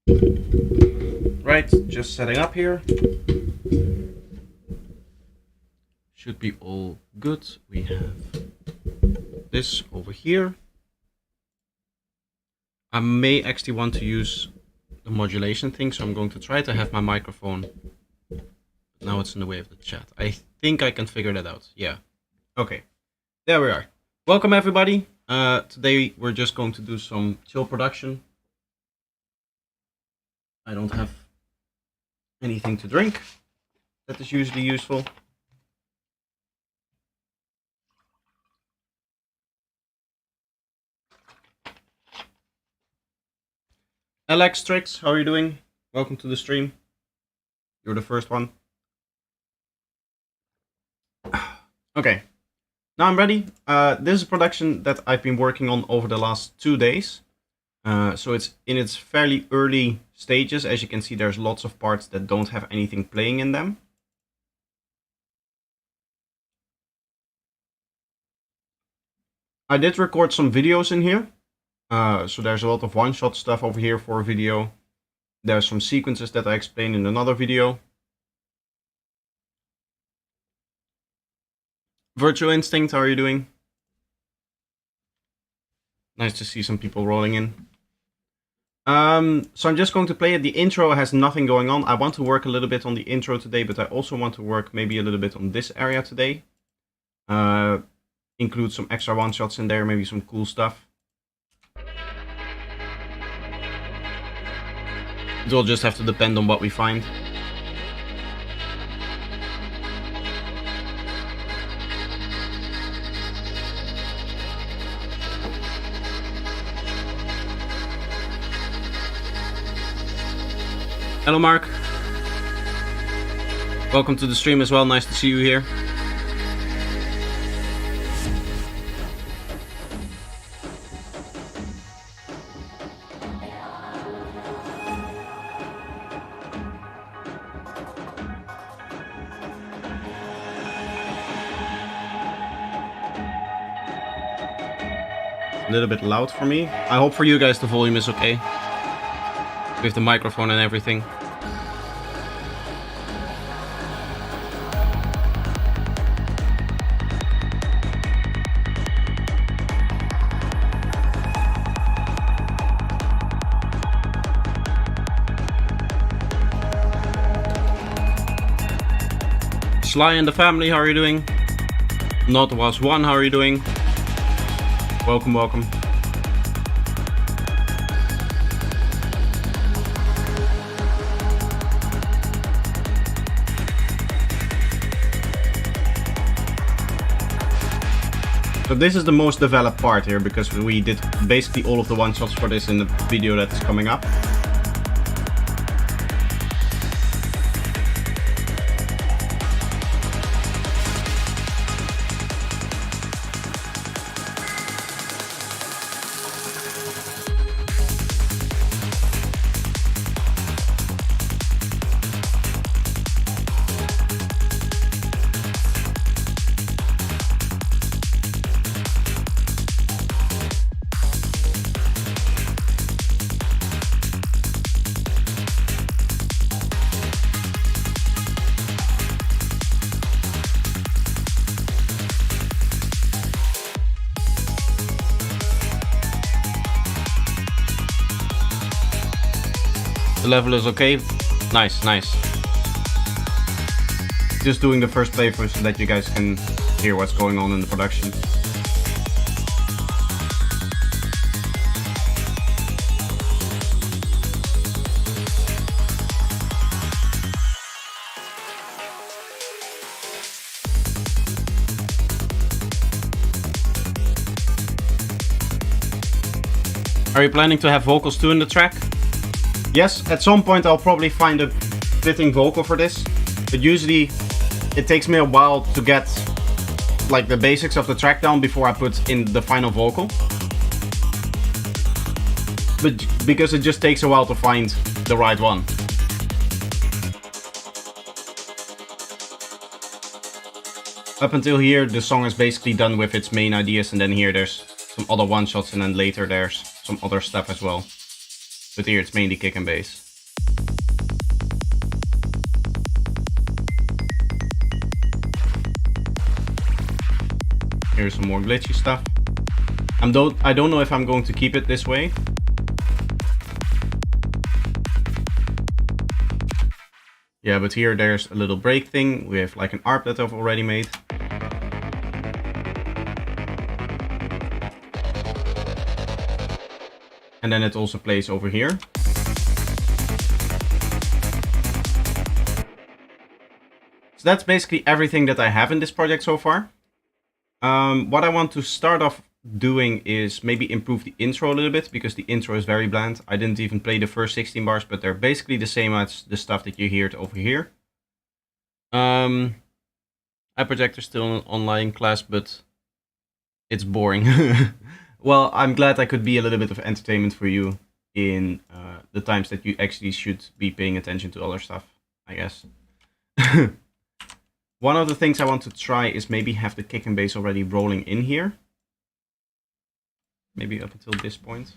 Right, just setting up here. Should be all good. We have this over here. I may actually want to use the modulation thing, so I'm going to try to have my microphone. Now it's in the way of the chat. I think I can figure that out. Yeah. Okay. There we are. Welcome everybody. Today we're just going to do some chill production. I don't have anything to drink. That is usually useful. Alex Trix, how are you doing? Welcome to the stream. You're the first one. Okay, now I'm ready. This is a production that I've been working on over the last 2 days. So it's in its fairly early stages. As you can see, there's lots of parts that don't have anything playing in them. I did record some videos in here. So there's a lot of one-shot stuff over here for a video. There's some sequences that I explained in another video. Virtual Instinct, how are you doing? Nice to see some people rolling in. So I'm just going to play it. The intro has nothing going on. I want to work a little bit on the intro today, but I also want to work maybe a little bit on this area today. Include some extra one-shots in there, maybe some cool stuff. It will just have to depend on what we find. Hello Mark. Welcome to the stream as well, nice to see you here. A little bit loud for me. I hope for you guys the volume is okay. With the microphone and everything. Sly and the family, how are you doing? Not was one, how are you doing? Welcome, welcome. So this is the most developed part here, because we did basically all of the one-shots for this in the video that is coming up. The level is okay. Nice, nice. Just doing the first playthrough so that you guys can hear what's going on in the production. Are you planning to have vocals too in the track? Yes, at some point I'll probably find a fitting vocal for this, but usually it takes me a while to get like the basics of the track down before I put in the final vocal. But because it just takes a while to find the right one. Up until here, the song is basically done with its main ideas, and then here there's some other one-shots, and then later there's some other stuff as well. But here it's mainly kick and bass. Here's some more glitchy stuff. I don't know if I'm going to keep it this way. Yeah, but here there's a little break thing. We have like an ARP that I've already made. And then it also plays over here. So that's basically everything that I have in this project so far. What I want to start off doing is maybe improve the intro a little bit, because the intro is very bland. I didn't even play the first 16 bars, but they're basically the same as the stuff that you hear over here. iProjector's still an online class, but it's boring. Well, I'm glad I could be a little bit of entertainment for you in the times that you actually should be paying attention to other stuff, I guess. One of the things I want to try is maybe have the kick and bass already rolling in here. Maybe up until this point.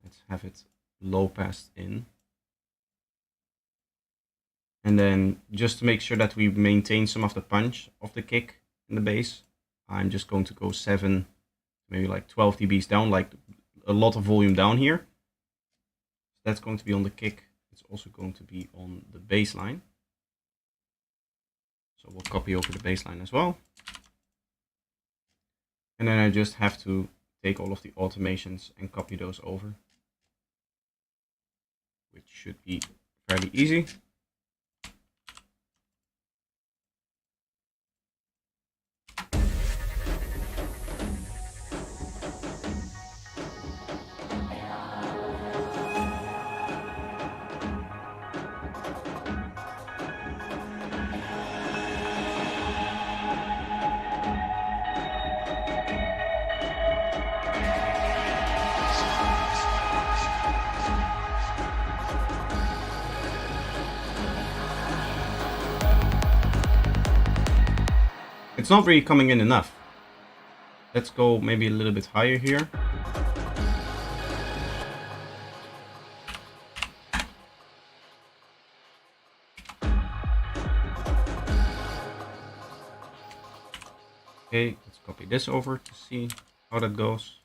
Let's have it low passed in. And then just to make sure that we maintain some of the punch of the kick and the bass, I'm just going to go 7, maybe like 12 dBs down, like a lot of volume down here. That's going to be on the kick. It's also going to be on the bass line. So we'll copy over the bass line as well. And then I just have to take all of the automations and copy those over, which should be fairly easy. It's not really coming in enough. Let's go maybe a little bit higher here. Okay, let's copy this over to see how that goes.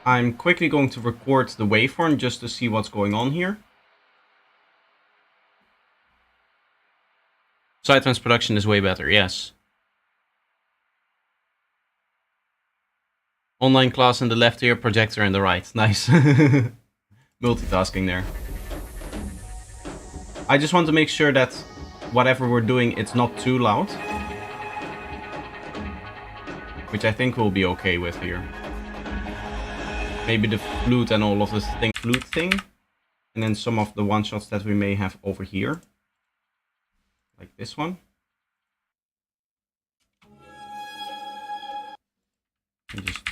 I'm quickly going to record the waveform just to see what's going on here. Sidetrans production is way better, yes. Online class in the left here, projector in the right. Nice. Multitasking there. I just want to make sure that whatever we're doing, it's not too loud. Which I think we'll be okay with here. Maybe the flute and all of this flute thing. And then some of the one-shots that we may have over here. Like this one. And just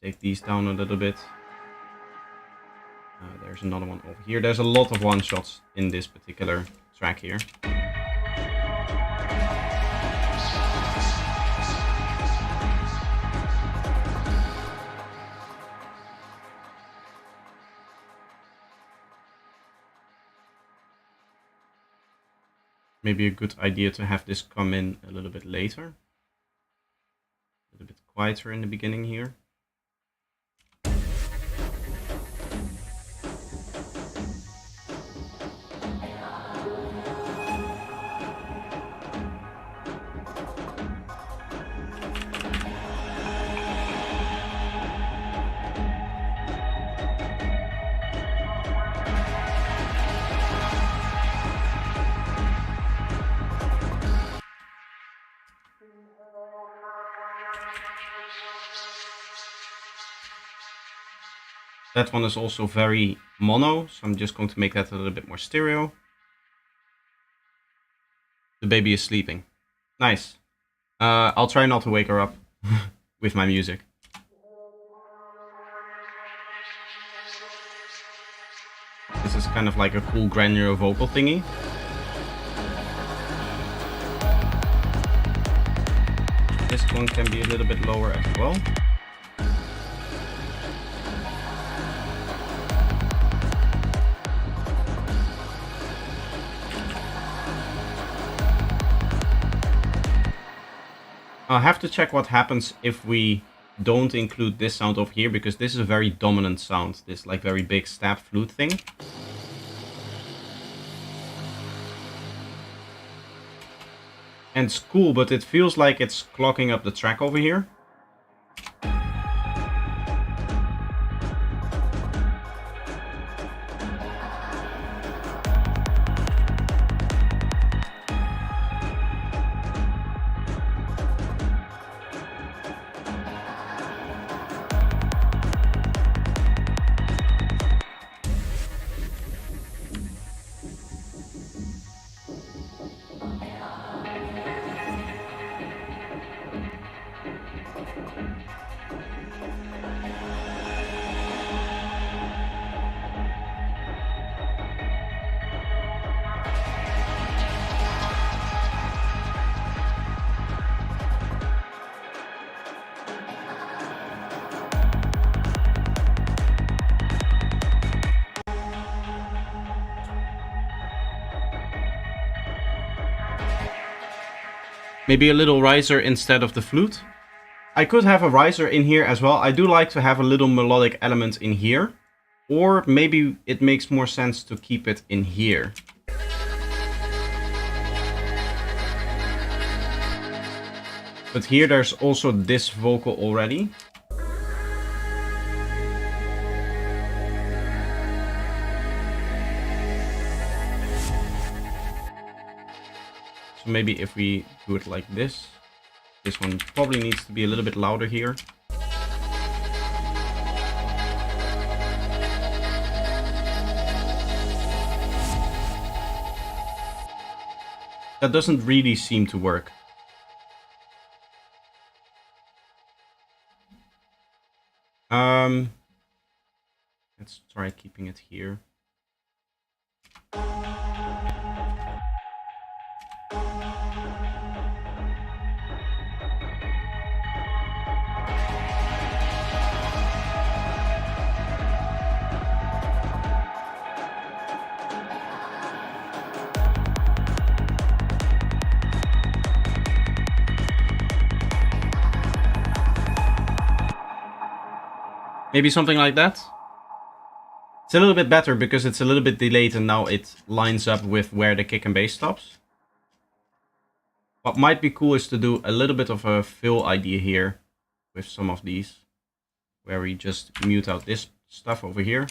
take these down a little bit. There's another one over here. There's a lot of one-shots in this particular track here. Maybe a good idea to have this come in a little bit later. A little bit quieter in the beginning here. That one is also very mono, so I'm just going to make that a little bit more stereo. The baby is sleeping. Nice. I'll try not to wake her up. with my music. This is kind of like a cool granular vocal thingy. This one can be a little bit lower as well. I'll have to check what happens if we don't include this sound over here, because this is a very dominant sound, this like very big stab flute thing. And it's cool, but it feels like it's clogging up the track over here. Maybe a little riser instead of the flute. I could have a riser in here as well. I do like to have a little melodic element in here. Or maybe it makes more sense to keep it in here. But here there's also this vocal already. So maybe if we do it like this, this one probably needs to be a little bit louder here. That doesn't really seem to work. Let's try keeping it here. Maybe something like that. It's a little bit better because it's a little bit delayed and now it lines up with where the kick and bass stops. What might be cool is to do a little bit of a fill idea here with some of these, where we just mute out this stuff over here.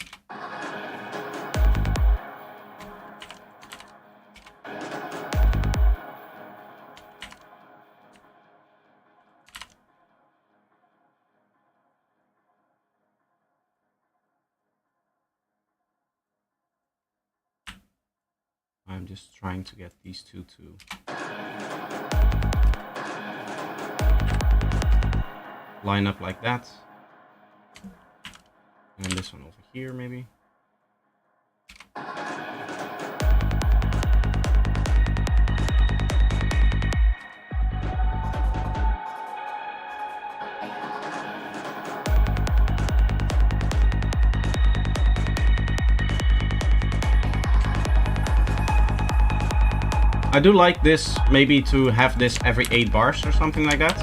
I'm just trying to get these two to line up like that. And this one over here, maybe. I do like this, maybe to have this every 8 bars or something like that.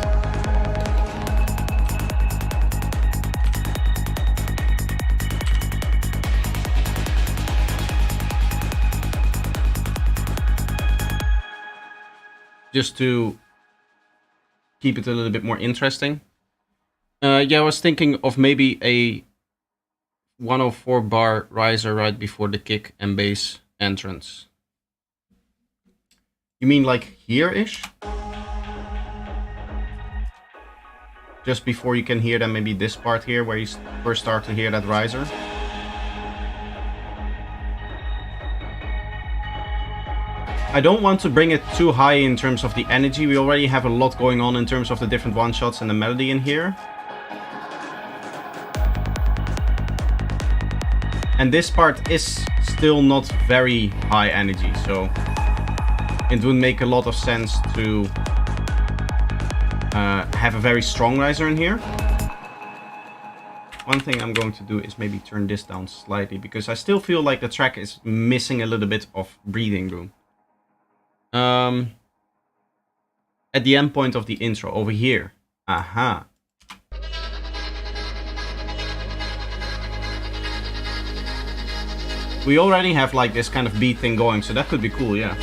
Just to keep it a little bit more interesting. Yeah, I was thinking of maybe a 104 bar riser right before the kick and bass entrance. You mean like here-ish? Just before you can hear them, maybe this part here where you first start to hear that riser. I don't want to bring it too high in terms of the energy. We already have a lot going on in terms of the different one-shots and the melody in here. And this part is still not very high energy, so it would make a lot of sense to have a very strong riser in here. One thing I'm going to do is maybe turn this down slightly, because I still feel like the track is missing a little bit of breathing room. At the end point of the intro, over here. Aha. We already have like this kind of beat thing going, so that could be cool, yeah.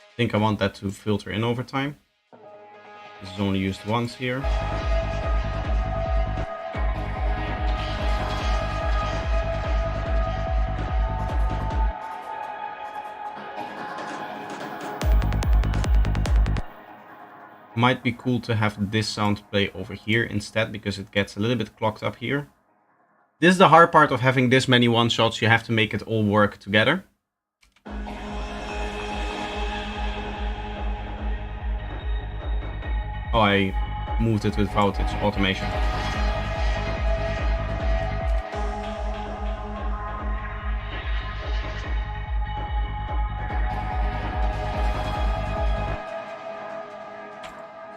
I think I want that to filter in over time. This is only used once here. Might be cool to have this sound play over here instead, because it gets a little bit clogged up here. This is the hard part of having this many one-shots. You have to make it all work together. Oh, I moved it without its automation.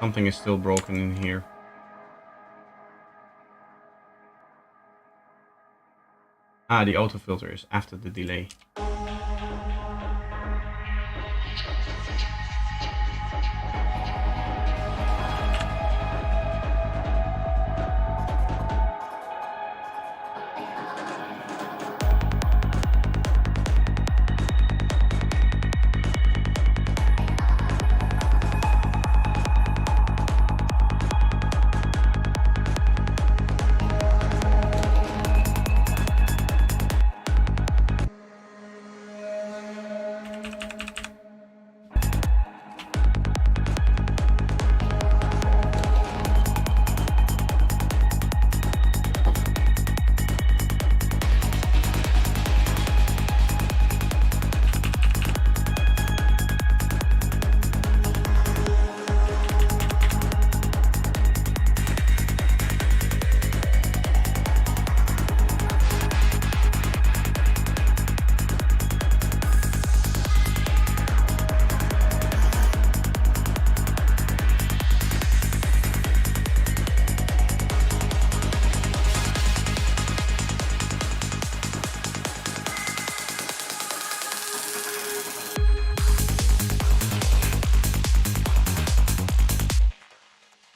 Something is still broken in here. Ah, the auto filter is after the delay.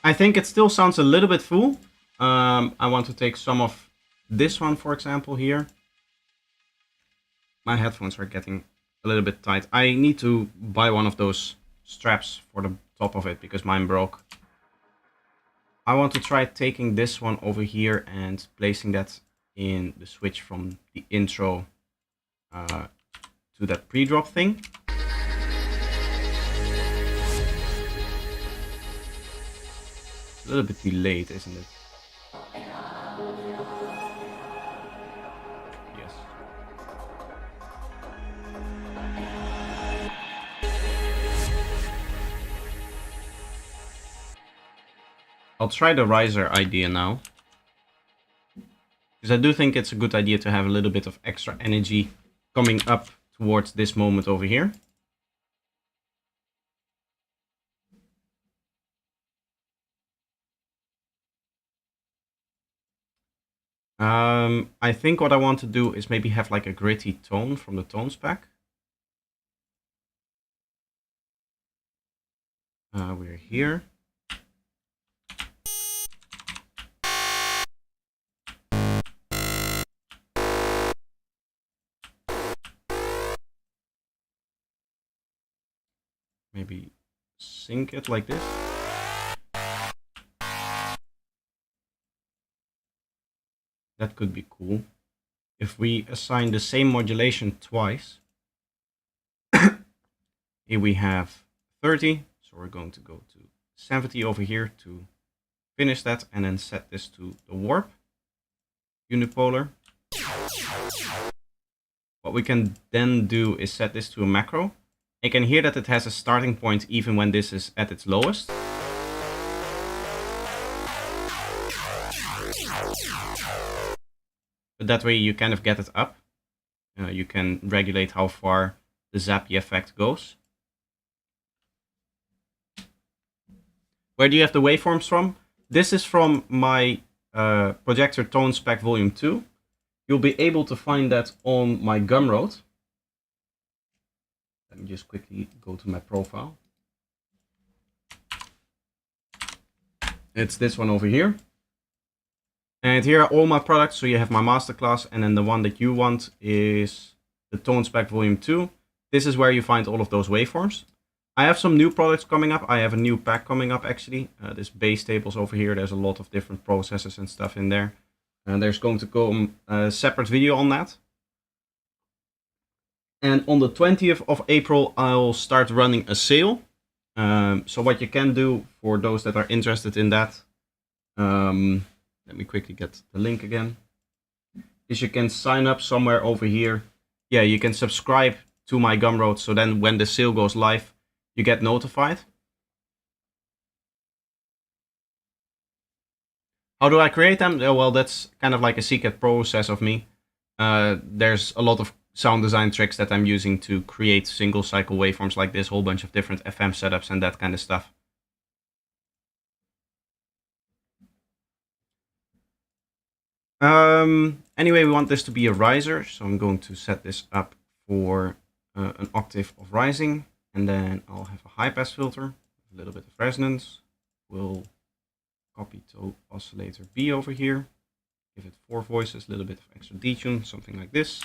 I think it still sounds a little bit full. I want to take some of this one, for example, here. My headphones are getting a little bit tight. I need to buy one of those straps for the top of it, because mine broke. I want to try taking this one over here and placing that in the switch from the intro to that pre-drop thing. A little bit delayed, isn't it? Yes. I'll try the riser idea now, because I do think it's a good idea to have a little bit of extra energy coming up towards this moment over here. I think what I want to do is maybe have like a gritty tone from the tones pack. We're here. Maybe sync it like this. That could be cool. If we assign the same modulation twice, here we have 30. So we're going to go to 70 over here to finish that and then set this to the warp unipolar. What we can then do is set this to a macro. You can hear that it has a starting point even when this is at its lowest. But that way you kind of get it up. You can regulate how far the zappy effect goes. Where do you have the waveforms from? This is from my Projector Tone Spec Volume 2. You'll be able to find that on my Gumroad. Let me just quickly go to my profile. It's this one over here. And here are all my products. So you have my masterclass, and then the one that you want is the Tone Spec Volume 2. This is where you find all of those waveforms. I have some new products coming up. I have a new pack coming up actually. This base tables over here. There's a lot of different processes and stuff in there. And there's going to come a separate video on that. And on the 20th of April, I'll start running a sale. So what you can do for those that are interested in that, let me quickly get the link again, is you can sign up somewhere over here. Yeah, you can subscribe to my Gumroad, so then when the sale goes live, you get notified. How do I create them? Well, that's kind of like a secret process of me. There's a lot of sound design tricks that I'm using to create single cycle waveforms like this, whole bunch of different FM setups and that kind of stuff. Anyway, we want this to be a riser, so I'm going to set this up for an octave of rising, and then I'll have a high pass filter, a little bit of resonance. We'll copy to oscillator B over here, give it 4 voices, a little bit of extra detune, something like this.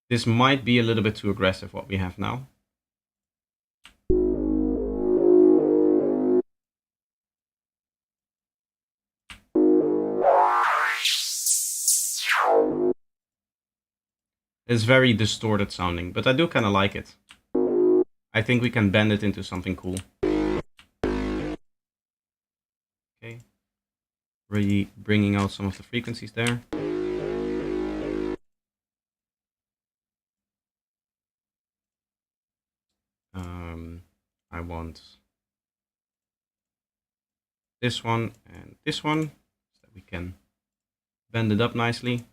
This might be a little bit too aggressive, what we have now. It's very distorted sounding, but I do kind of like it. I think we can bend it into something cool. Okay. Really bringing out some of the frequencies there. I want this one and this one, so that we can bend it up nicely.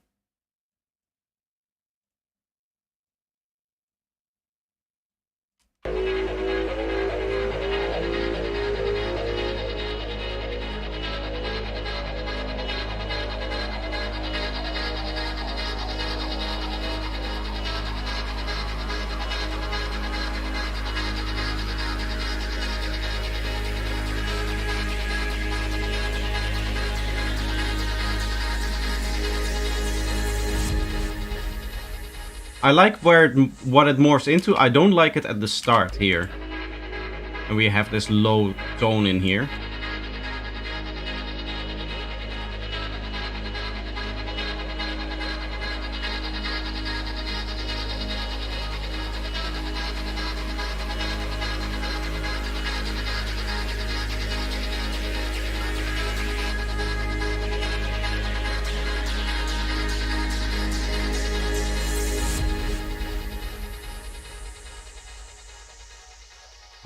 I like what it morphs into. I don't like it at the start here. And we have this low tone in here.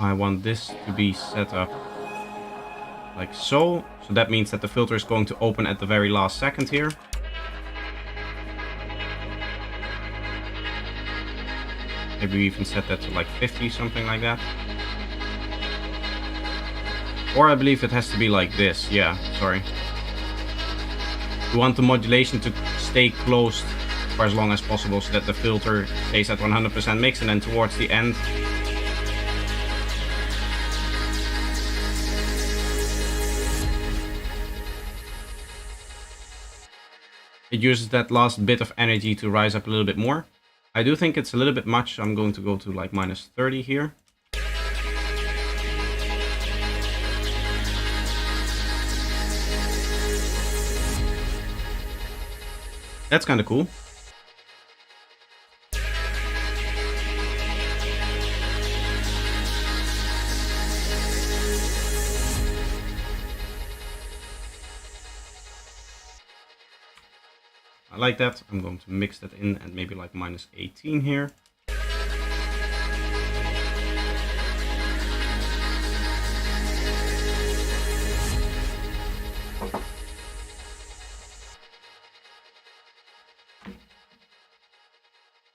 I want this to be set up like so. So that means that the filter is going to open at the very last second here. Maybe we even set that to like 50, something like that. Or I believe it has to be like this. Yeah, sorry. We want the modulation to stay closed for as long as possible so that the filter stays at 100% mix, and then towards the end it uses that last bit of energy to rise up a little bit more. I do think it's a little bit much. I'm going to go to like -30 here. That's kind of cool. I like that. I'm going to mix that in at maybe like -18 here.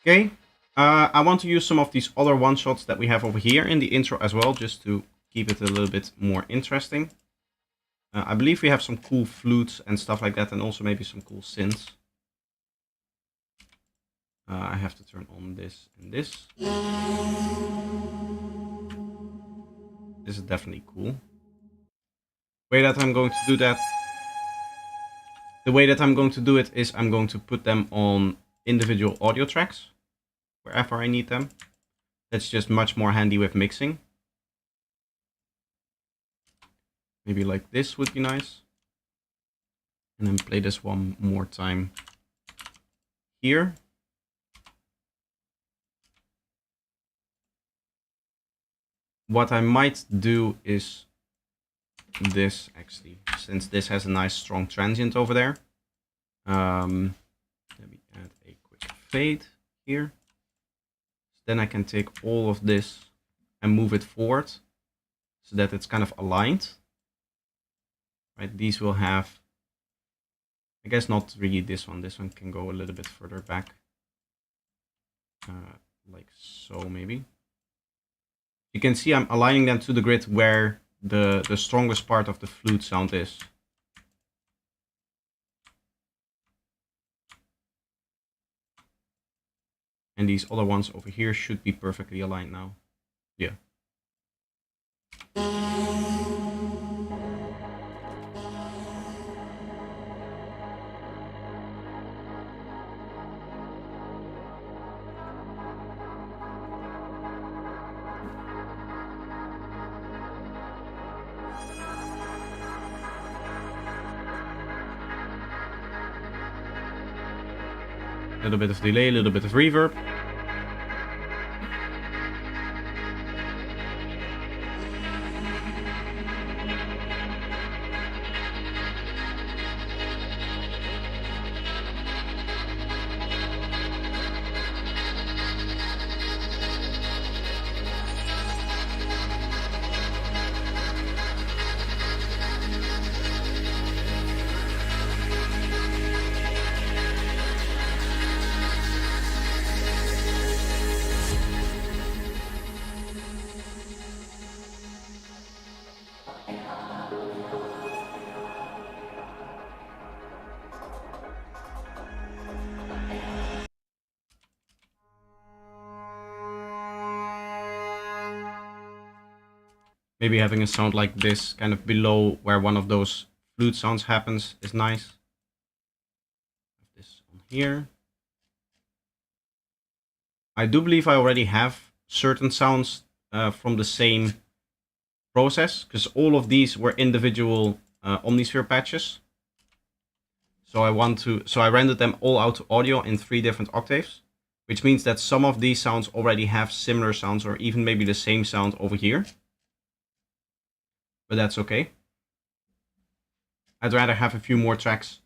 Okay, I want to use some of these other one-shots that we have over here in the intro as well, just to keep it a little bit more interesting. I believe we have some cool flutes and stuff like that, and also maybe some cool synths. I have to turn on this and this. This is definitely cool. The way that I'm going to do that, is I'm going to put them on individual audio tracks wherever I need them. That's just much more handy with mixing. Maybe like this would be nice. And then play this one more time here. What I might do is this, actually, since this has a nice strong transient over there. Let me add a quick fade here. Then I can take all of this and move it forward so that it's kind of aligned. Right, these will have, I guess not really this one. This one can go a little bit further back. Like so, maybe. You can see I'm aligning them to the grid where the strongest part of the flute sound is. And these other ones over here should be perfectly aligned now. Yeah. A little bit of delay, a little bit of reverb. Maybe having a sound like this kind of below where one of those flute sounds happens is nice. Have this on here. I do believe I already have certain sounds from the same process, because all of these were individual Omnisphere patches. So I rendered them all out to audio in 3 different octaves, which means that some of these sounds already have similar sounds, or even maybe the same sound over here. But that's okay. I'd rather have a few more tracks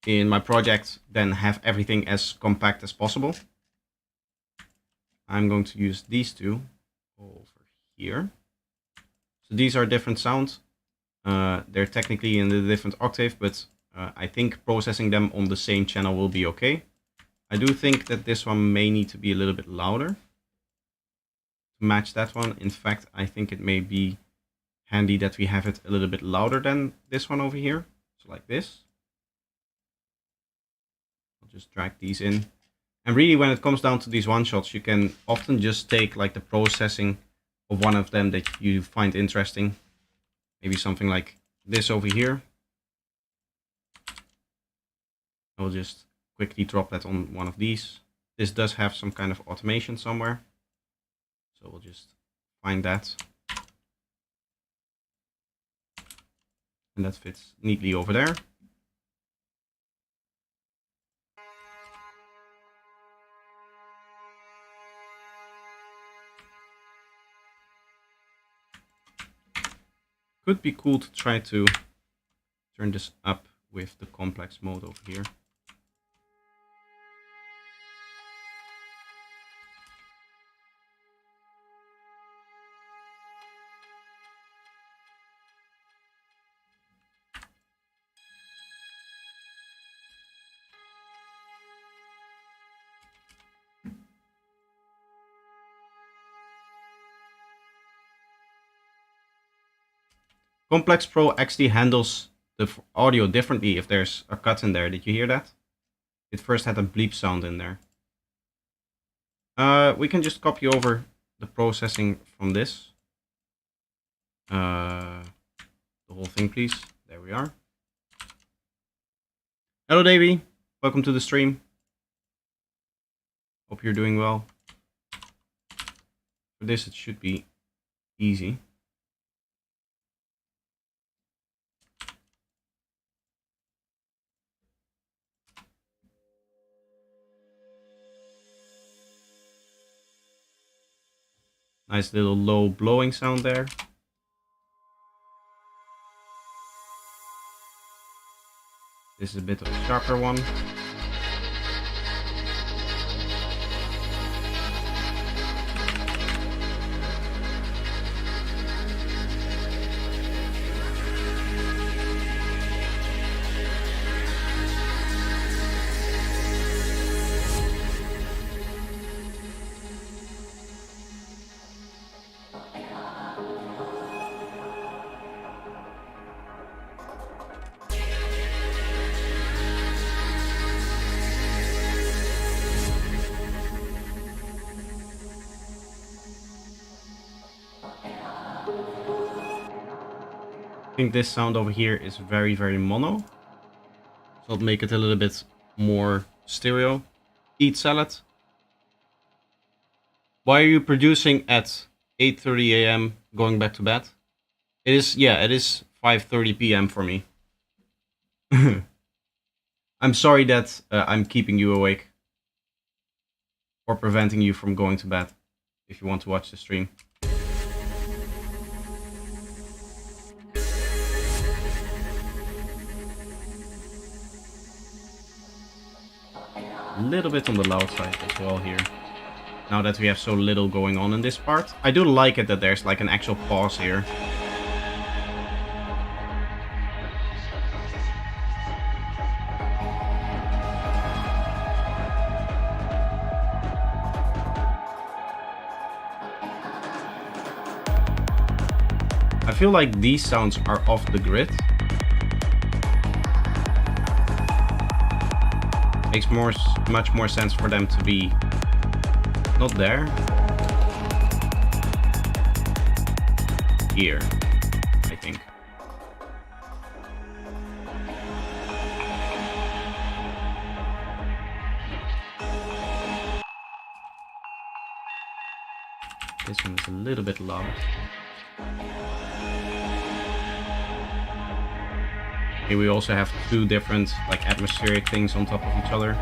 in my project than have everything as compact as possible. I'm going to use these two over here. So these are different sounds. They're technically in a different octave, but I think processing them on the same channel will be okay. I do think that this one may need to be a little bit louder. match that one. In fact, I think it may be handy that we have it a little bit louder than this one over here. So like this. I'll just drag these in. And really, when it comes down to these one-shots, you can often just take like the processing of one of them that you find interesting. Maybe something like this over here. I'll just quickly drop that on one of these. This does have some kind of automation somewhere. So we'll just find that. And that fits neatly over there. Could be cool to try to turn this up with the complex mode over here. Complex Pro actually handles the audio differently if there's a cut in there. Did you hear that? It first had a bleep sound in there. We can just copy over the processing from this. The whole thing, please. There we are. Hello, Davey. Welcome to the stream. Hope you're doing well. For this, it should be easy. Nice little low blowing sound there. This is a bit of a sharper one. I think this sound over here is very, very mono. So I'll make it a little bit more stereo. Eat salad. Why are you producing at 8:30 a.m. going back to bed? It is, yeah, it is 5:30 p.m. for me. I'm sorry that I'm keeping you awake. Or preventing you from going to bed. If you want to watch the stream. A little bit on the loud side as well here. Now that we have so little going on in this part. I do like it that there's like an actual pause here. I feel like these sounds are off the grid. Makes much more sense for them to be not there. Here, I think. This one is a little bit loud. Here we also have two different like atmospheric things on top of each other.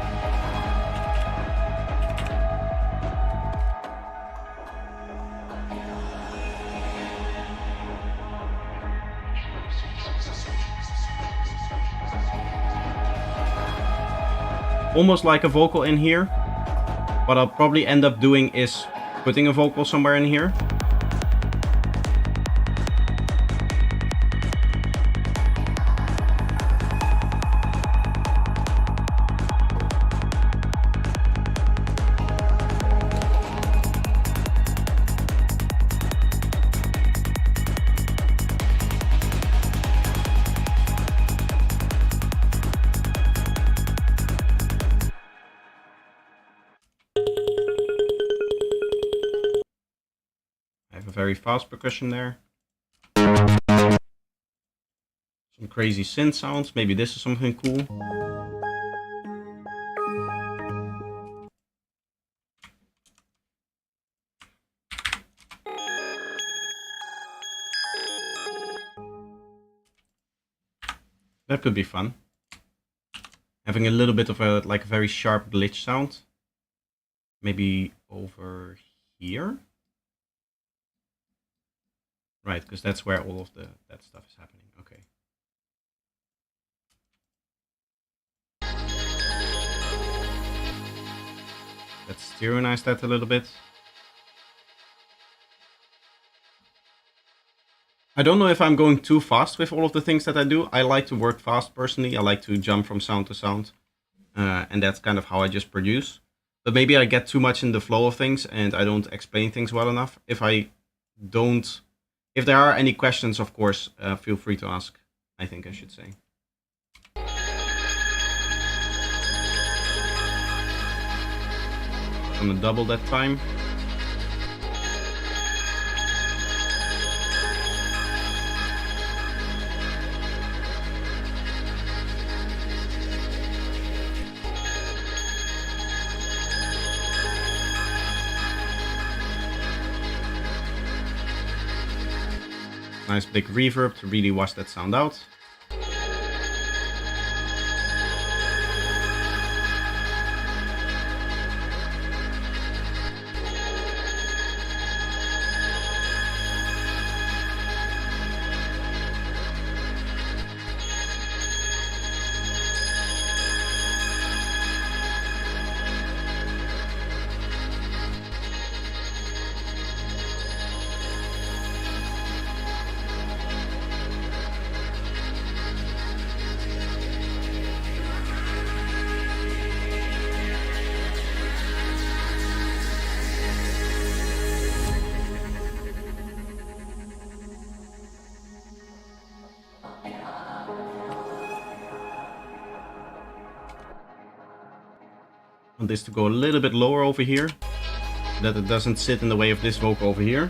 Almost like a vocal in here. What I'll probably end up doing is putting a vocal somewhere in here. very fast percussion there. Some crazy synth sounds. Maybe this is something cool. That could be fun. Having a little bit of a like very sharp glitch sound. Maybe over here. Right, because that's where all of that stuff is happening. Okay. Let's stereonize that a little bit. I don't know if I'm going too fast with all of the things that I do. I like to work fast personally. I like to jump from sound to sound. And that's kind of how I just produce. But maybe I get too much in the flow of things and I don't explain things well enough. If there are any questions, of course, feel free to ask, I think I should say. I'm gonna double that time. Nice big reverb to really wash that sound out. Want this to go a little bit lower over here, that it doesn't sit in the way of this vocal over here.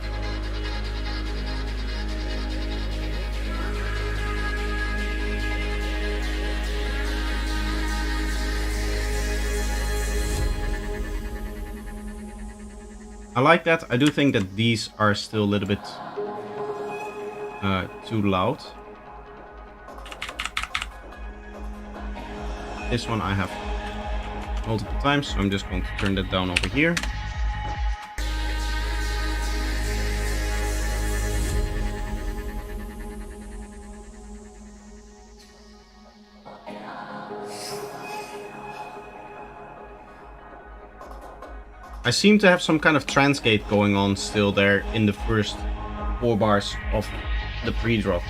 I like that. I do think that these are still a little bit too loud. This one I have multiple times, so I'm just going to turn that down over here. I seem to have some kind of trance gate going on still there in the first 4 bars of the pre-drop.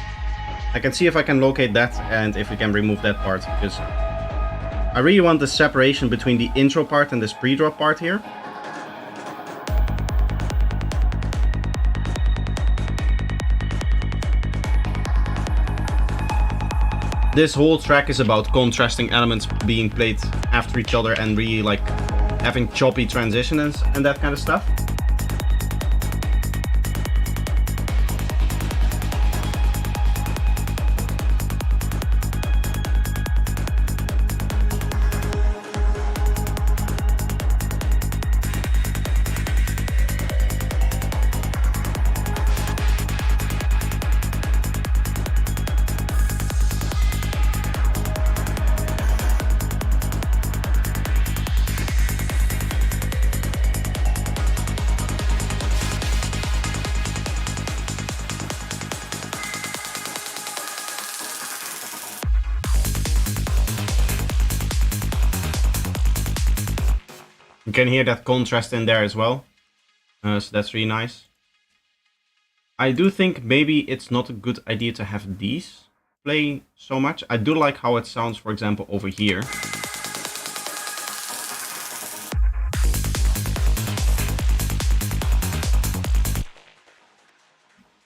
I can see if I can locate that and if we can remove that part, because I really want the separation between the intro part and this pre-drop part here. This whole track is about contrasting elements being played after each other and really like having choppy transitions and that kind of stuff. You can hear that contrast in there as well, so that's really nice. I do think maybe it's not a good idea to have these play so much. I do like how it sounds, for example, over here.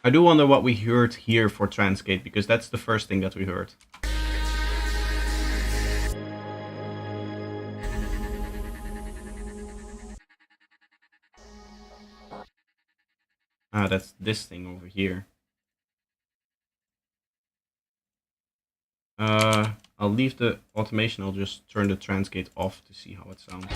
I do wonder what we heard here for Transgate, because that's the first thing that we heard. Ah, that's this thing over here. I'll leave the automation. I'll just turn the transgate off to see how it sounds.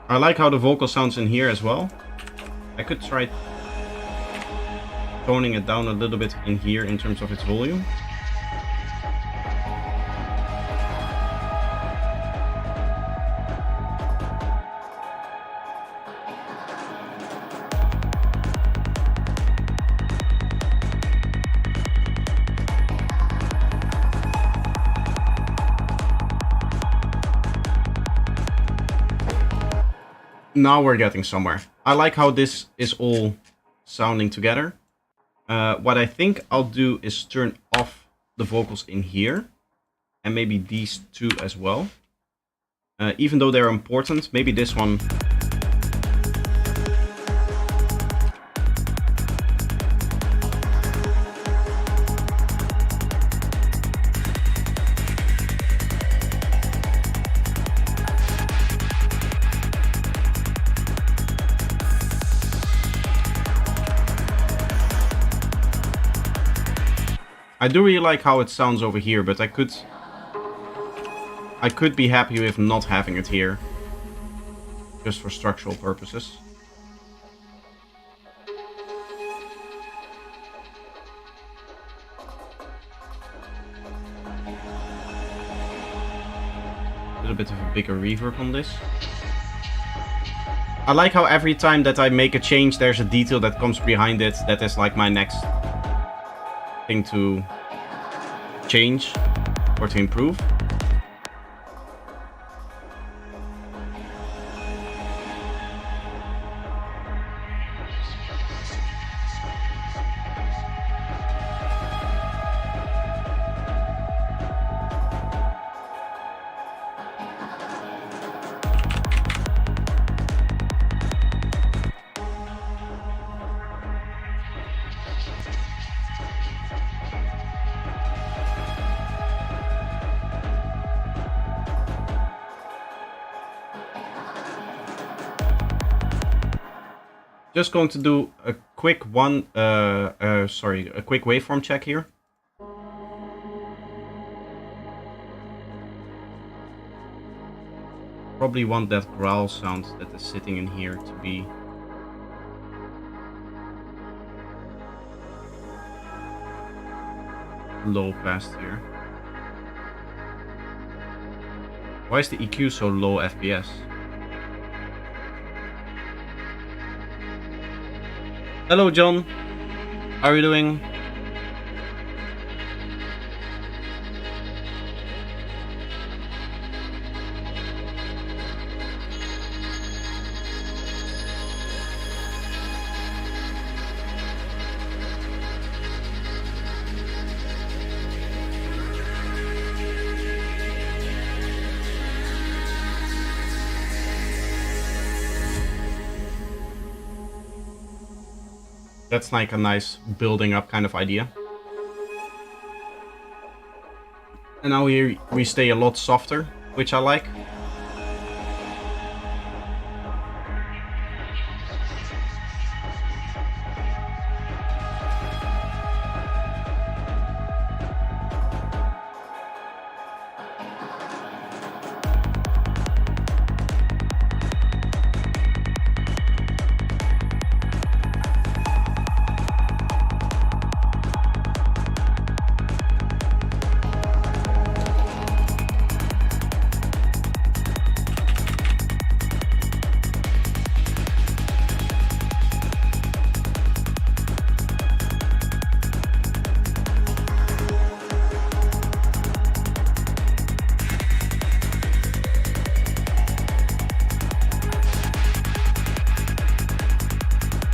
I like how the vocal sounds in here as well. I could try toning it down a little bit in here in terms of its volume. Now we're getting somewhere. I like how this is all sounding together. What I think I'll do is turn off the vocals in here. And maybe these two as well. Even though they're important, maybe this one... I do really like how it sounds over here, but I could be happy with not having it here. Just for structural purposes. A little bit of a bigger reverb on this. I like how every time that I make a change, there's a detail that comes behind it that is like my next thing to change or to improve. Just going to do a quick a quick waveform check here. Probably want that growl sound that is sitting in here to be low past here. Why is the EQ so low FPS? Hello John, how are you doing? That's like a nice building up kind of idea. And now here we stay a lot softer, which I like.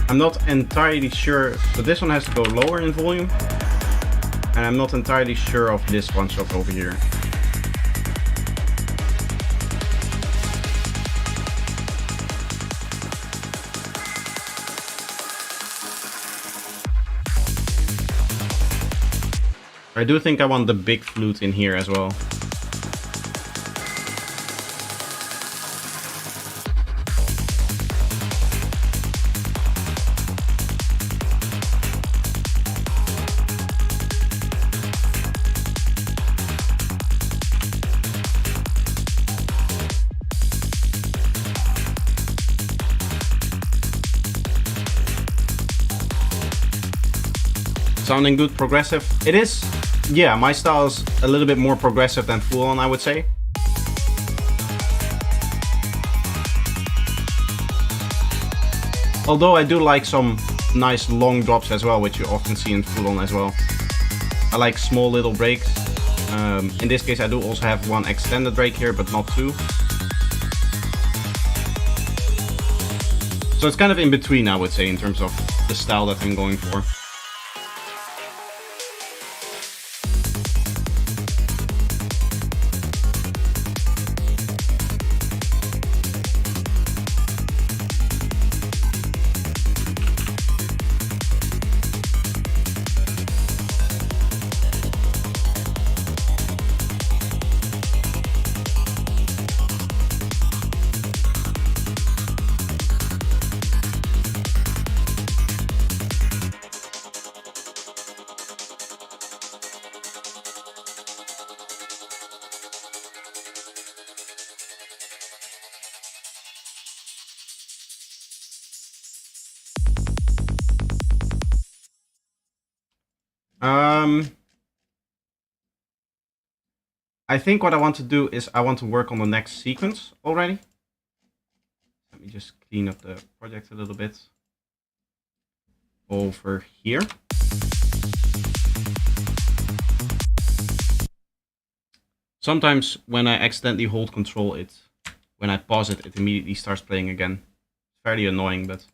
I'm not entirely sure, but this one has to go lower in volume. And I'm not entirely sure of this one shot over here. I do think I want the big flute in here as well. Sounding good, progressive. It is, yeah, my style is a little bit more progressive than full on, I would say. Although I do like some nice long drops as well, which you often see in full on as well. I like small little breaks. In this case I do also have one extended break here, but not two. So it's kind of in between, I would say, in terms of the style that I'm going for. I think what I want to do is I want to work on the next sequence already. Let me just clean up the project a little bit. Over here. Sometimes when I accidentally hold control, when I pause it, it immediately starts playing again. It's fairly annoying, but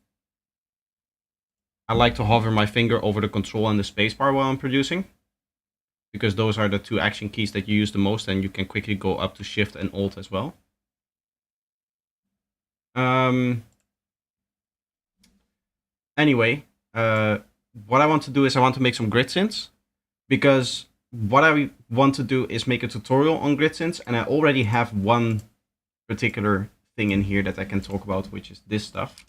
I like to hover my finger over the control and the spacebar while I'm producing, because those are the two action keys that you use the most, and you can quickly go up to Shift and Alt as well. Anyway, what I want to do is I want to make some grid synths, because what I want to do is make a tutorial on grid synths, and I already have one particular thing in here that I can talk about, which is this stuff.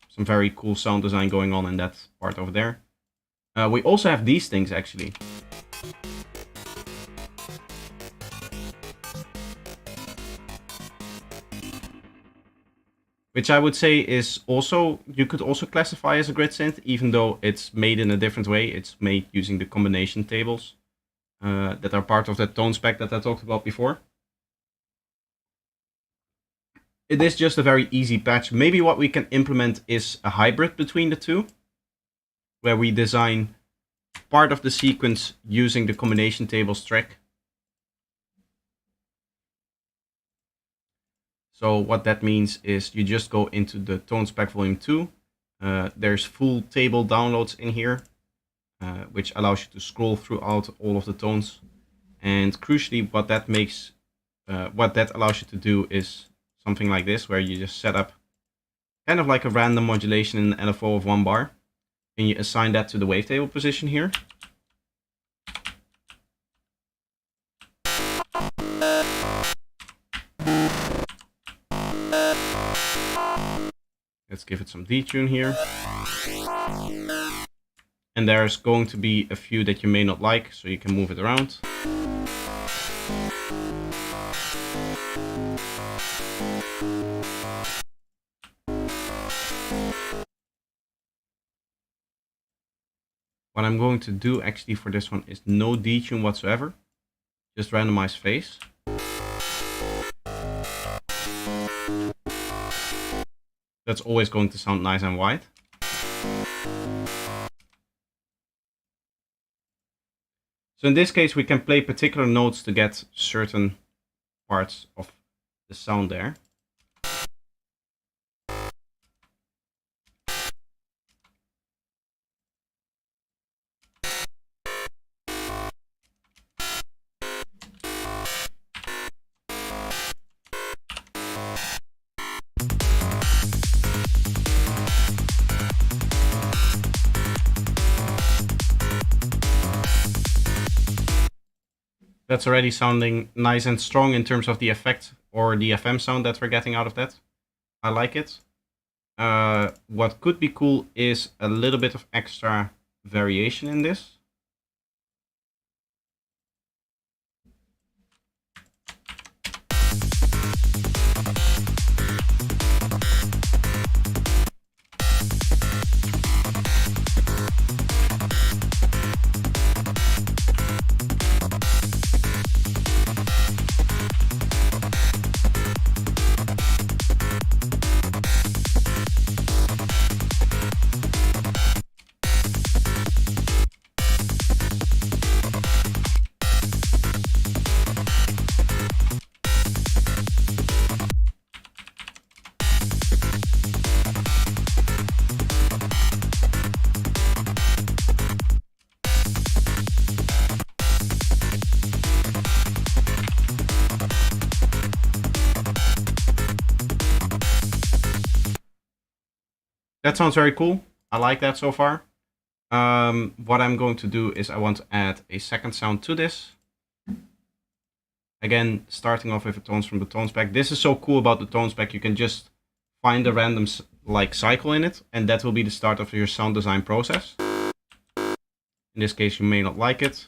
Some very cool sound design going on in that part over there. We also have these things, actually. Which I would say is also, you could also classify as a grid synth, even though it's made in a different way. It's made using the combination tables that are part of that tone spec that I talked about before. It is just a very easy patch. Maybe what we can implement is a hybrid between the two, where we design part of the sequence using the combination tables track. So what that means is you just go into the tone spec volume 2. There's full table downloads in here, which allows you to scroll throughout all of the tones. And crucially, what that allows you to do is something like this, where you just set up kind of like a random modulation in an LFO of 1 bar, and you assign that to the wavetable position here. Let's give it some detune here. And there's going to be a few that you may not like, so you can move it around. What I'm going to do actually for this one is no detune whatsoever. Just randomize phase. That's always going to sound nice and wide. So in this case, we can play particular notes to get certain parts of the sound there. That's already sounding nice and strong in terms of the effect or the FM sound that we're getting out of that. I like it. What could be cool is a little bit of extra variation in this. That sounds very cool. I like that so far. What I'm going to do is I want to add a second sound to this. Again, starting off with the tones from the tone spec. This is so cool about the tone spec. You can just find a random cycle in it, and that will be the start of your sound design process. In this case, you may not like it.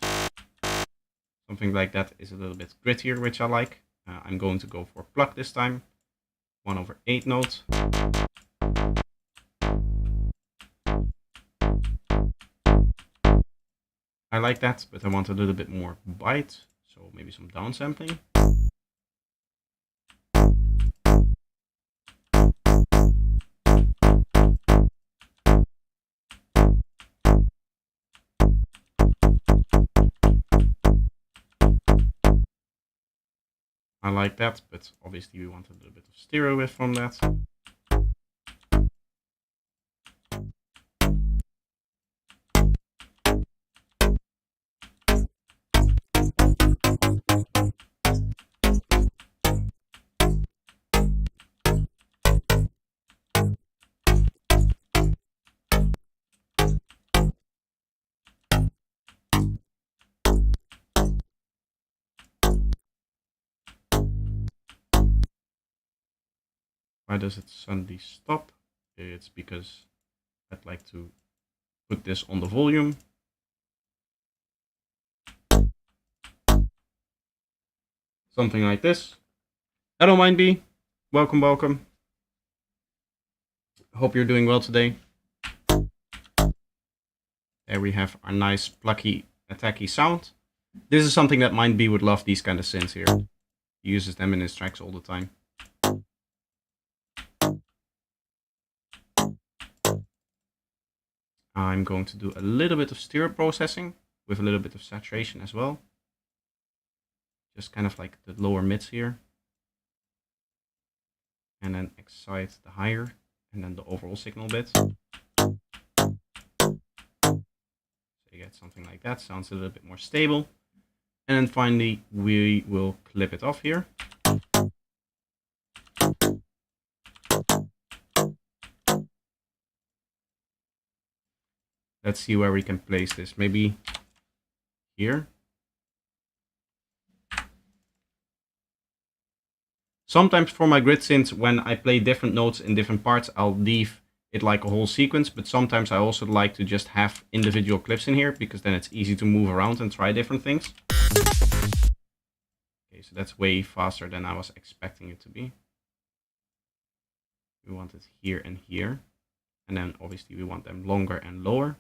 Something like that is a little bit grittier, which I like. I'm going to go for pluck this time. 1/8 note. I like that, but I want a little bit more bite, so maybe some downsampling. I like that, but obviously we want a little bit of stereo with from that. Why does it suddenly stop? It's because I'd like to put this on the volume. Something like this. Hello, Mindbee. Welcome, welcome. Hope you're doing well today. There we have our nice plucky, attacky sound. This is something that Mindbee would love, these kind of synths here. He uses them in his tracks all the time. I'm going to do a little bit of stereo processing with a little bit of saturation as well. Just kind of like the lower mids here. And then excite the higher and then the overall signal bit. So you get something like that, sounds a little bit more stable. And then finally we will clip it off here. Let's see where we can place this. Maybe here. Sometimes for my grid synths, when I play different notes in different parts, I'll leave it like a whole sequence. But sometimes I also like to just have individual clips in here, because then it's easy to move around and try different things. Okay, so that's way faster than I was expecting it to be. We want it here and here. And then obviously we want them longer and lower.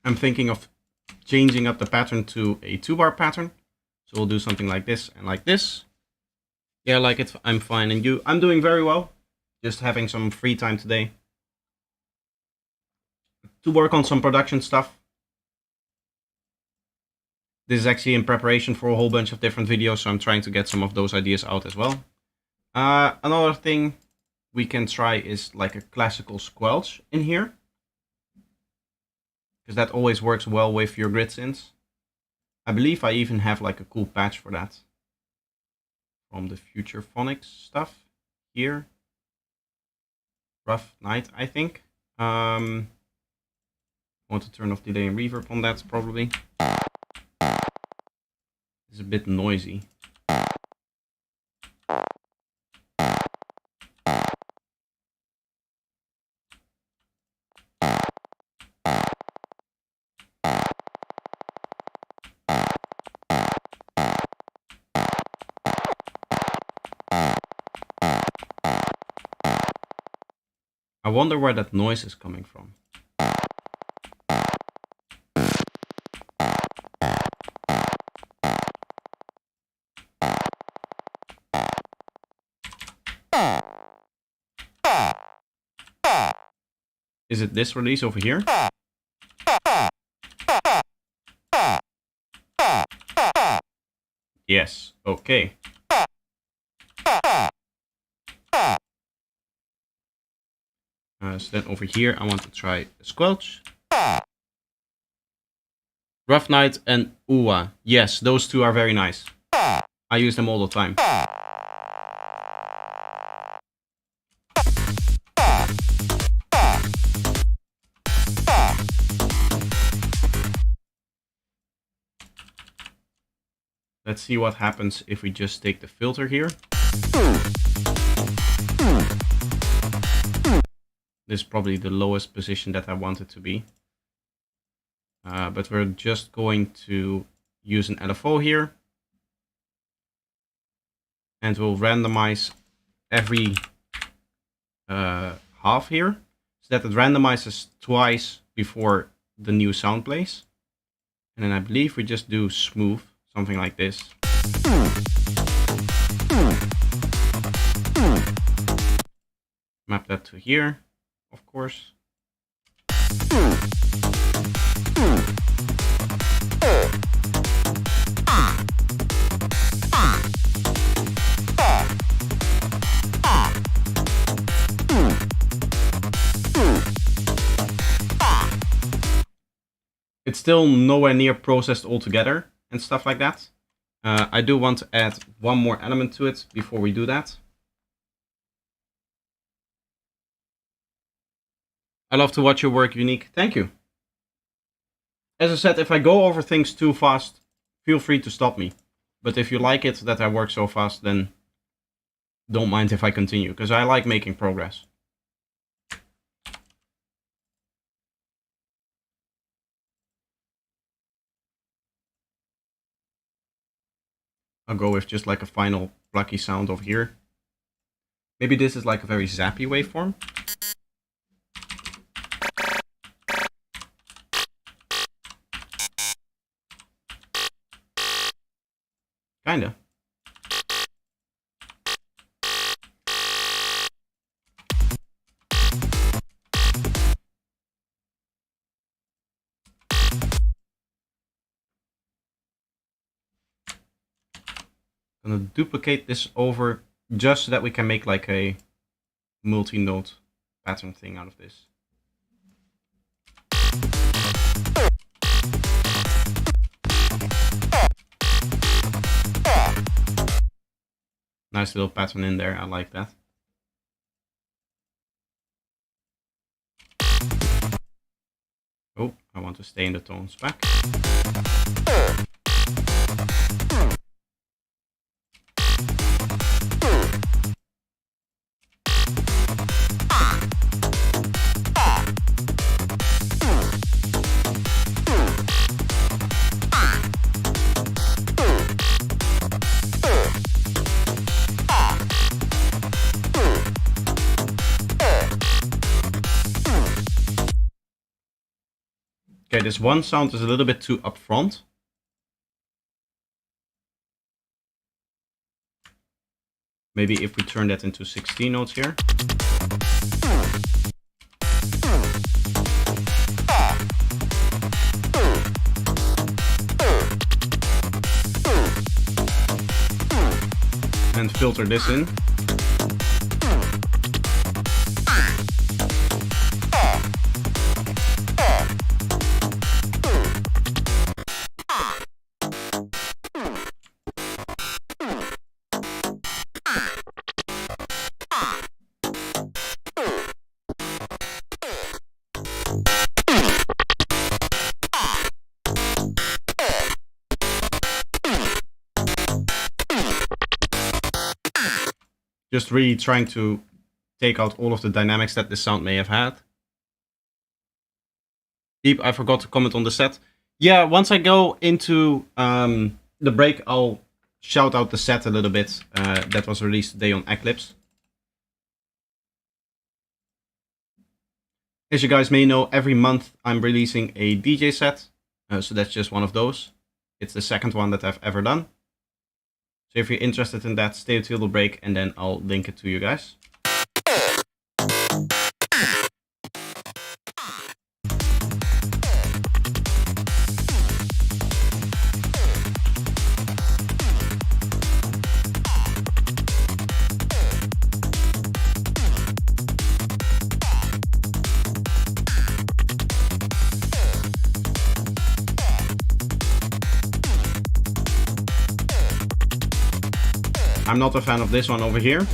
I'm thinking of changing up the pattern to a 2-bar pattern. So we'll do something like this and like this. Yeah, I like it. I'm fine. And you? I'm doing very well. Just having some free time today to work on some production stuff. This is actually in preparation for a whole bunch of different videos, so I'm trying to get some of those ideas out as well. Another thing we can try is like a classical squelch in here, because that always works well with your grid synths. I believe I even have like a cool patch for that from the Future Phonics stuff here. Rough Night, I think. I want to turn off delay and reverb on that probably. It's a bit noisy. I wonder where that noise is coming from. Is it this release over here? Yes, okay. So then over here I want to try a squelch. Rough Night and Uwa. Yes, those two are very nice. I use them all the time. Let's see what happens if we just take the filter here. This is probably the lowest position that I want it to be. But we're just going to use an LFO here. And we'll randomize every half here, so that it randomizes twice before the new sound plays. And then I believe we just do smooth, something like this. Map that to here, of course. It's still nowhere near processed altogether and stuff like that. I do want to add one more element to it before we do that. I love to watch your work, Unique. Thank you. As I said, if I go over things too fast, feel free to stop me. But if you like it that I work so fast, then don't mind if I continue, because I like making progress. I'll go with just like a final plucky sound over here. Maybe this is like a very zappy waveform. Kinda. I'm gonna duplicate this over just so that we can make like a multi-note pattern thing out of this. Nice little pattern in there, I like that. Oh, I want to stay in the tones back. Okay, this one sound is a little bit too upfront. Maybe if we turn that into 16 notes here. And filter this in. Just really trying to take out all of the dynamics that this sound may have had. Deep, I forgot to comment on the set. Yeah, once I go into the break, I'll shout out the set a little bit. That was released today on Eclipse. As you guys may know, every month I'm releasing a DJ set. So that's just one of those. It's the second one that I've ever done. So if you're interested in that, stay till the break and then I'll link it to you guys. I'm not a fan of this one over here.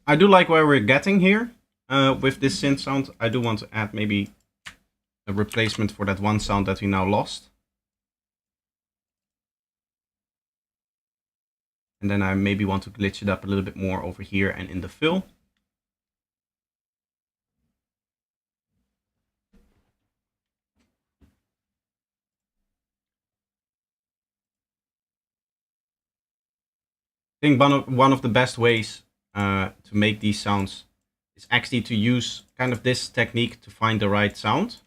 I do like where we're getting here with this synth sound. I do want to add maybe a replacement for that one sound that we now lost. And then I maybe want to glitch it up a little bit more over here and in the fill. I think one of the best ways to make these sounds is actually to use kind of this technique to find the right sound.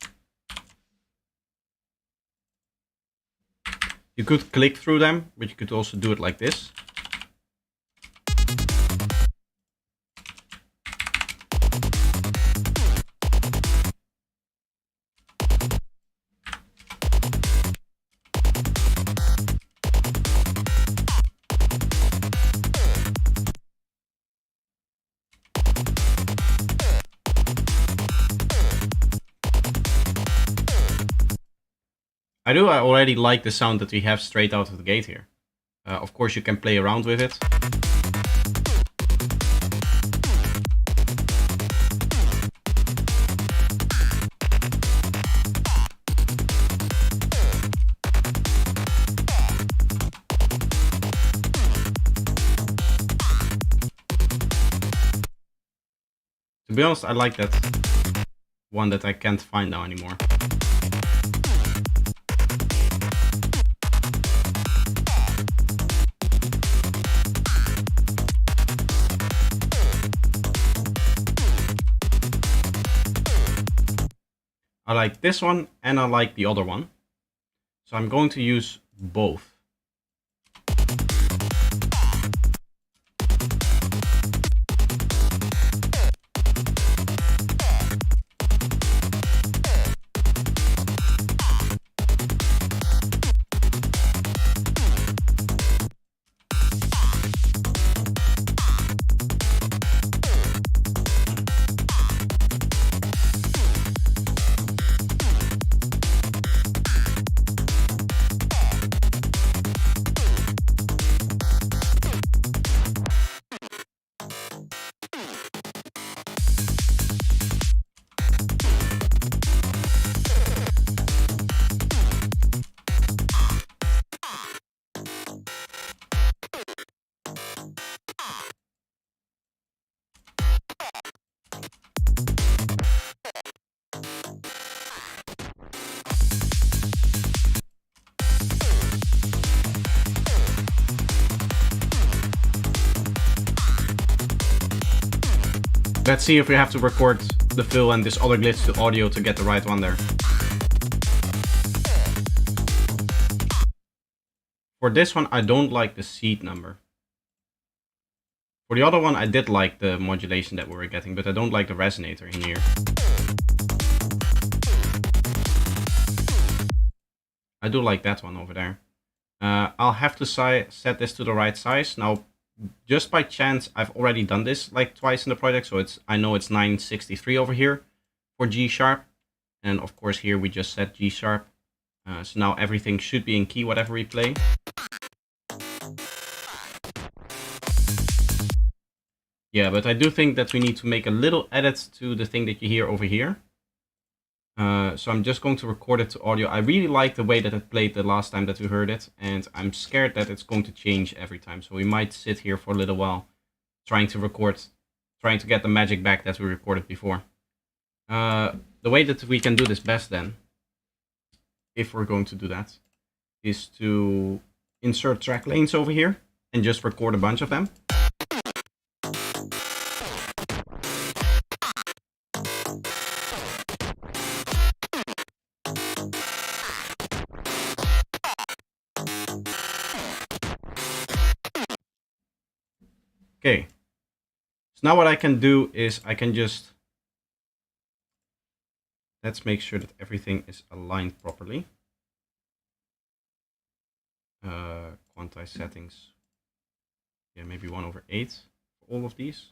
You could click through them, but you could also do it like this. I already like the sound that we have straight out of the gate here. Of course, you can play around with it. To be honest, I like that one that I can't find now anymore. I like this one and I like the other one. So I'm going to use both. Let's see if we have to record the fill and this other glitch to audio to get the right one there. For this one, I don't like the seed number. For the other one, I did like the modulation that we were getting, but I don't like the resonator in here. I do like that one over there. I'll have to set this to the right size. Now, just by chance, I've already done this like twice in the project, so I know it's 963 over here for G sharp. And of course here we just set G sharp. So now everything should be in key, whatever we play. Yeah, but I do think that we need to make a little edit to the thing that you hear over here. So I'm just going to record it to audio. I really like the way that it played the last time that we heard it, and I'm scared that it's going to change every time. So we might sit here for a little while trying to get the magic back that we recorded before. The way that we can do this best then, if we're going to do that, is to insert track lanes over here and just record a bunch of them. Okay, so now what I can do is I can just, let's make sure that everything is aligned properly. Quantize settings, yeah, maybe 1/8 for all of these.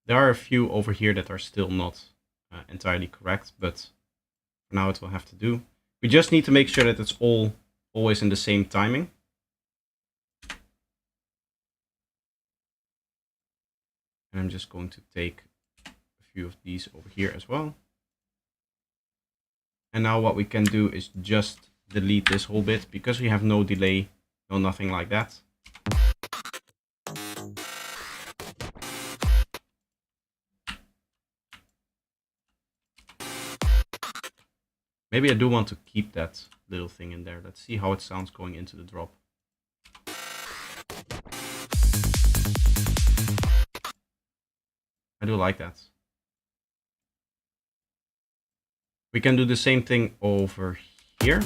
There are a few over here that are still not entirely correct, but for now it will have to do. We just need to make sure that it's always in the same timing. And I'm just going to take a few of these over here as well. And now what we can do is just delete this whole bit because we have no delay, no nothing like that. Maybe I do want to keep that little thing in there. Let's see how it sounds going into the drop. I do like that. We can do the same thing over here.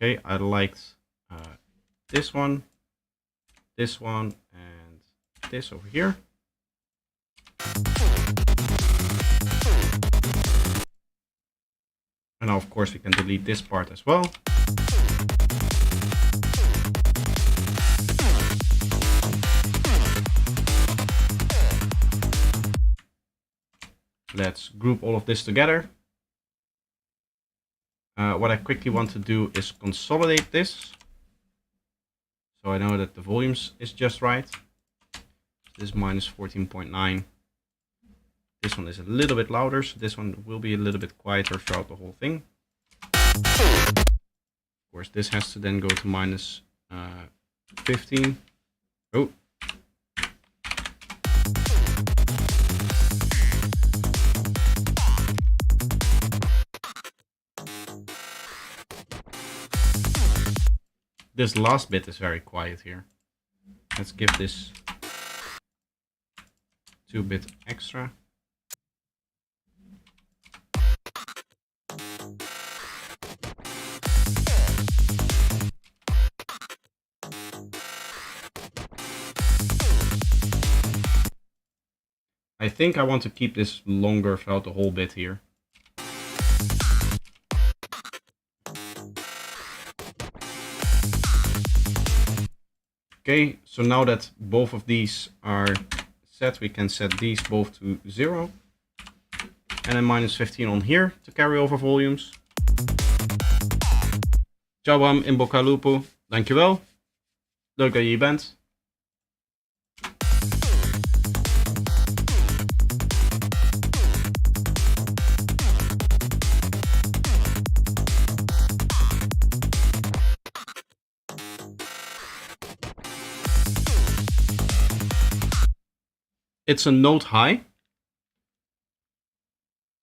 Okay, I liked this one, and this over here. And now, of course, we can delete this part as well. Let's group all of this together. What I quickly want to do is consolidate this, so I know that the volumes is just right. This is minus 14.9. This one is a little bit louder, so this one will be a little bit quieter throughout the whole thing. Of course, this has to then go to minus 15. Oh. This last bit is very quiet here. Let's give this 2-bit extra. I think I want to keep this longer throughout the whole bit here. Okay, so now that both of these are set, we can set these both to 0. And then minus 15 on here to carry over volumes. Jawam in Bokalupu, dankjewel. Leuk dat je hier bent. It's a note high.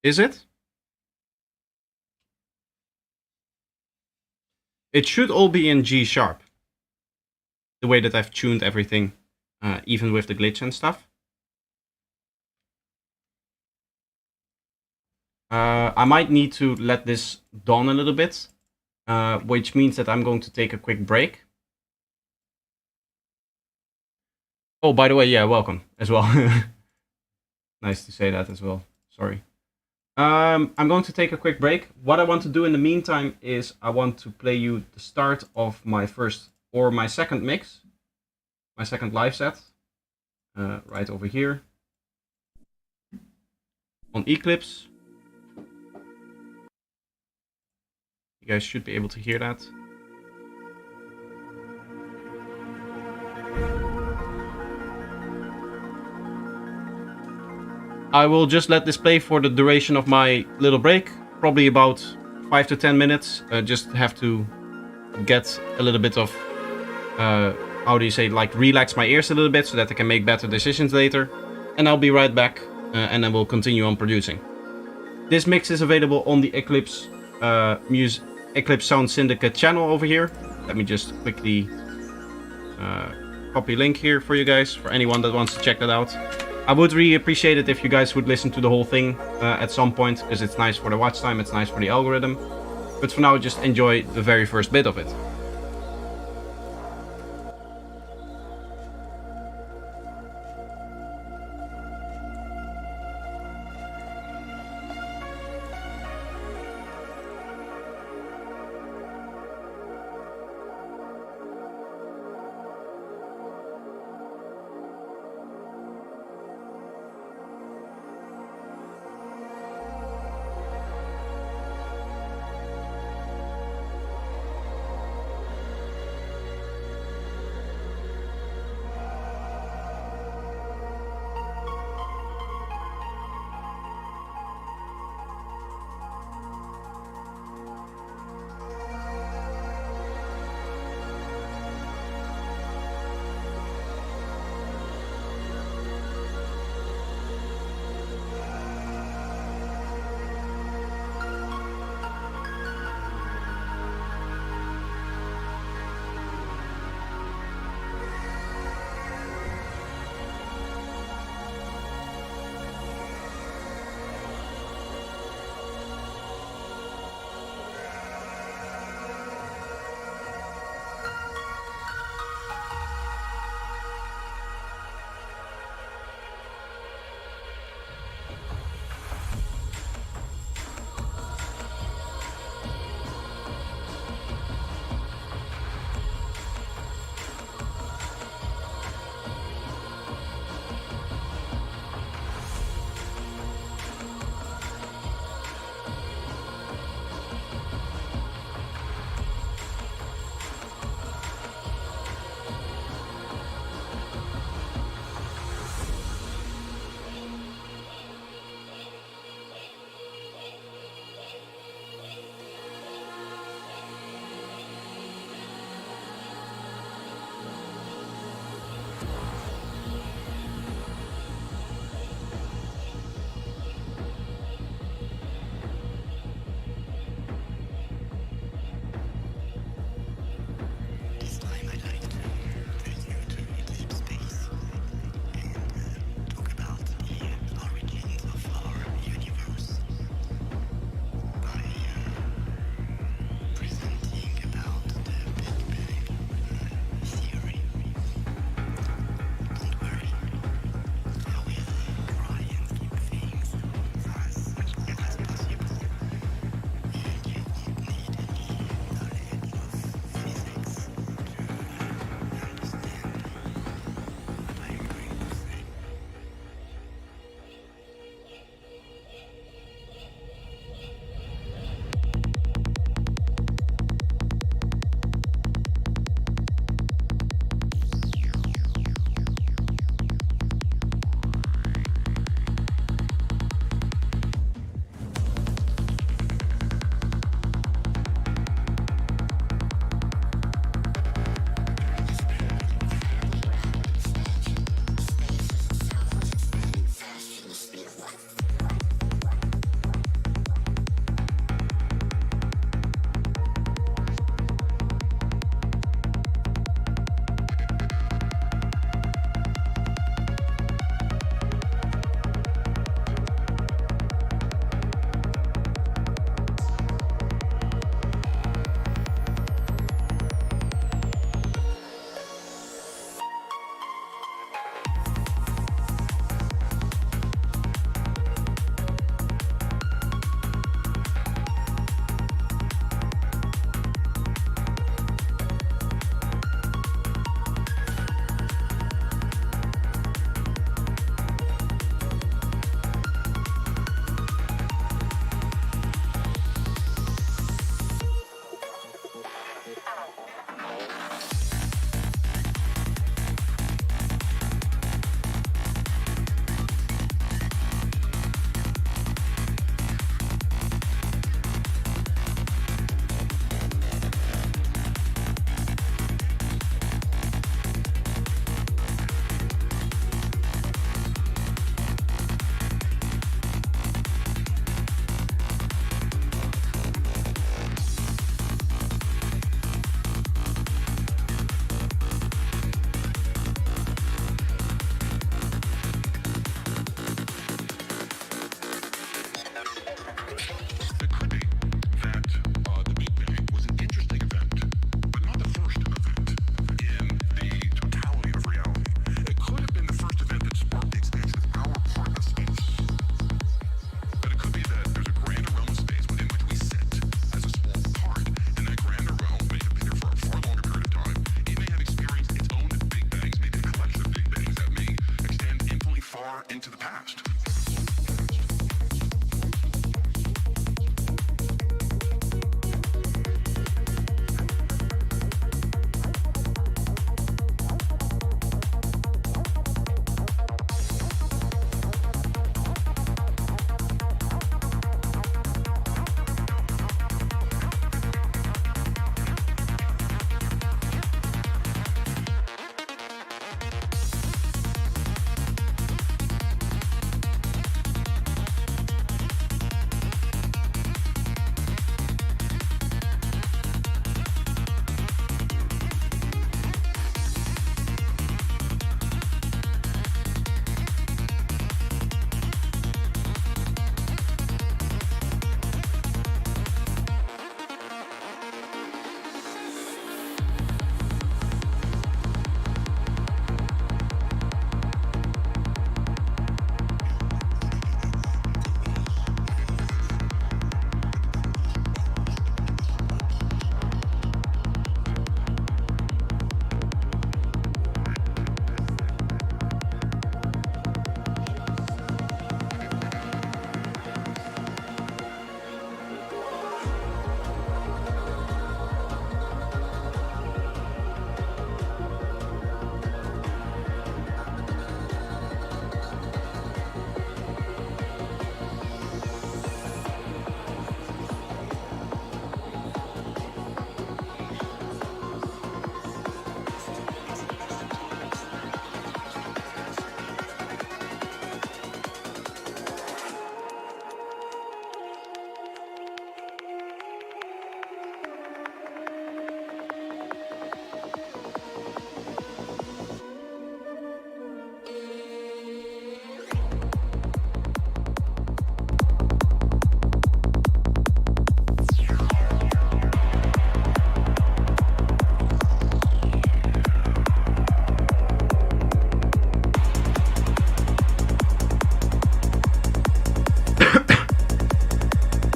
Is it? It should all be in G sharp. The way that I've tuned everything, even with the glitch and stuff. I might need to let this dawn a little bit, which means that I'm going to take a quick break. Oh, by the way, yeah, welcome as well. Nice to say that as well. Sorry. I'm going to take a quick break. What I want to do in the meantime is I want to play you the start of my first or my second mix, my second live set, right over here on Eclipse. You guys should be able to hear that. I will just let this play for the duration of my little break, probably about 5 to 10 minutes. Just have to get a little bit of, how do you say, like relax my ears a little bit so that I can make better decisions later. And I'll be right back, and then we'll continue on producing. This mix is available on the Eclipse Eclipse Sound Syndicate channel over here. Let me just quickly copy link here for you guys, for anyone that wants to check that out. I would really appreciate it if you guys would listen to the whole thing at some point, because it's nice for the watch time, it's nice for the algorithm. But for now, just enjoy the very first bit of it.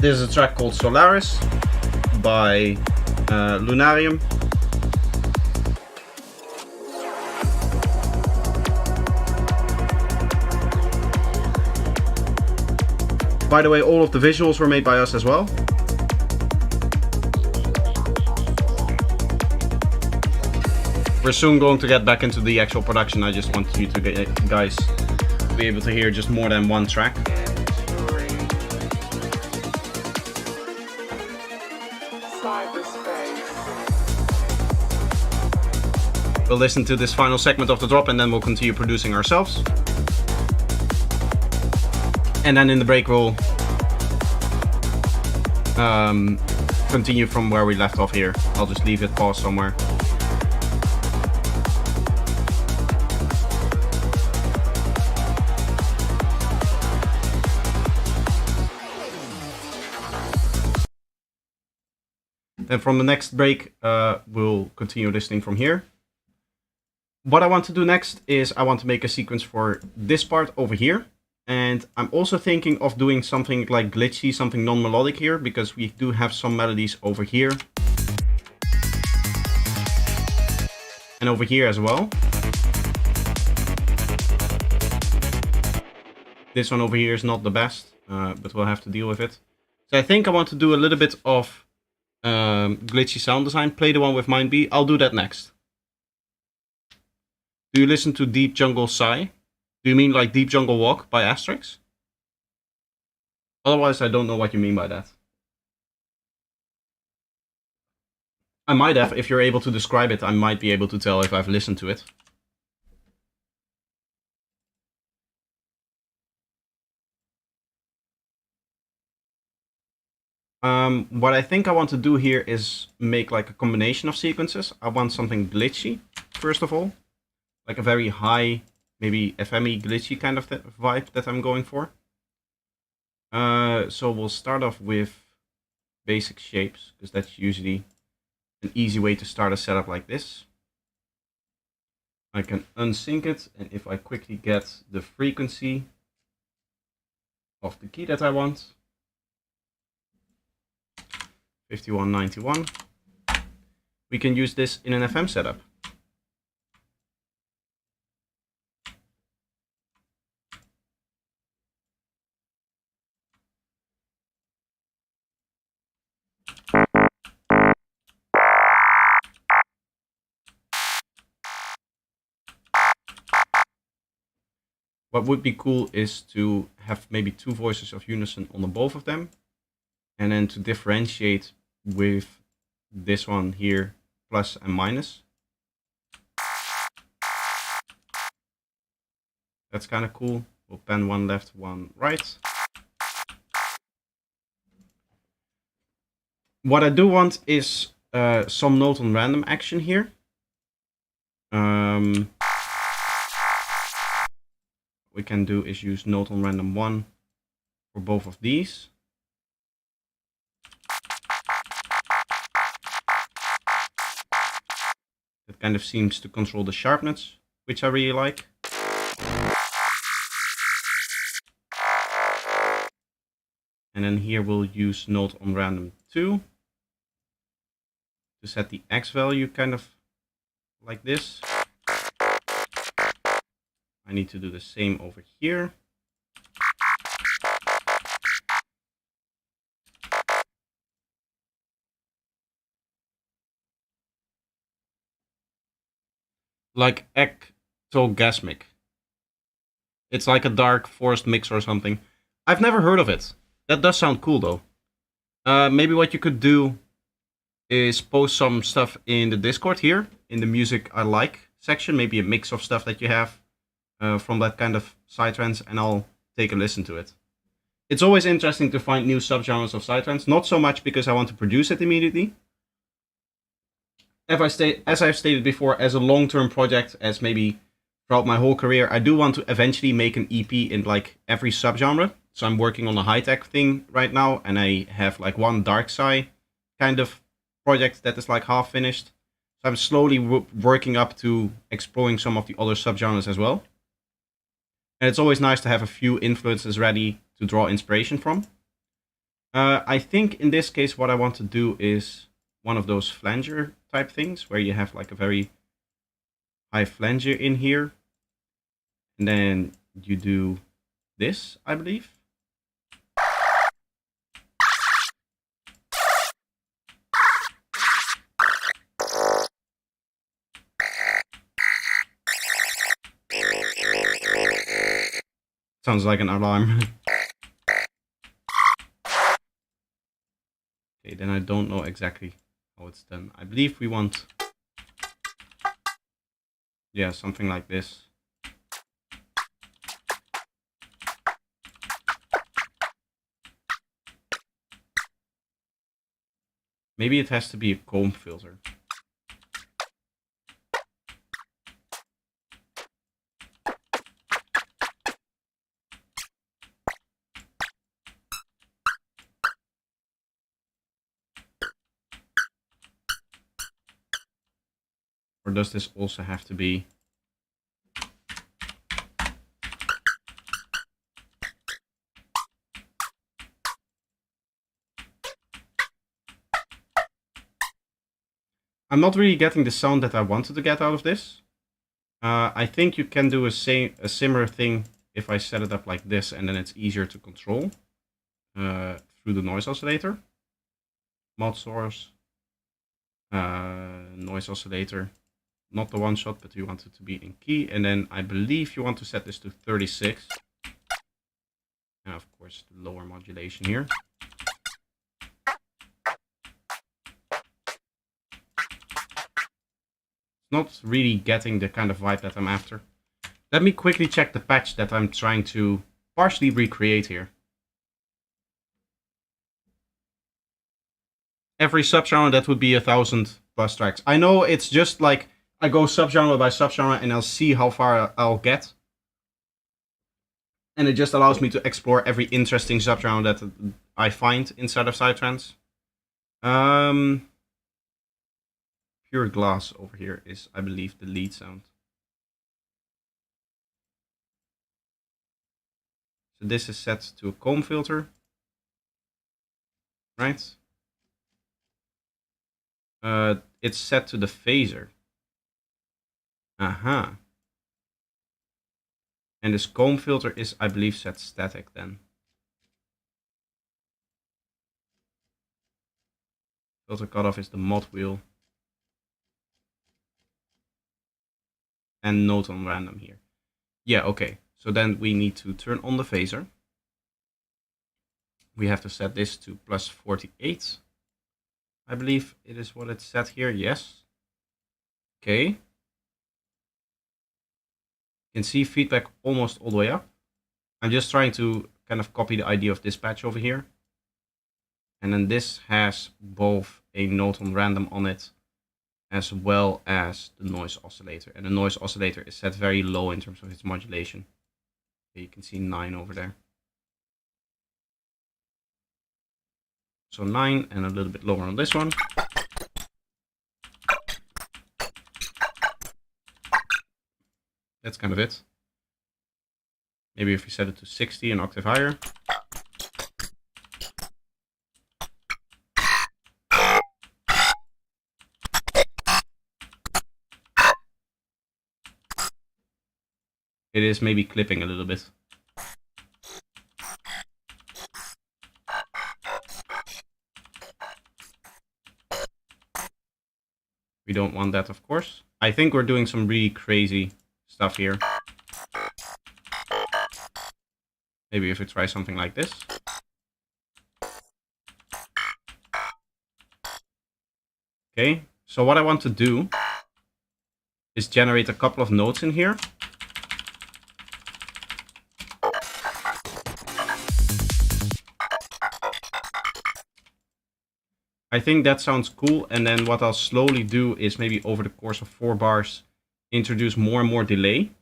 This is a track called Solaris by Lunarium. By the way, all of the visuals were made by us as well. We're soon going to get back into the actual production. I just want you to guys to be able to hear just more than one track. We'll listen to this final segment of the drop and then we'll continue producing ourselves. And then in the break we'll continue from where we left off here. I'll just leave it paused somewhere. Then from the next break, we'll continue listening from here. What I want to do next is I want to make a sequence for this part over here. And I'm also thinking of doing something like glitchy, something non-melodic here, because we do have some melodies over here. And over here as well. This one over here is not the best, but we'll have to deal with it. So I think I want to do a little bit of glitchy sound design. Play the one with Mind B. I'll do that next. Do you listen to Deep Jungle Sigh? Do you mean like Deep Jungle Walk by Asterix? Otherwise, I don't know what you mean by that. I might have, if you're able to describe it, I might be able to tell if I've listened to it. What I think I want to do here is make like a combination of sequences. I want something glitchy, first of all. Like a very high, maybe FME glitchy kind of vibe that I'm going for. So we'll start off with basic shapes, because that's usually an easy way to start a setup like this. I can unsync it, and if I quickly get the frequency of the key that I want, 5191, we can use this in an FM setup. What would be cool is to have maybe two voices of unison on the both of them, and then to differentiate with this one here, plus and minus. That's kind of cool. We'll pan one left, one right. What I do want is some note on random action here. We can do is use note on random 1 for both of these. It kind of seems to control the sharpness, which I really like. And then here we'll use note on random 2 to set the X value kind of like this. I need to do the same over here. Like ectogasmic. It's like a dark forest mix or something. I've never heard of it. That does sound cool though. Maybe what you could do is post some stuff in the Discord here, in the music I like section, maybe a mix of stuff that you have from that kind of psytrance, and I'll take a listen to it. It's always interesting to find new subgenres of psytrance, not so much because I want to produce it immediately. As I've stated before, as a long-term project, as maybe throughout my whole career, I do want to eventually make an EP in like every subgenre. So I'm working on a high-tech thing right now, and I have like one dark sci kind of project that is like half finished. So I'm slowly working up to exploring some of the other subgenres as well. And it's always nice to have a few influences ready to draw inspiration from. I think in this case what I want to do is one of those flanger type things where you have like a very high flanger in here. And then you do this, I believe. Sounds like an alarm. Okay, then I don't know exactly how it's done. I believe we want... yeah, something like this. Maybe it has to be a comb filter. Or does this also have to be... I'm not really getting the sound that I wanted to get out of this. I think you can do a similar thing if I set it up like this, and then it's easier to control through the noise oscillator. Mod source, noise oscillator, not the one shot, but you want it to be in key. And then I believe you want to set this to 36. And of course, the lower modulation here. Not really getting the kind of vibe that I'm after. Let me quickly check the patch that I'm trying to partially recreate here. Every subgenre, that would be 1,000 plus tracks. I know it's just like I go subgenre by subgenre and I'll see how far I'll get. And it just allows me to explore every interesting subgenre that I find inside of Psytrance. Pure Glass over here is, I believe, the lead sound. So this is set to a comb filter, right? It's set to the phaser. Aha. And this comb filter is, I believe, set static then. Filter cutoff is the mod wheel. And note on random here. Yeah, okay. So then we need to turn on the phaser. We have to set this to plus 48. I believe it is what it's set here. Yes. Okay. You can see feedback almost all the way up. I'm just trying to kind of copy the idea of this patch over here. And then this has both a note on random on it, as well as the noise oscillator. And the noise oscillator is set very low in terms of its modulation. You can see 9 over there. So 9 and a little bit lower on this one. That's kind of it. Maybe if we set it to 60, an octave higher. It is maybe clipping a little bit. We don't want that, of course. I think we're doing some really crazy stuff here. Maybe if we try something like this. Okay, so what I want to do is generate a couple of notes in here. I think that sounds cool, and then what I'll slowly do is maybe over the course of 4 bars introduce more and more delay.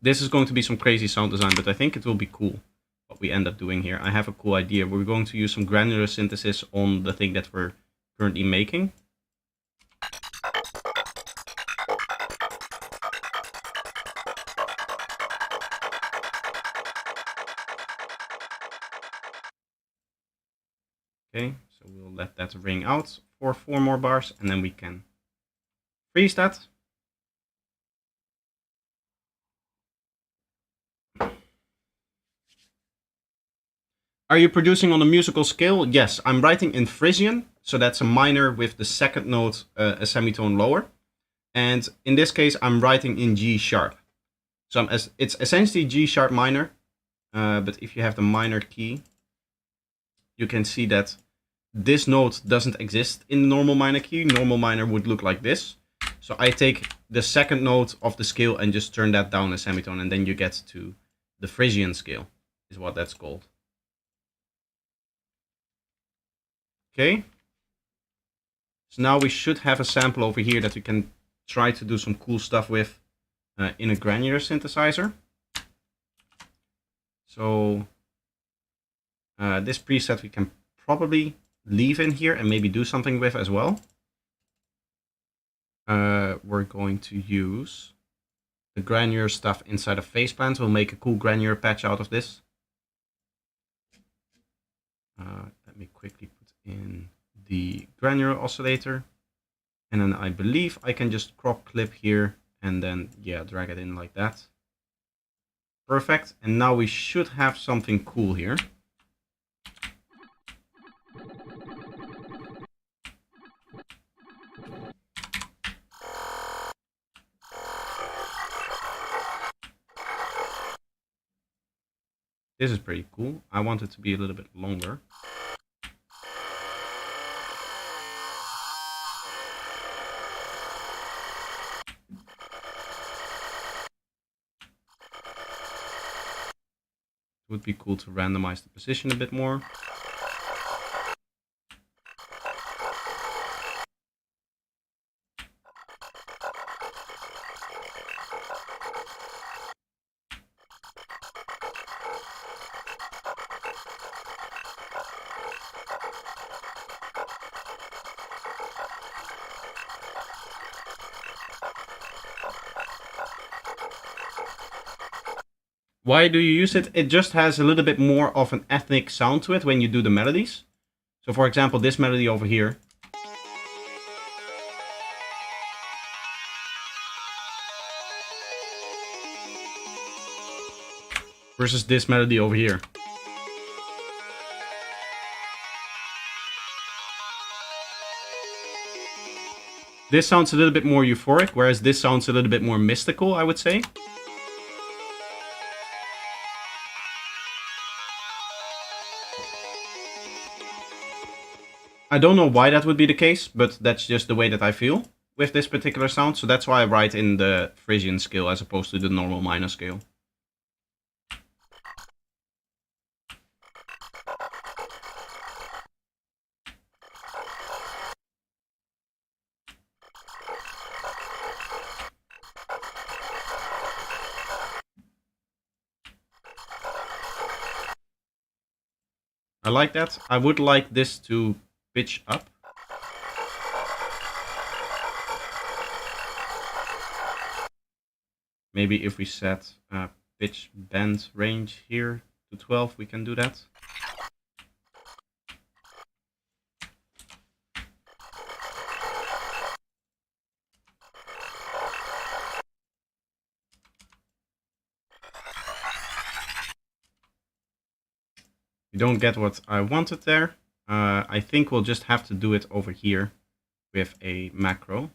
This is going to be some crazy sound design, but I think it will be cool what we end up doing here. I have a cool idea. We're going to use some granular synthesis on the thing that we're currently making. Okay, so we'll let that ring out for 4 more bars, and then we can freeze that. Are you producing on a musical scale? Yes, I'm writing in Frisian, so that's a minor with the second note a semitone lower. And in this case, I'm writing in G sharp. So it's essentially G sharp minor, but if you have the minor key, you can see that this note doesn't exist in the normal minor key. Normal minor would look like this. So I take the second note of the scale and just turn that down a semitone, and then you get to the Frisian scale, is what that's called. Okay. So now we should have a sample over here that we can try to do some cool stuff with in a granular synthesizer. So this preset we can probably leave in here and maybe do something with as well. We're going to use the granular stuff inside of Faceplant. We'll make a cool granular patch out of this. Let me quickly put in the granular oscillator. And then I believe I can just crop clip here and then, yeah, drag it in like that. Perfect. And now we should have something cool here. This is pretty cool. I want it to be a little bit longer. It would be cool to randomize the position a bit more. Why do you use it? It just has a little bit more of an ethnic sound to it when you do the melodies. So for example, this melody over here. Versus this melody over here. This sounds a little bit more euphoric, whereas this sounds a little bit more mystical, I would say. I don't know why that would be the case, but that's just the way that I feel with this particular sound. So that's why I write in the Frisian scale as opposed to the normal minor scale. I like that. I would like this to pitch up. Maybe if we set pitch bend range here to 12, we can do that. You don't get what I wanted there. I think we'll just have to do it over here with a macro.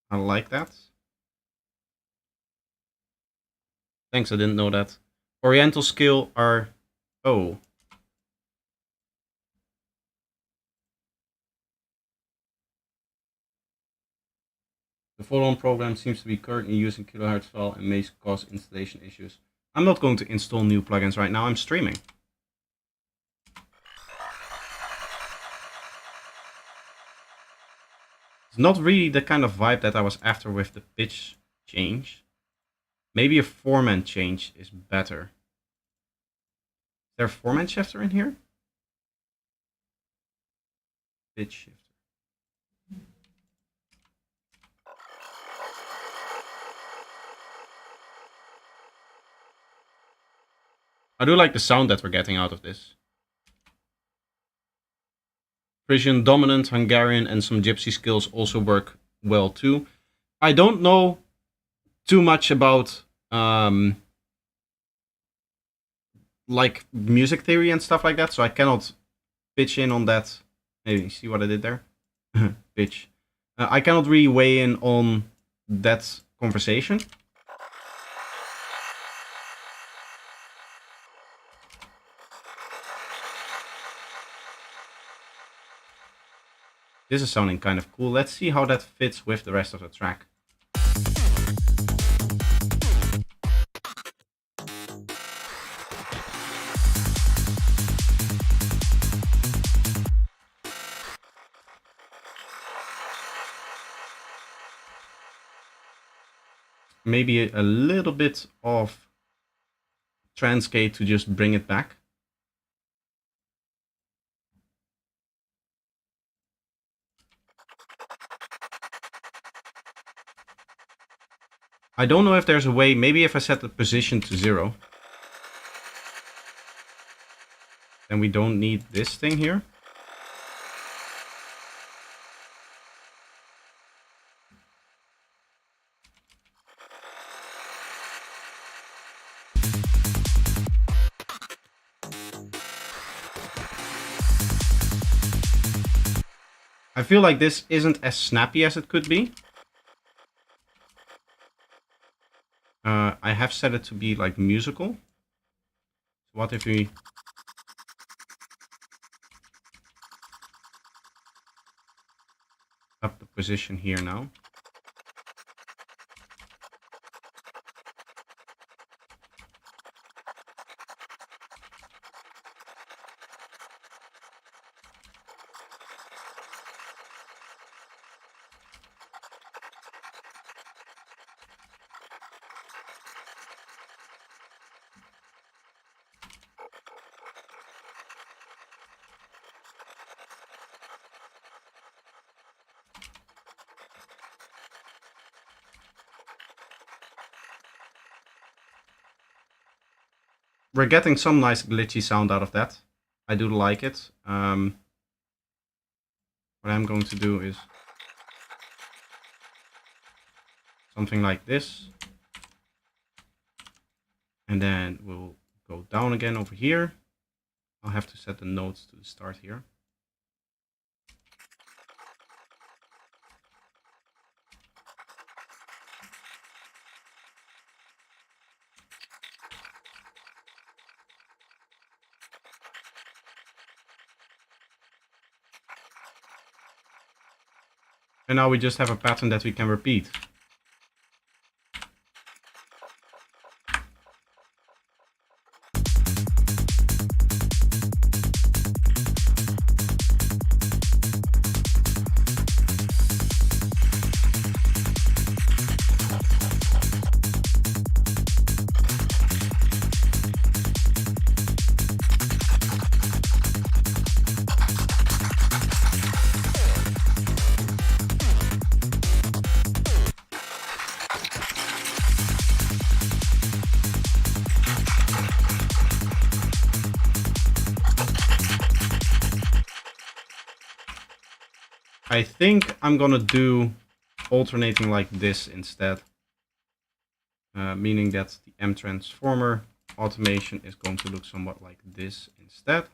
I like that. Thanks, I didn't know that. Oriental scale are... Oh. The follow-on program seems to be currently using kilohertz file and may cause installation issues. I'm not going to install new plugins right now, I'm streaming. It's not really the kind of vibe that I was after with the pitch change. Maybe a formant change is better. there a format shifter in here? Pitch shifter. I do like the sound that we're getting out of this. Frisian dominant, Hungarian, and some gypsy skills also work well too. I don't know too much about like music theory and stuff like that, so I cannot pitch in on that. Hey, you see what I did there? Pitch. I cannot really weigh in on that conversation. This is sounding kind of cool. Let's see how that fits with the rest of the track. Maybe a little bit of transcade to just bring it back. I don't know if there's a way, maybe if I set the position to 0, then we don't need this thing here. I feel like this isn't as snappy as it could be. I have set it to be like musical. What if we up the position here now? We're getting some nice glitchy sound out of that. I do like it. What I'm going to do is something like this. And then we'll go down again over here. I'll have to set the notes to the start here. And now we just have a pattern that we can repeat. I think I'm gonna do alternating like this instead. Meaning that the M transformer automation is going to look somewhat like this instead.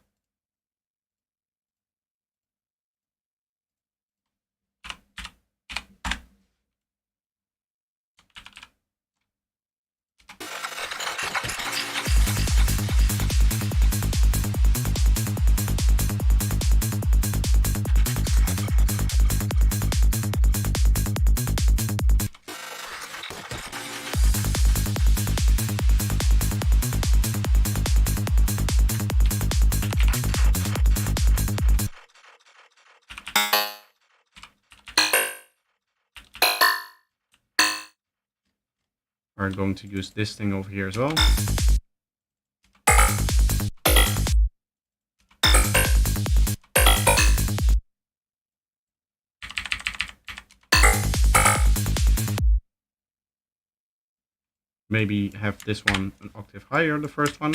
We're going to use this thing over here as well. maybe have this one an octave higher, the first one.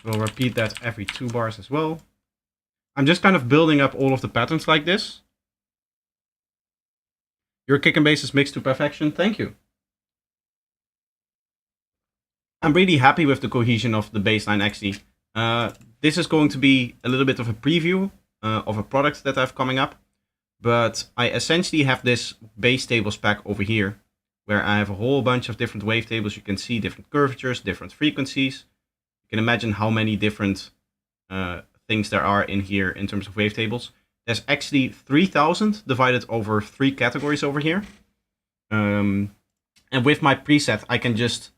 We'll repeat that every 2 bars as well. I'm just kind of building up all of the patterns like this. Your kick and bass is mixed to perfection. Thank you. I'm really happy with the cohesion of the bass line, actually. This is going to be a little bit of a preview of a product that I have coming up. But I essentially have this bass tables pack over here, where I have a whole bunch of different wavetables. You can see different curvatures, different frequencies. You can imagine how many different things there are in here in terms of wavetables. There's actually 3,000 divided over 3 categories over here. And with my preset, I can just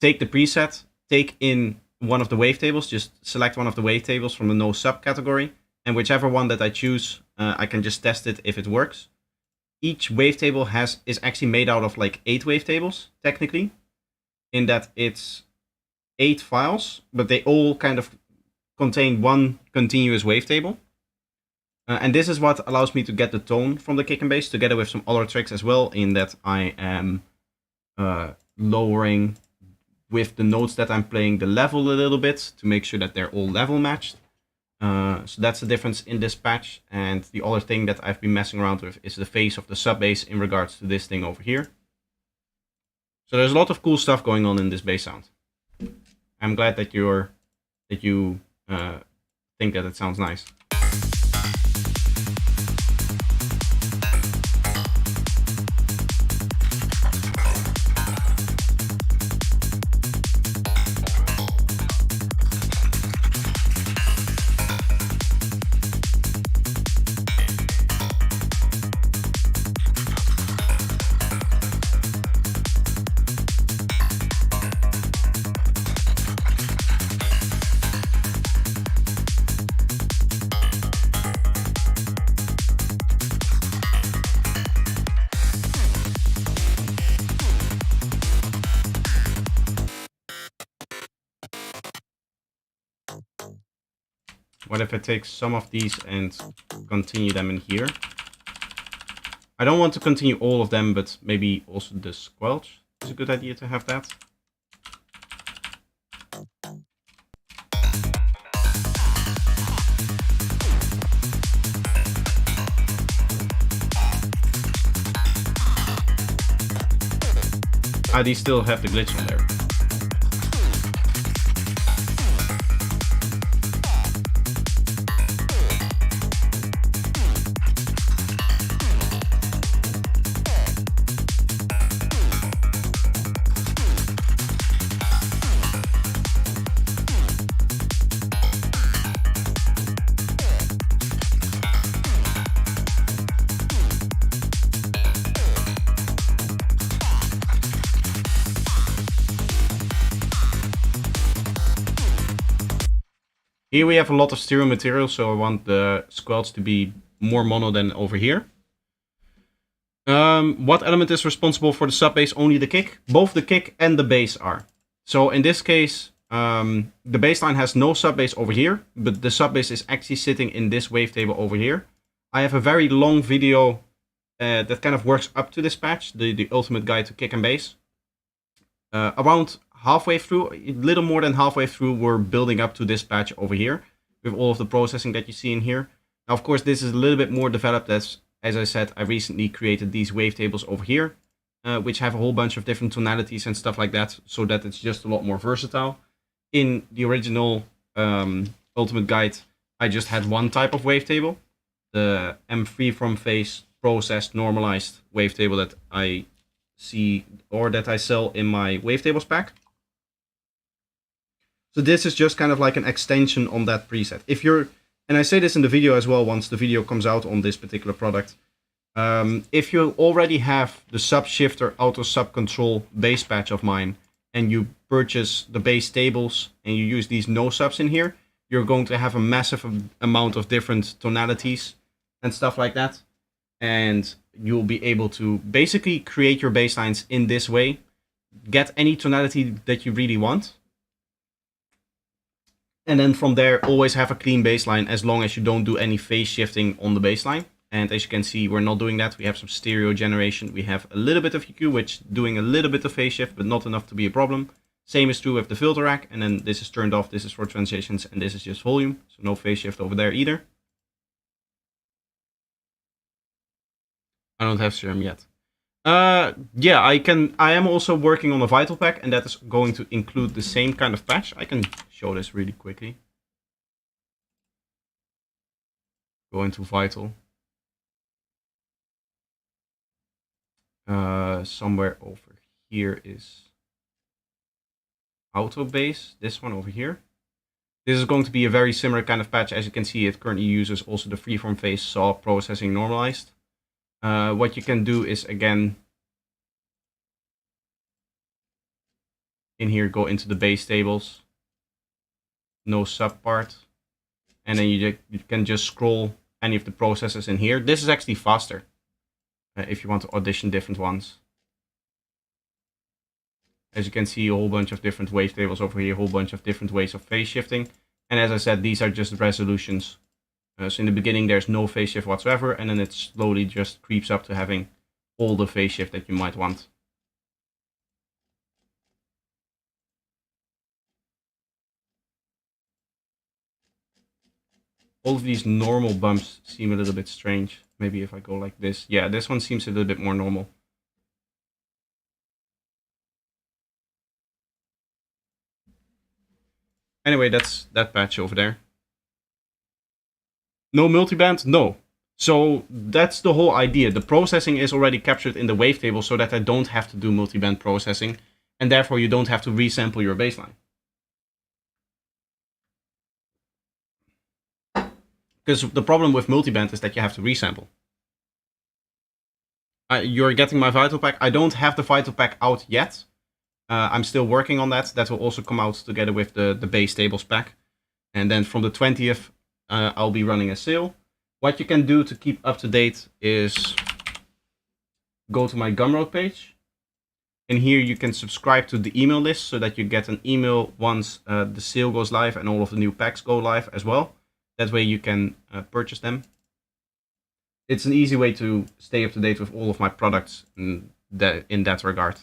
take the preset, take in one of the wavetables, just select one of the wavetables from the no sub category, and whichever one that I choose, I can just test it if it works. Each wavetable is actually made out of like 8 wavetables, technically, in that it's 8 files, but they all kind of contain one continuous wavetable. And this is what allows me to get the tone from the kick and bass, together with some other tricks as well, in that I am lowering with the notes that I'm playing the level a little bit to make sure that they're all level matched. So that's the difference in this patch. And the other thing that I've been messing around with is the phase of the sub bass in regards to this thing over here. So there's a lot of cool stuff going on in this bass sound. I'm glad that you think that it sounds nice. What if I take some of these and continue them in here? I don't want to continue all of them, but maybe also the squelch is a good idea to have that. These still have the glitch on there. Here we have a lot of stereo material, so I want the squelch to be more mono than over here. What element is responsible for the sub bass? Only the kick. Both the kick and the bass are. So in this case, the bass line has no sub bass over here, but the sub bass is actually sitting in this wavetable over here. I have a very long video that kind of works up to this patch, the ultimate guide to kick and bass. Around halfway through, a little more than halfway through, we're building up to this patch over here with all of the processing that you see in here. Now, of course, this is a little bit more developed. As I said, I recently created these wavetables over here, which have a whole bunch of different tonalities and stuff like that, so that it's just a lot more versatile. In the original Ultimate Guide, I just had one type of wavetable, the M3 from phase processed normalized wavetable that I see, or that I sell in my wavetables pack. So this is just kind of like an extension on that preset. If you're, and I say this in the video as well, once the video comes out on this particular product, if you already have the sub shifter auto sub control bass patch of mine, and you purchase the bass tables and you use these no subs in here, you're going to have a massive amount of different tonalities and stuff like that. And you'll be able to basically create your bass lines in this way, get any tonality that you really want. And then from there, always have a clean bass line as long as you don't do any phase shifting on the bass line. And as you can see, we're not doing that. We have some stereo generation. We have a little bit of EQ, which doing a little bit of phase shift, but not enough to be a problem. Same is true with the filter rack. And then this is turned off. This is for transitions, and this is just volume. So no phase shift over there either. I don't have serum yet. Yeah, I am also working on a vital pack, and that is going to include the same kind of patch. I can show this really quickly. Go into vital. Somewhere over here is auto base. This one over here. This is going to be a very similar kind of patch. As you can see, it currently uses also the freeform phase saw processing normalized. What you can do is, again, in here, go into the base tables, no subpart, and then you can just scroll any of the processes in here. This is actually faster if you want to audition different ones. As you can see, a whole bunch of different wavetables over here, a whole bunch of different ways of phase shifting. And as I said, these are just resolutions. So in the beginning, there's no phase shift whatsoever, and then it slowly just creeps up to having all the phase shift that you might want. All of these normal bumps seem a little bit strange. Maybe if I go like this. Yeah, this one seems a little bit more normal. Anyway, that's that patch over there. No multiband? No. So that's the whole idea. The processing is already captured in the wavetable so that I don't have to do multiband processing, and therefore you don't have to resample your baseline. Because the problem with multiband is that you have to resample. You're getting my vital pack. I don't have the vital pack out yet. I'm still working on that. That will also come out together with the base tables pack. And then from the 20th, I'll be running a sale. What you can do to keep up to date is go to my Gumroad page. And here you can subscribe to the email list so that you get an email once the sale goes live and all of the new packs go live as well. That way you can purchase them. It's an easy way to stay up to date with all of my products in that regard.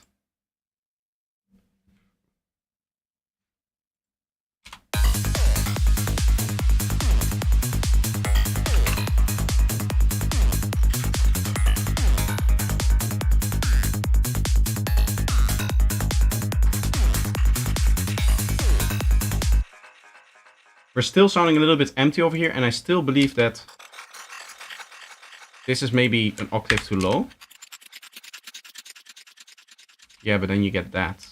We're still sounding a little bit empty over here, and I still believe that this is maybe an octave too low. Yeah, but then you get that.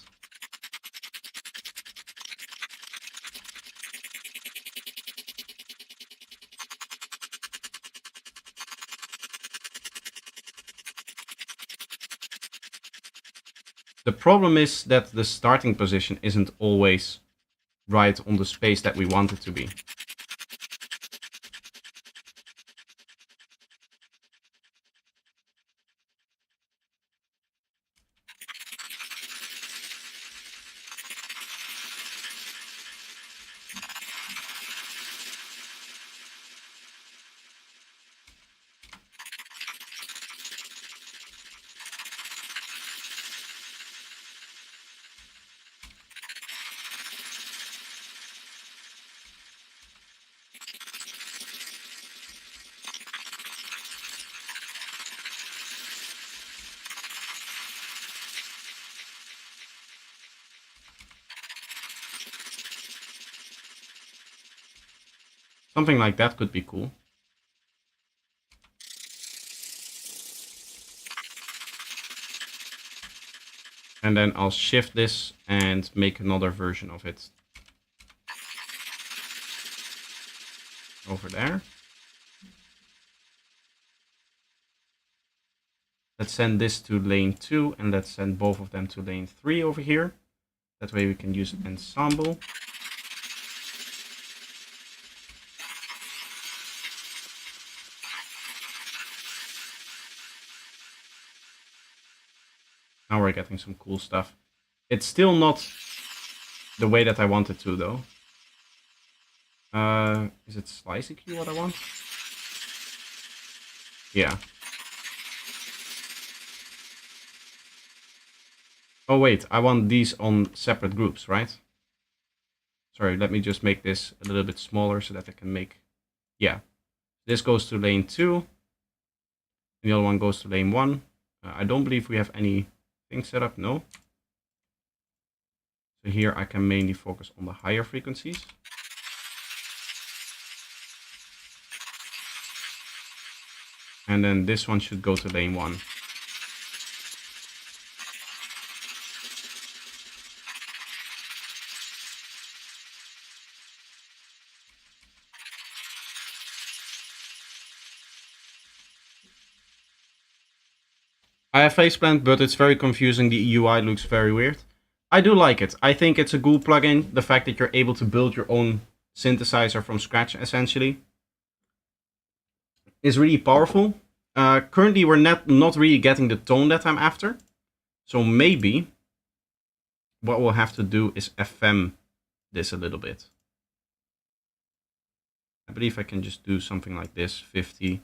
The problem is that the starting position isn't always right on the space that we want it to be. Something like that could be cool. And then I'll shift this and make another version of it over there. Let's send this to lane 2 and let's send both of them to lane 3 over here. That way we can use ensemble. Now we're getting some cool stuff. It's still not the way that I want it to, though. Is it slice EQ what I want? Yeah. Oh wait, I want these on separate groups, right? Sorry, let me just make this a little bit smaller so that I can make... Yeah. This goes to lane 2. And the other one goes to lane 1. I don't believe we have anything set up, no. So here I can mainly focus on the higher frequencies. And then this one should go to lane 1. I have faceplant, but it's very confusing. The UI looks very weird. I do like it. I think it's a cool plugin. The fact that you're able to build your own synthesizer from scratch, essentially, is really powerful. Currently, we're not really getting the tone that I'm after. So maybe what we'll have to do is FM this a little bit. I believe I can just do something like this, 50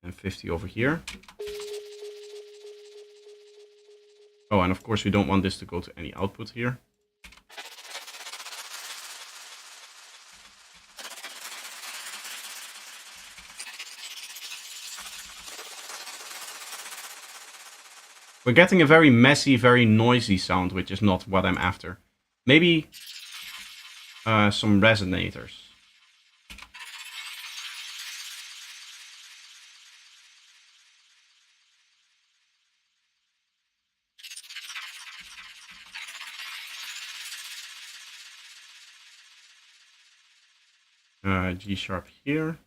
and 50 over here. Oh, and of course we don't want this to go to any output here. We're getting a very messy, very noisy sound, which is not what I'm after. Maybe some resonators. G sharp here.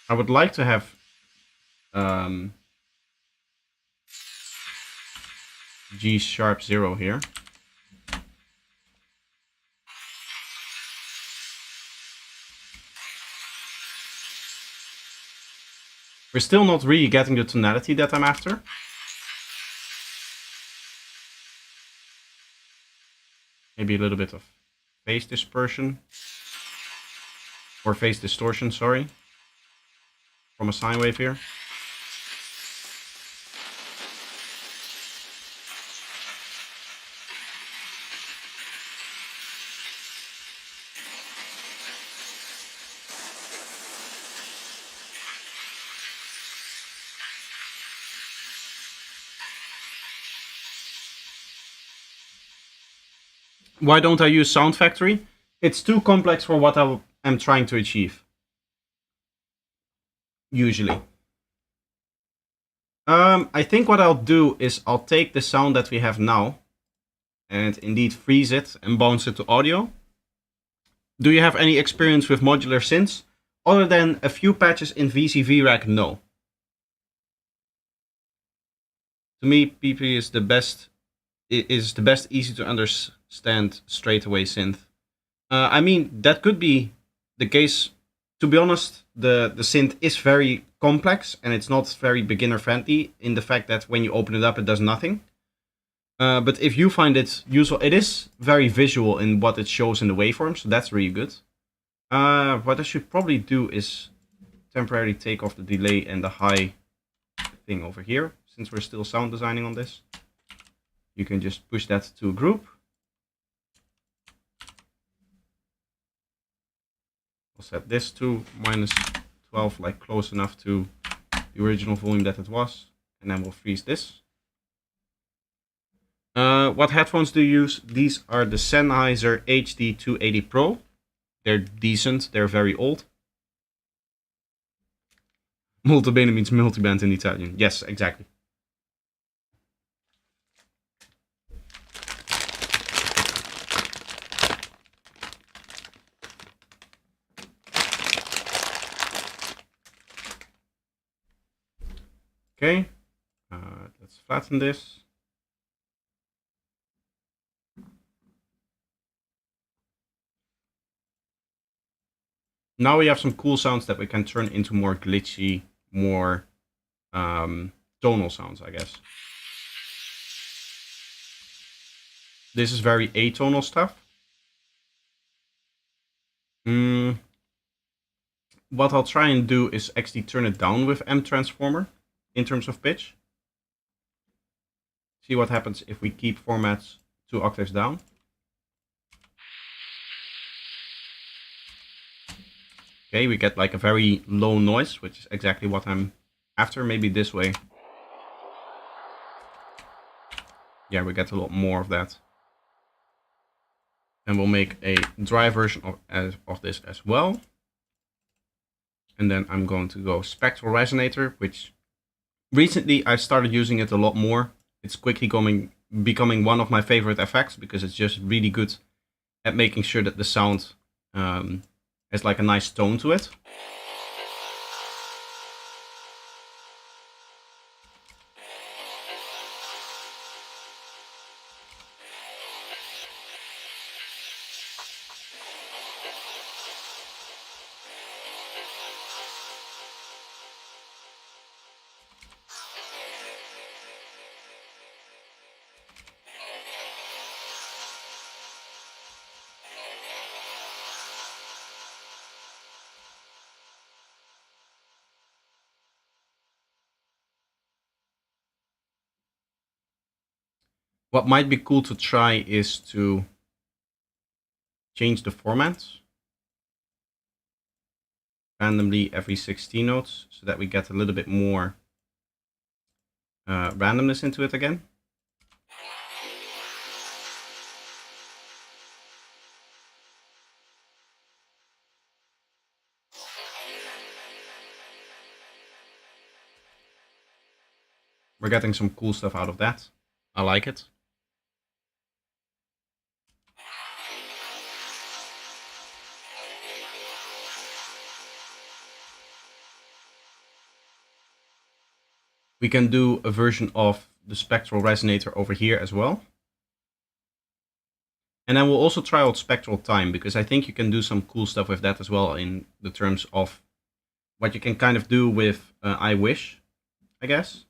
I would like to have G sharp 0 here. We're still not really getting the tonality that I'm after. Maybe a little bit of phase dispersion. Or phase distortion, sorry. From a sine wave here. Why don't I use Sound Factory? It's too complex for what I am trying to achieve. Usually. I think what I'll do is I'll take the sound that we have now and indeed freeze it and bounce it to audio. Do you have any experience with modular synths? Other than a few patches in VCV Rack, no. To me, PP is the best easy to understand straight away synth. I mean, that could be the case. To be honest, the synth is very complex and it's not very beginner friendly in the fact that when you open it up, it does nothing. But if you find it useful, it is very visual in what it shows in the waveform, so that's really good. What I should probably do is temporarily take off the delay and the high thing over here, since we're still sound designing on this. You can just push that to a group. I'll set this to -12, like close enough to the original volume that it was, and then we'll freeze this. What headphones do you use? These are the Sennheiser HD280 Pro. They're decent, they're very old. Multibene means multiband in Italian. Yes, exactly. Okay, let's flatten this. Now we have some cool sounds that we can turn into more glitchy, more tonal sounds, I guess. This is very atonal stuff. What I'll try and do is actually turn it down with M Transformer in terms of pitch. See what happens if we keep formats 2 octaves down. Okay, we get like a very low noise, which is exactly what I'm after. Maybe this way. Yeah, we get a lot more of that. And we'll make a dry version of this as well. And then I'm going to go spectral resonator, which recently I started using it a lot more. It's quickly becoming one of my favorite effects because it's just really good at making sure that the sound has like a nice tone to it. What might be cool to try is to change the format randomly every 16 notes so that we get a little bit more randomness into it again. We're getting some cool stuff out of that. I like it. We can do a version of the spectral resonator over here as well. And then we'll also try out spectral time, because I think you can do some cool stuff with that as well in the terms of what you can kind of do with I Wish, I guess.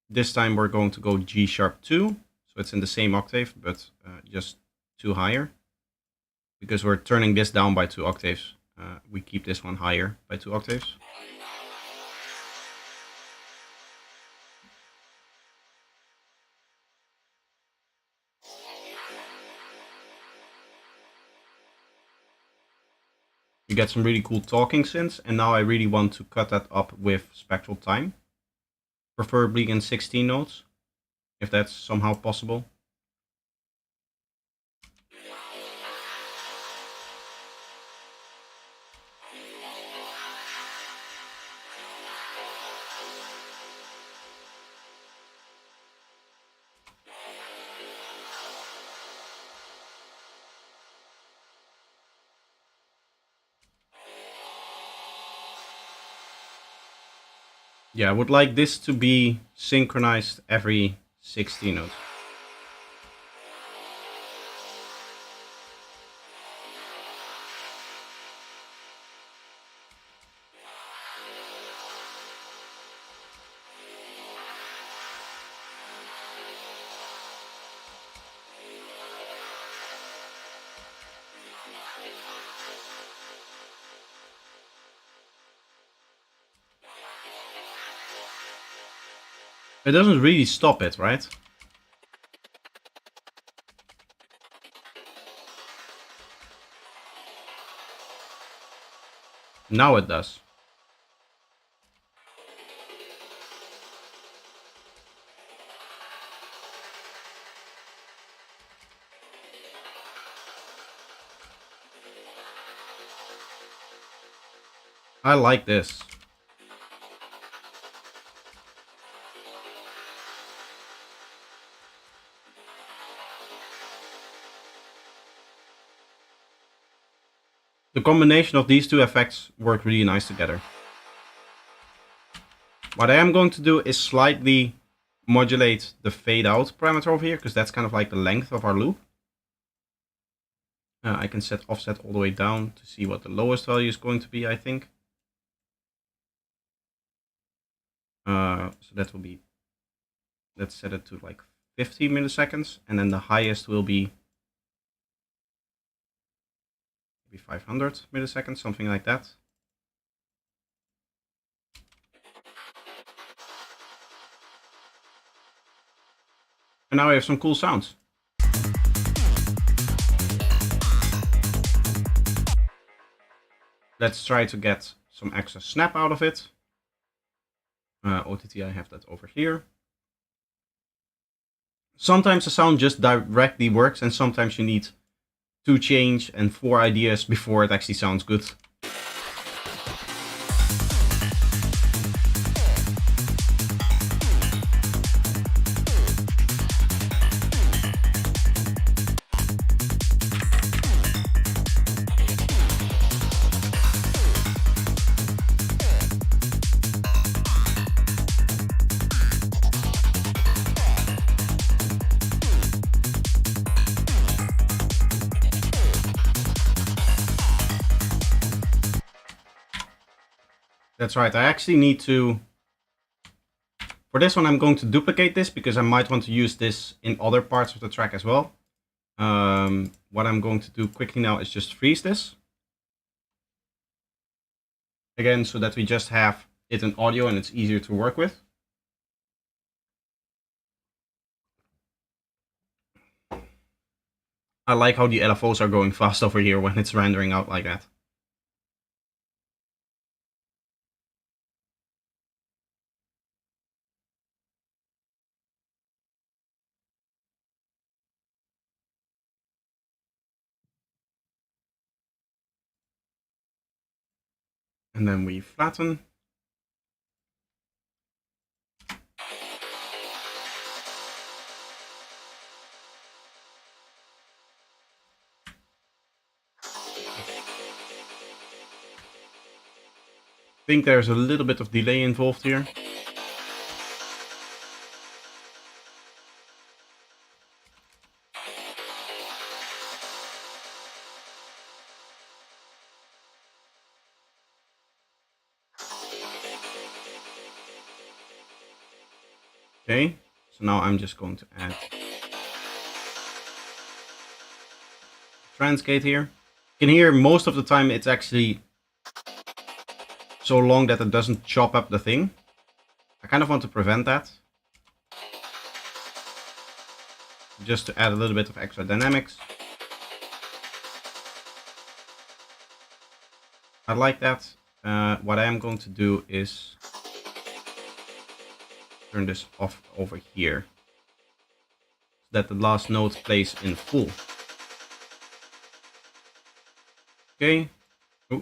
This time we're going to go G sharp 2, so it's in the same octave, but just 2 higher. Because we're turning this down by 2 octaves, we keep this one higher by 2 octaves. You get some really cool talking synths, and now I really want to cut that up with spectral time. Preferably in 16 notes, if that's somehow possible. Yeah, I would like this to be synchronized every 16 notes. It doesn't really stop it, right? Now it does. I like this. The combination of these two effects work really nice together. What I am going to do is slightly modulate the fade out parameter over here, because that's kind of like the length of our loop. I can set offset all the way down to see what the lowest value is going to be, I think. So that will be, let's set it to like 50 milliseconds, and then the highest will be maybe 500 milliseconds, something like that. And now we have some cool sounds. Let's try to get some extra snap out of it. OTT, I have that over here. Sometimes the sound just directly works, and sometimes you need 2 change and 4 ideas before it actually sounds good. That's right, I actually need to... For this one I'm going to duplicate this because I might want to use this in other parts of the track as well. What I'm going to do quickly now is just freeze this. Again, so that we just have it in audio and it's easier to work with. I like how the LFOs are going fast over here when it's rendering out like that. And then we flatten. I think there's a little bit of delay involved here. Okay, so now I'm just going to add transgate here. You can hear most of the time it's actually so long that it doesn't chop up the thing. I kind of want to prevent that. Just to add a little bit of extra dynamics. I like that. What I am going to do is turn this off over here, so that the last note plays in full. Okay. Oh.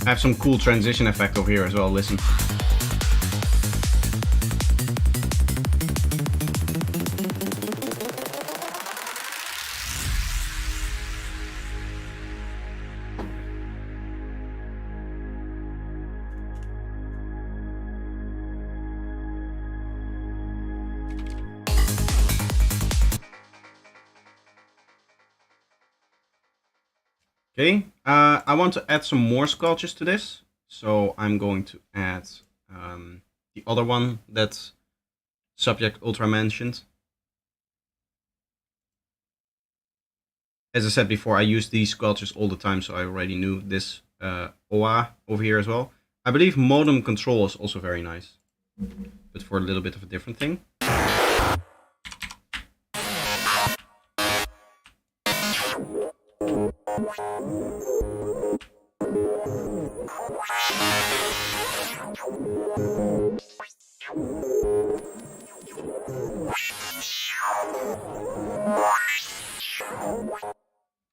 I have some cool transition effect over here as well, listen. Okay, I want to add some more sculptures to this, so I'm going to add the other one that Subject Ultra mentioned. As I said before, I use these sculptures all the time, so I already knew this OA over here as well. I believe modem control is also very nice, but for a little bit of a different thing.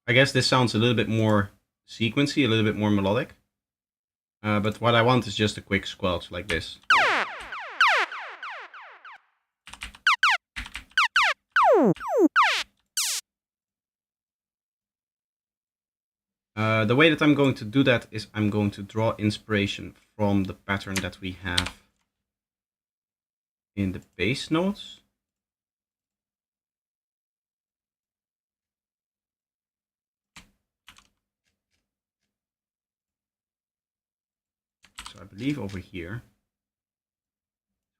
I guess this sounds a little bit more sequency, a little bit more melodic. But what I want is just a quick squelch like this. The way that I'm going to do that is I'm going to draw inspiration from the pattern that we have in the bass notes. So I believe over here,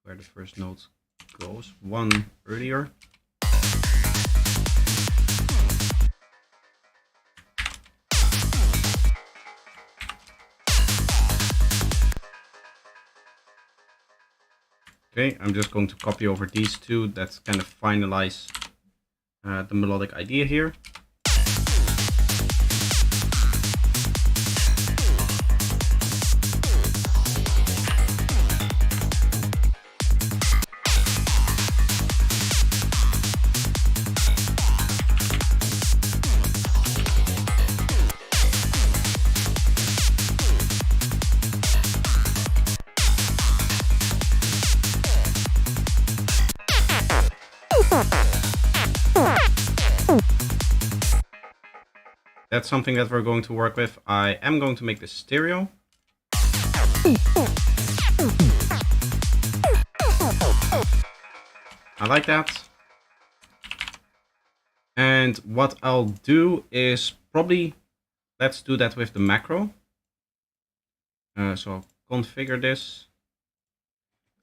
where the first note goes, one earlier. Okay, I'm just going to copy over these two. That's kind of finalize the melodic idea here. That's something that we're going to work with. I am going to make this stereo. I like that. And what I'll do is probably, let's do that with the macro. So I'll configure this.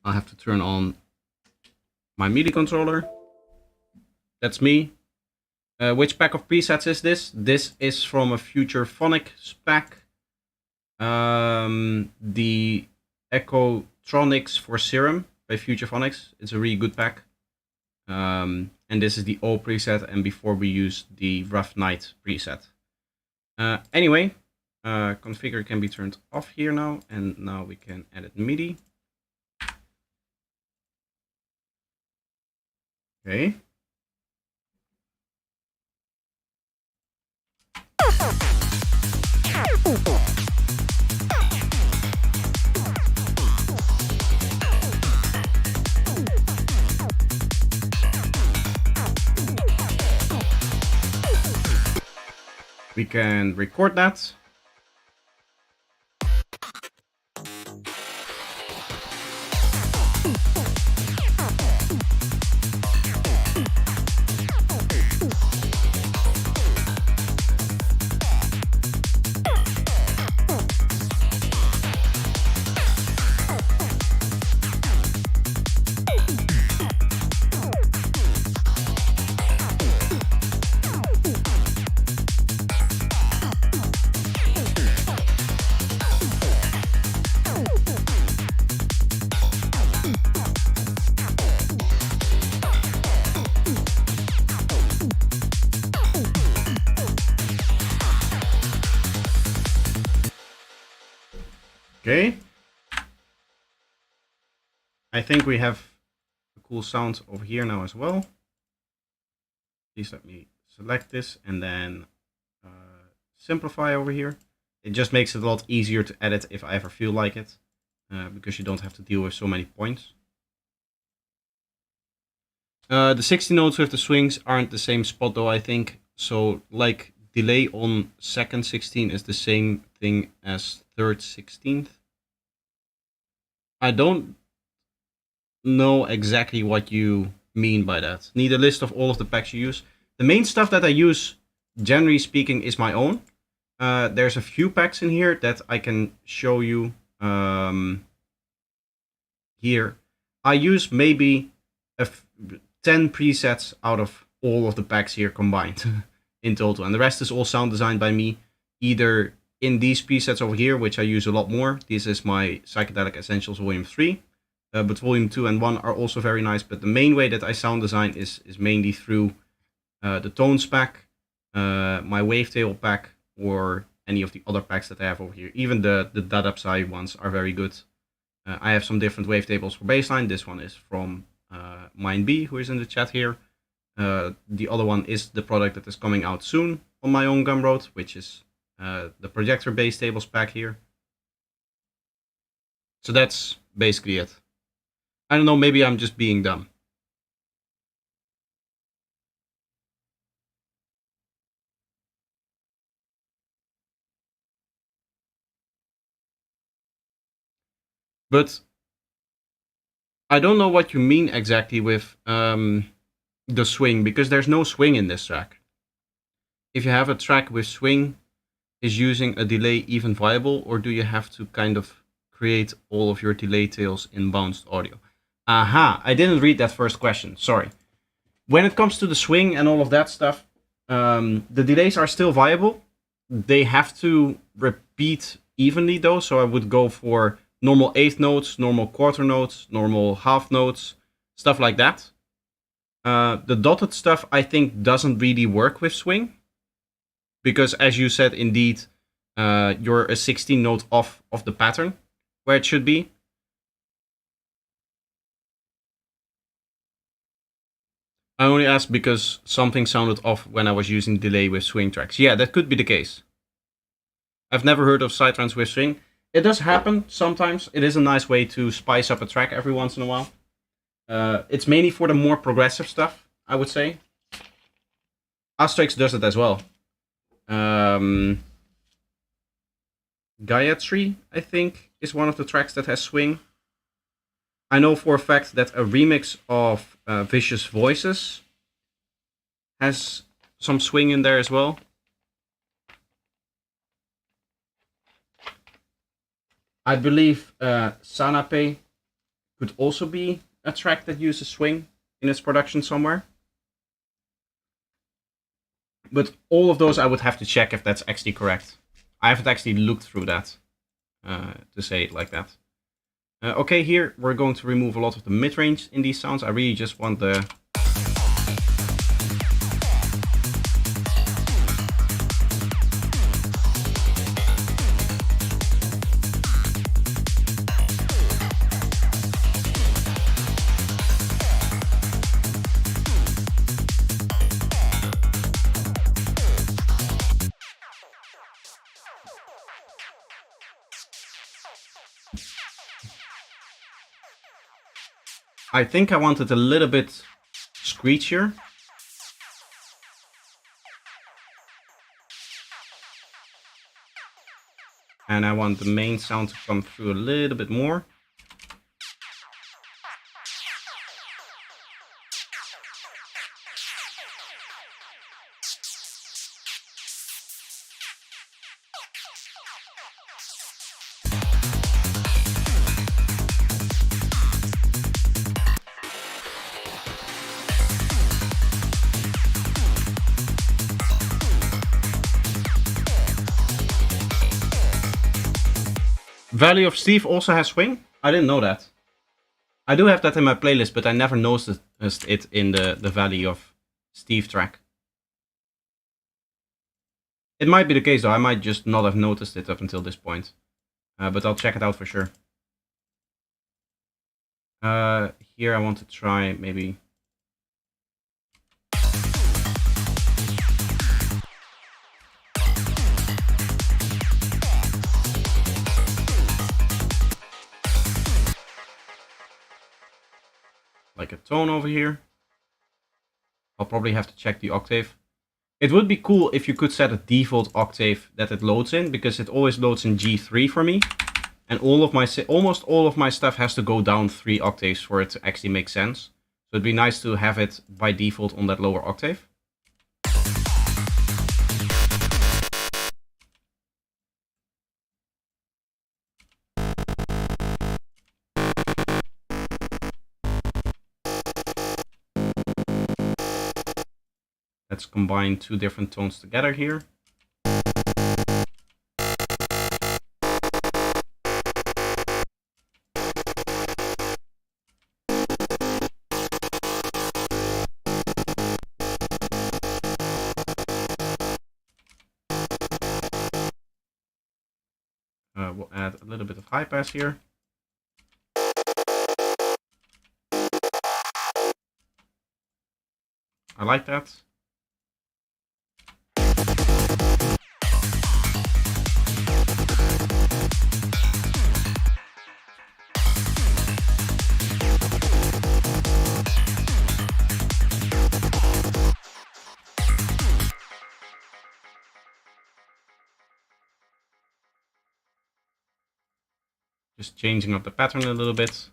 I'll have to turn on my MIDI controller. That's me. Which pack of presets is this? This is from a Future Phonics pack. The Echotronics for Serum by Future Phonics. It's a really good pack. And this is the O preset, and before we use the Rough Night preset. Anyway, configure can be turned off here now, and now we can edit MIDI. Okay. We can record that. Okay. I think we have a cool sound over here now as well. Please let me select this and then simplify over here. It just makes it a lot easier to edit if I ever feel like it, because you don't have to deal with so many points. The 60 notes with the swings aren't the same spot though, I think. So like delay on second 16 is the same thing as third 16th. I don't know exactly what you mean by that. Need a list of all of the packs you use. The main stuff that I use, generally speaking, is my own. There's a few packs in here that I can show you here. I use maybe 10 presets out of all of the packs here combined in total. And the rest is all sound designed by me, either in these presets over here, which I use a lot more. This is my Psychedelic Essentials Volume 3. But Volume 2 and 1 are also very nice. But the main way that I sound design is mainly through the Tones pack, my Wavetable pack, or any of the other packs that I have over here. Even the Dadapsai ones are very good. I have some different wavetables for bassline. This one is from Mine B, who is in the chat here. The other one is the product that is coming out soon on my own Gumroad, which is the Projector Bass Tables pack here. So that's basically it. I don't know, maybe I'm just being dumb. But I don't know what you mean exactly with the swing, because there's no swing in this track. If you have a track with swing, is using a delay even viable, or do you have to kind of create all of your delay tails in bounced audio? Aha, I didn't read that first question, sorry. When it comes to the swing and all of that stuff, the delays are still viable. They have to repeat evenly though, so I would go for normal eighth notes, normal quarter notes, normal half notes, stuff like that. The dotted stuff I think doesn't really work with swing, because as you said, indeed, you're a 16 note off of the pattern where it should be. I only asked because something sounded off when I was using delay with swing tracks. Yeah, that could be the case. I've never heard of sidetrans with swing. It does happen sometimes. It is a nice way to spice up a track every once in a while. It's mainly for the more progressive stuff, I would say. Asterix does it as well. Gayatri, I think, is one of the tracks that has swing. I know for a fact that a remix of Vicious Voices has some swing in there as well. I believe Sanape could also be a track that uses swing in its production somewhere. But all of those I would have to check if that's actually correct. I haven't actually looked through that to say it like that. Okay, here we're going to remove a lot of the mid-range in these sounds. I really just want the... I think I want it a little bit screechier. And I want the main sound to come through a little bit more. Valley of Steve also has swing? I didn't know that. I do have that in my playlist, but I never noticed it in the Valley of Steve track. It might be the case though, I might just not have noticed it up until this point. But I'll check it out for sure. Here I want to try maybe... like a tone over here. I'll probably have to check the octave. It would be cool if you could set a default octave that it loads in, because it always loads in G3 for me. And almost all of my stuff has to go down 3 octaves for it to actually make sense. So it'd be nice to have it by default on that lower octave. Let's combine 2 different tones together here. We'll add a little bit of high pass here. I like that. Just changing up the pattern a little bit.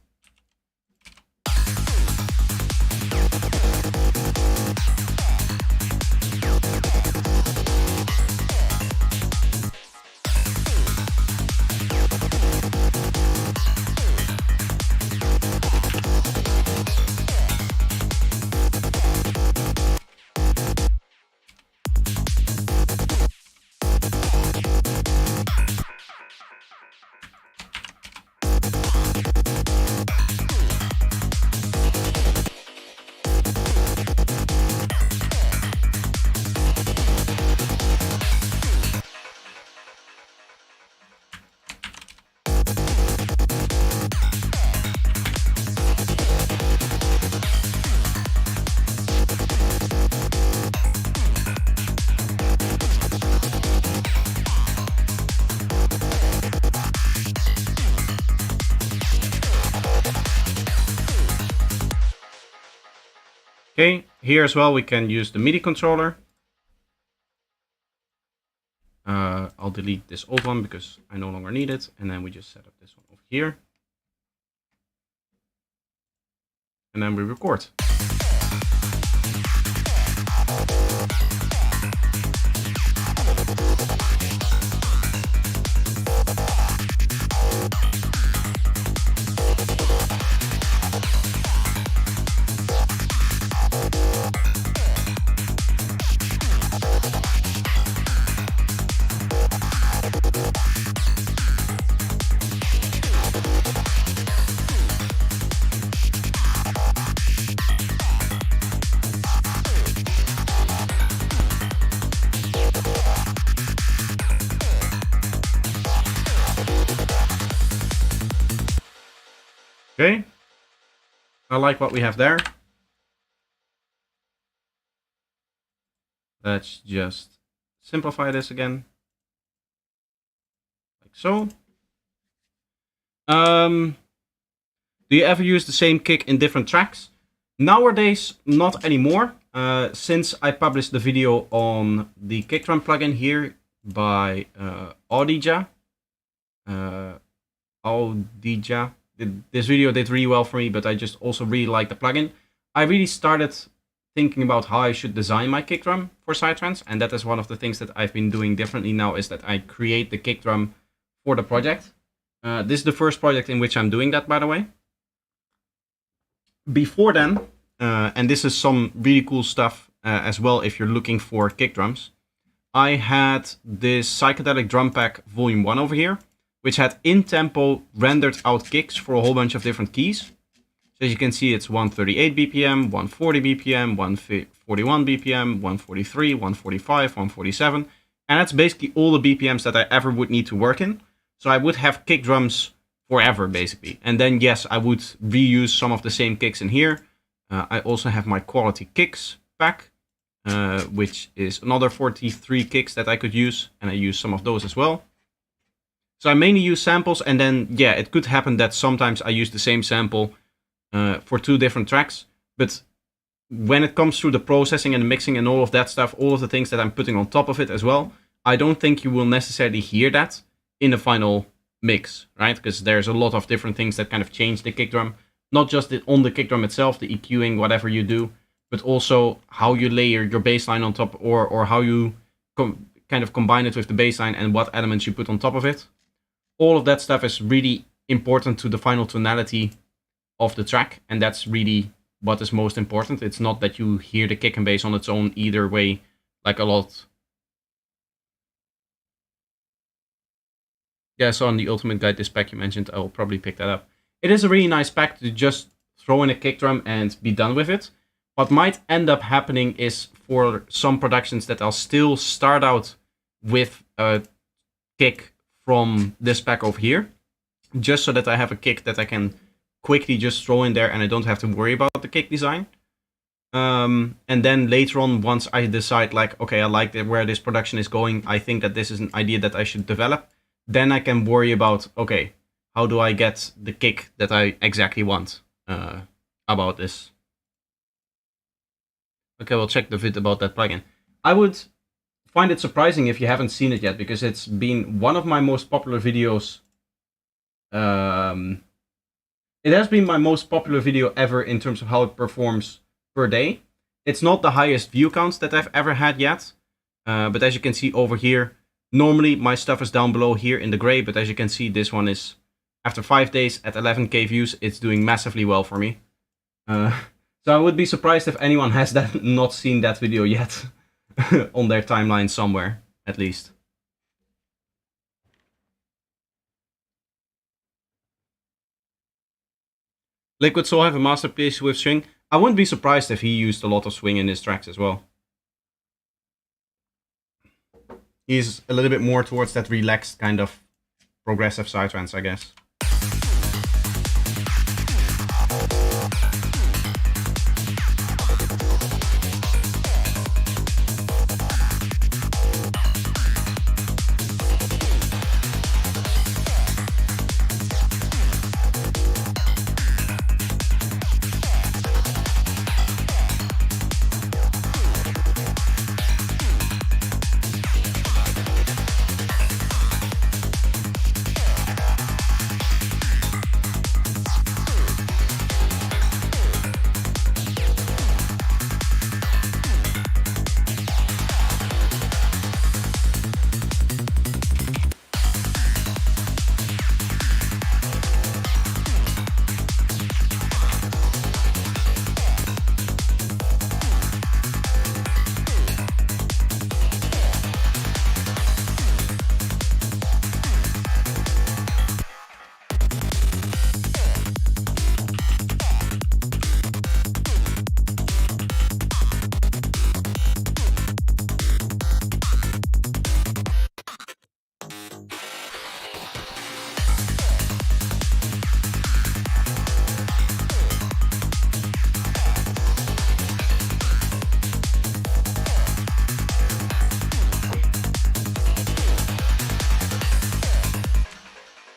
Okay, here as well we can use the MIDI controller. I'll delete this old one because I no longer need it, and then we just set up this one over here. And then we record. Okay, I like what we have there. Let's just simplify this again, like so. Do you ever use the same kick in different tracks? Nowadays, not anymore. Since I published the video on the kick drum plugin here by Audija. This video did really well for me, but I just also really like the plugin. I really started thinking about how I should design my kick drum for Psytrance, and that is one of the things that I've been doing differently now, is that I create the kick drum for the project. This is the first project in which I'm doing that, by the way. Before then, and this is some really cool stuff as well if you're looking for kick drums, I had this Psychedelic Drum Pack Volume 1 over here, which had in-tempo rendered out kicks for a whole bunch of different keys. So as you can see, it's 138 BPM, 140 BPM, 141 BPM, 143, 145, 147. And that's basically all the BPMs that I ever would need to work in. So I would have kick drums forever, basically. And then, yes, I would reuse some of the same kicks in here. I also have my Quality Kicks pack, which is another 43 kicks that I could use. And I use some of those as well. So I mainly use samples, and then, yeah, it could happen that sometimes I use the same sample for two different tracks. But when it comes through the processing and the mixing and all of that stuff, all of the things that I'm putting on top of it as well, I don't think you will necessarily hear that in the final mix, right? Because there's a lot of different things that kind of change the kick drum. Not just on the kick drum itself, the EQing, whatever you do, but also how you layer your bass line on top, or how you kind of combine it with the bass line and what elements you put on top of it. All of that stuff is really important to the final tonality of the track, and that's really what is most important. It's not that you hear the kick and bass on its own either way, like a lot. Yeah, so on the Ultimate Guide, this pack you mentioned, I will probably pick that up. It is a really nice pack to just throw in a kick drum and be done with it. What might end up happening is, for some productions, that I'll still start out with a kick from this pack over here, just so that I have a kick that I can quickly just throw in there and I don't have to worry about the kick design. And then later on, once I decide, like, okay, I like where this production is going, I think that this is an idea that I should develop, then I can worry about, okay, how do I get the kick that I exactly want about this. Okay, we'll check the vid about that plugin. I would find it surprising if you haven't seen it yet, because it's been one of my most popular videos It has been my most popular video ever in terms of how it performs per day. It's not the highest view counts that I've ever had yet, but as you can see over here, normally my stuff is down below here in the gray, but as you can see, this one is, after 5 days at 11k views, it's doing massively well for me. So I would be surprised if anyone has not seen that video yet on their timeline somewhere, at least. Liquid Soul have a masterpiece with swing. I wouldn't be surprised if he used a lot of swing in his tracks as well. He's a little bit more towards that relaxed kind of progressive psytrance, I guess.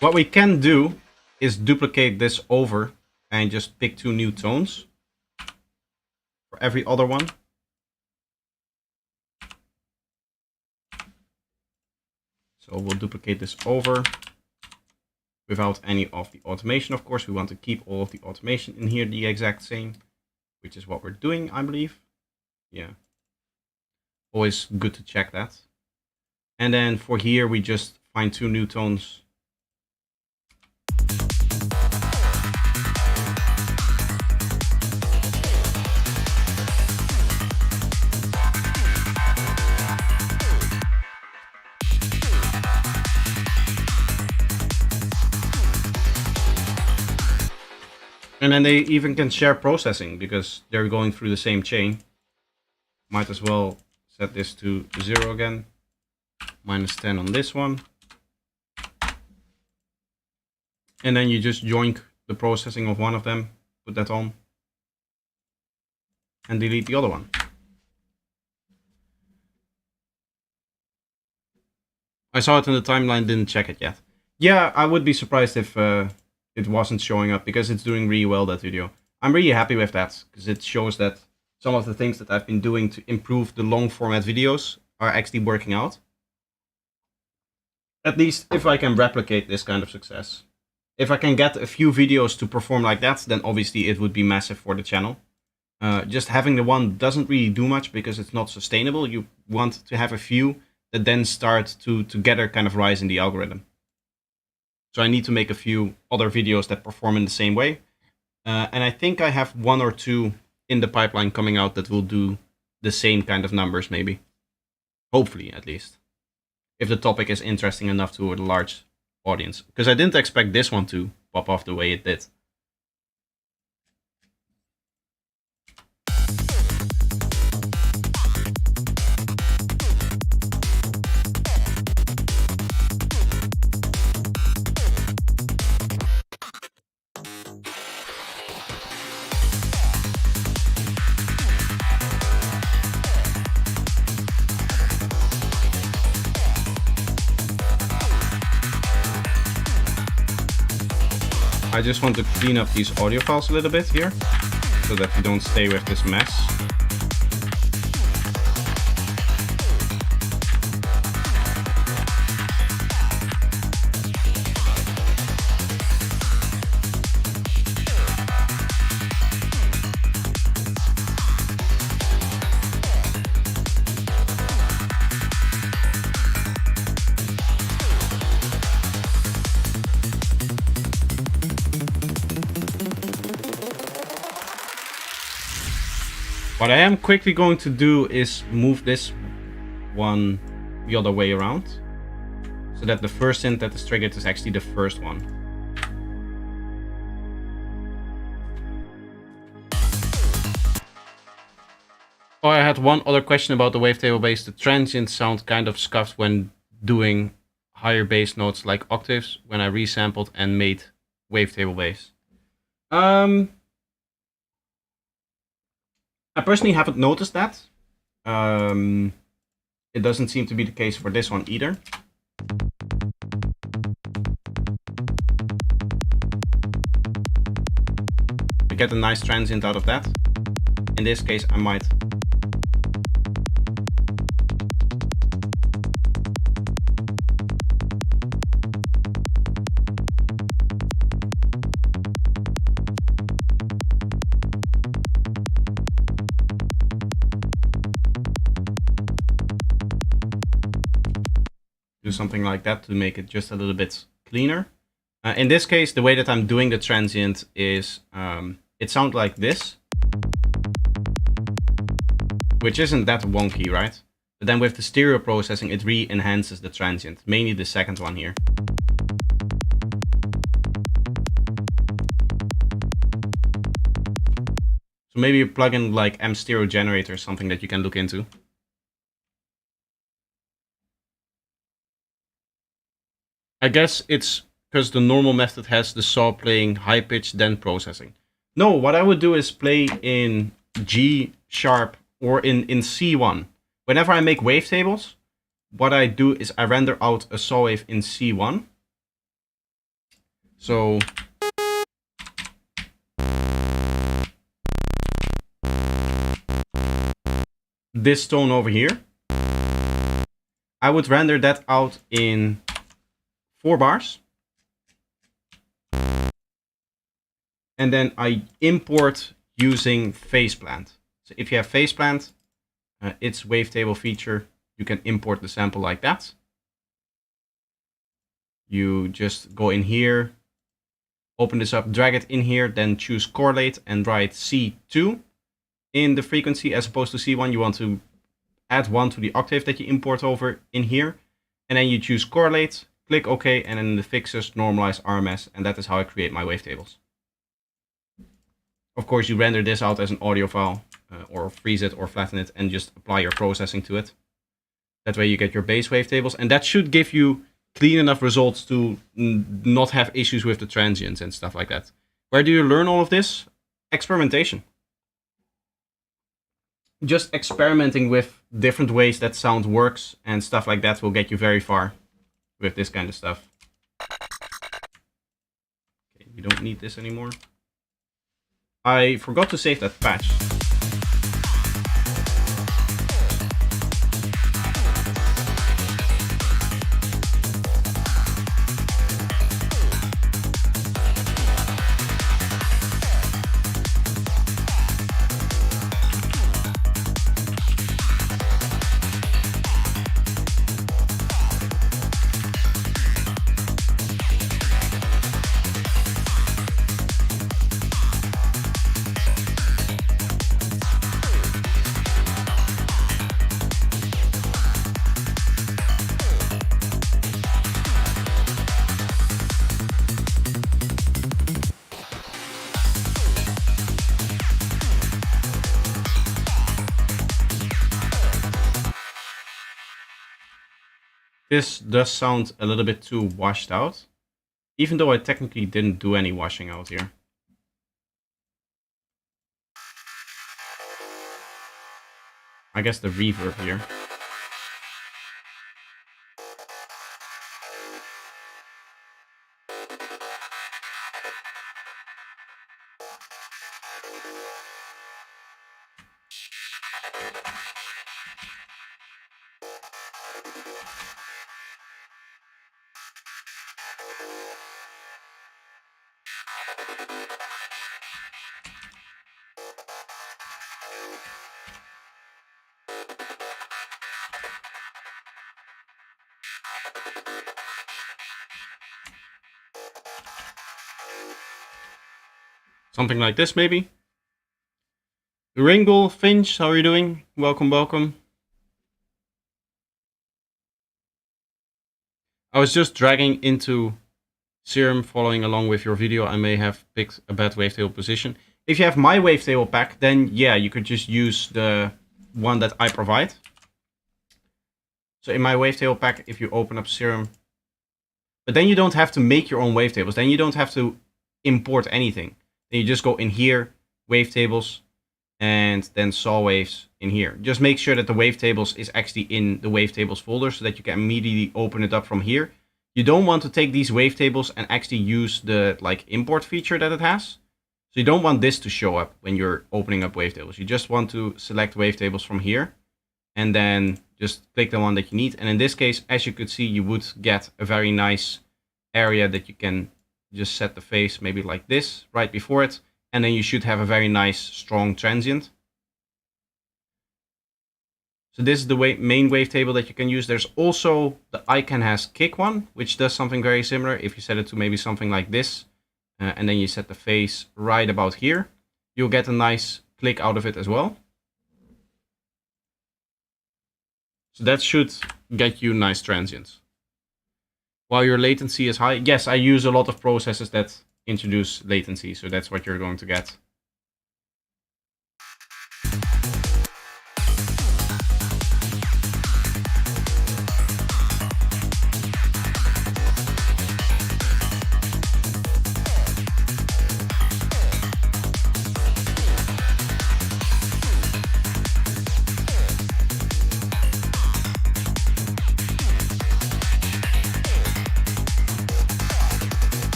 What we can do is duplicate this over and just pick 2 new tones for every other one. So we'll duplicate this over without any of the automation. Of course, we want to keep all of the automation in here the exact same, which is what we're doing, I believe. Yeah. Always good to check that. And then for here, we just find 2 new tones. And then they even can share processing because they're going through the same chain. Might as well set this to 0 again. -10 on this one. And then you just join the processing of one of them, put that on, and delete the other one. I saw it in the timeline, didn't check it yet. Yeah, I would be surprised if it wasn't showing up because it's doing really well, that video. I'm really happy with that because it shows that some of the things that I've been doing to improve the long format videos are actually working out. At least if I can replicate this kind of success. If I can get a few videos to perform like that, then obviously it would be massive for the channel. Just having the one doesn't really do much because it's not sustainable. You want to have a few that then start to together kind of rise in the algorithm. So I need to make a few other videos that perform in the same way. And I think I have 1 or 2 in the pipeline coming out that will do the same kind of numbers, maybe. Hopefully, at least. If the topic is interesting enough to a large audience. Because I didn't expect this one to pop off the way it did. I just want to clean up these audio files a little bit here, so that we don't stay with this mess. What I am quickly going to do is move this one the other way around, so that the first synth that is triggered is actually the first one. Oh, I had one other question about the wavetable bass. The transients sound kind of scuffed when doing higher bass notes like octaves when I resampled and made wavetable bass. I personally haven't noticed that. It doesn't seem to be the case for this one either. I get a nice transient out of that. In this case, I might do something like that to make it just a little bit cleaner. In this case, the way that I'm doing the transient is it sounds like this, which isn't that wonky, right? But then with the stereo processing, it re-enhances the transient, mainly the second one here. So maybe a plugin like M Stereo Generator is something that you can look into. I guess it's because the normal method has the saw playing high pitch, then processing. No, what I would do is play in G sharp or in C1. Whenever I make wavetables, what I do is I render out a saw wave in C1. So this tone over here, I would render that out in 4 bars. And then I import using Faceplant. So if you have Faceplant, its wavetable feature, you can import the sample like that. You just go in here, open this up, drag it in here, then choose correlate and write C2 in the frequency as opposed to C1. You want to add 1 to the octave that you import over in here. And then you choose correlate, click OK, and then the fixes normalize RMS, and that is how I create my wavetables. Of course, you render this out as an audio file, or freeze it or flatten it, and just apply your processing to it. That way you get your bass wavetables, and that should give you clean enough results to not have issues with the transients and stuff like that. Where do you learn all of this? Experimentation. Just experimenting with different ways that sound works and stuff like that will get you very far with this kind of stuff. Okay, we don't need this anymore. I forgot to save that patch. This does sound a little bit too washed out, even though I technically didn't do any washing out here. I guess the reverb here. Something like this, maybe. Ringle, Finch, how are you doing? Welcome, welcome. I was just dragging into Serum following along with your video. I may have picked a bad wavetable position. If you have my wavetable pack, then yeah, you could just use the one that I provide. So in my wavetable pack, if you open up Serum, but then you don't have to make your own wavetables. Then you don't have to import anything. Then you just go in here, wavetables, and then saw waves in here. Just make sure that the wavetables is actually in the wavetables folder so that you can immediately open it up from here. You don't want to take these wavetables and actually use the like import feature that it has. So you don't want this to show up when you're opening up wavetables. You just want to select wavetables from here and then just click the one that you need. And in this case, as you could see, you would get a very nice area that you can just set the phase maybe like this right before it. And then you should have a very nice, strong transient. So this is the main wavetable that you can use. There's also the ICANN has kick one, which does something very similar. If you set it to maybe something like this, and then you set the phase right about here, you'll get a nice click out of it as well. So that should get you nice transients. While your latency is high, yes, I use a lot of processes that introduce latency, so that's what you're going to get.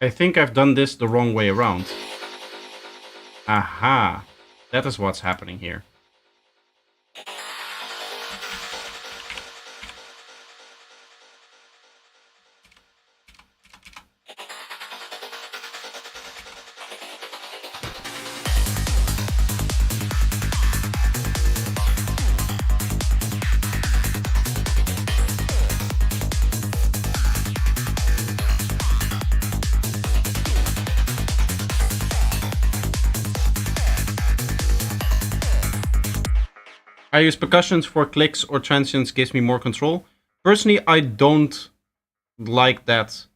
I think I've done this the wrong way around. Aha, that is what's happening here. I use percussions for clicks or transients, gives me more control. Personally, I don't like that.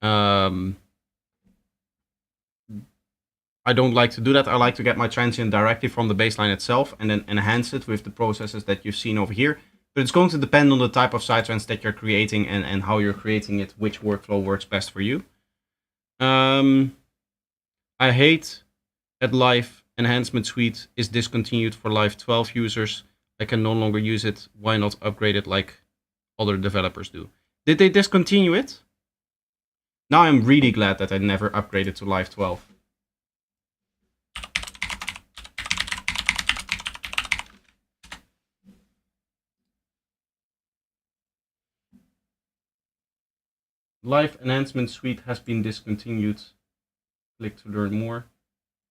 I don't like to do that. I like to get my transient directly from the baseline itself and then enhance it with the processes that you've seen over here. But it's going to depend on the type of sidetrans that you're creating and how you're creating it, which workflow works best for you. I hate that Live Enhancement Suite is discontinued for Live 12 users. I can no longer use it. Why not upgrade it like other developers do? Did they discontinue it? Now I'm really glad that I never upgraded to Live 12. Live Enhancement Suite has been discontinued. Click to learn more.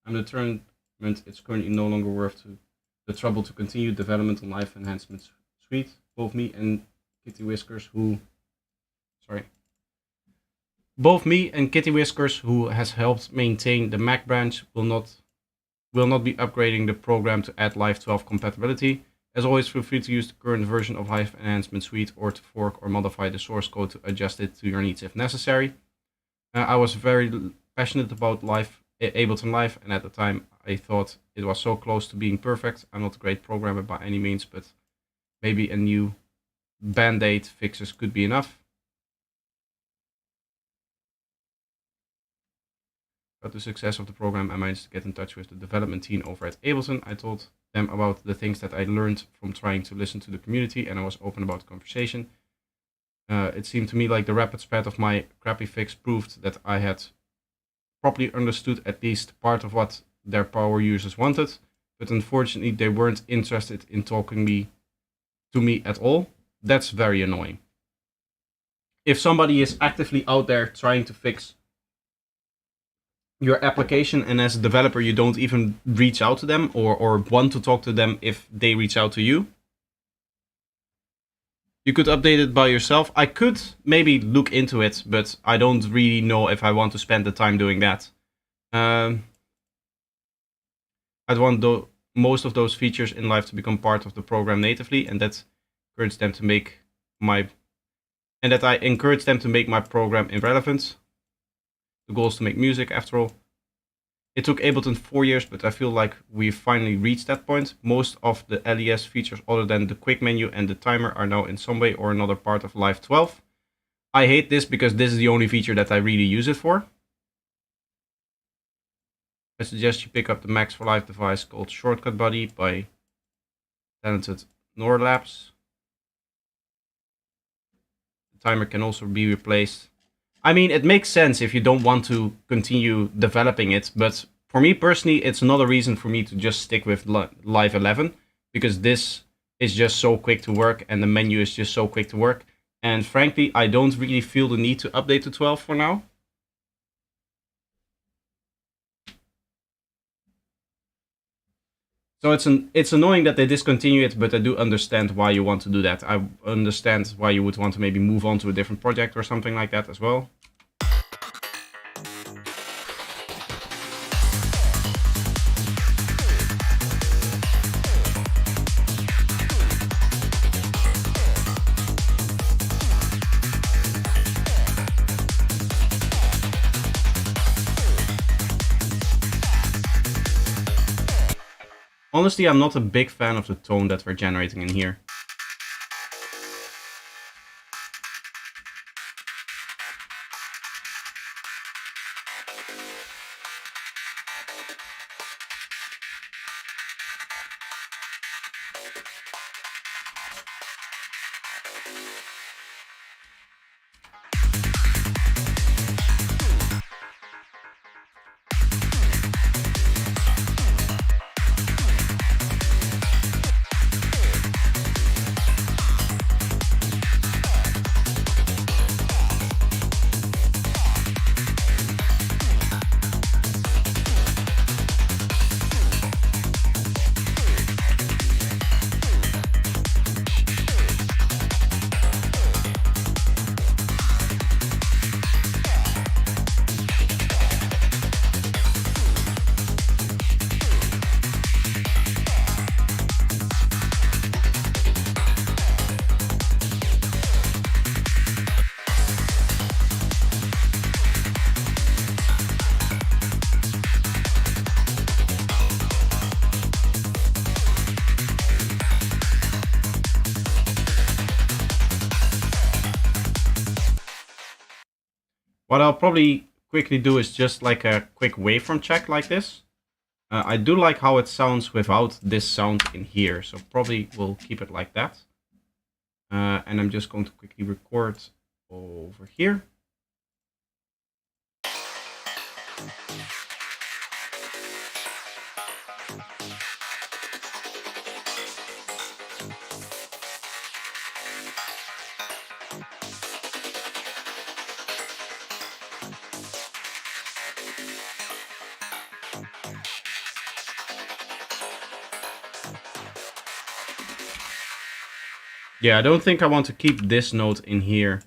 I'm determined it's currently no longer worth the trouble to continue development on Live Enhancement Suite. Both me and Kitty Whiskers, who has helped maintain the Mac branch, will not be upgrading the program to add Live 12 compatibility. As always, feel free to use the current version of Live Enhancement Suite or to fork or modify the source code to adjust it to your needs if necessary. I was very passionate about Live Ableton Live, and at the time I thought it was so close to being perfect. I'm not a great programmer by any means, but maybe a new band-aid fixes could be enough. About the success of the program, I managed to get in touch with the development team over at Ableton. I told them about the things that I learned from trying to listen to the community, and I was open about the conversation. It seemed to me like the rapid spread of my crappy fix proved that I had properly understood at least part of what their power users wanted, but unfortunately they weren't interested in talking to me at all. That's very annoying. If somebody is actively out there trying to fix your application, and as a developer you don't even reach out to them or want to talk to them if they reach out to you, you could update it by yourself. I could maybe look into it, but I don't really know if I want to spend the time doing that. I'd want most of those features in life to become part of the program natively, and that encourage them to make my I encourage them to make my program irrelevant. The goal is to make music, after all. It took Ableton 4 years, but I feel like we've finally reached that point. Most of the LES features other than the quick menu and the timer are now in some way or another part of Live 12. I hate this because this is the only feature that I really use it for. I suggest you pick up the Max for Live device called Shortcut Buddy by talented Norlabs. The timer can also be replaced. I mean, it makes sense if you don't want to continue developing it, but for me personally, it's another reason for me to just stick with Live 11, because this is just so quick to work and the menu is just so quick to work. And frankly, I don't really feel the need to update to 12 for now. So it's annoying that they discontinue it, but I do understand why you want to do that. I understand why you would want to maybe move on to a different project or something like that as well. Honestly, I'm not a big fan of the tone that we're generating in here. What I'll probably quickly do is just like a quick waveform check like this. I do like how it sounds without this sound in here, so probably we'll keep it like that. And I'm just going to quickly record over here. Yeah, I don't think I want to keep this note in here.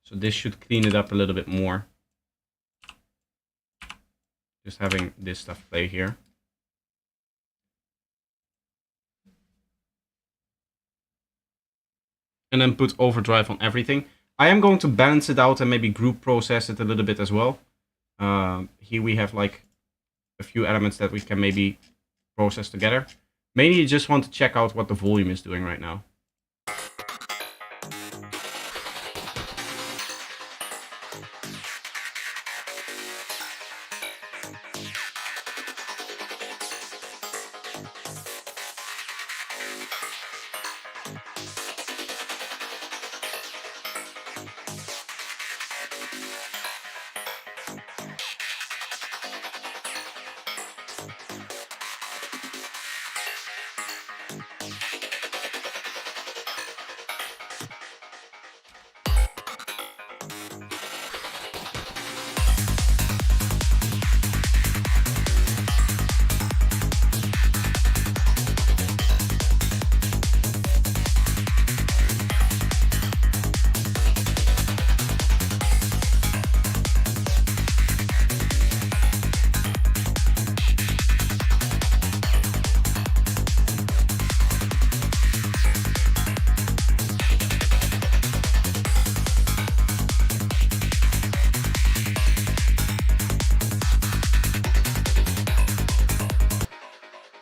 So this should clean it up a little bit more. Just having this stuff play here. And then put overdrive on everything. I am going to balance it out and maybe group process it a little bit as well. Here we have like a few elements that we can maybe process together. Mainly you just want to check out what the volume is doing right now.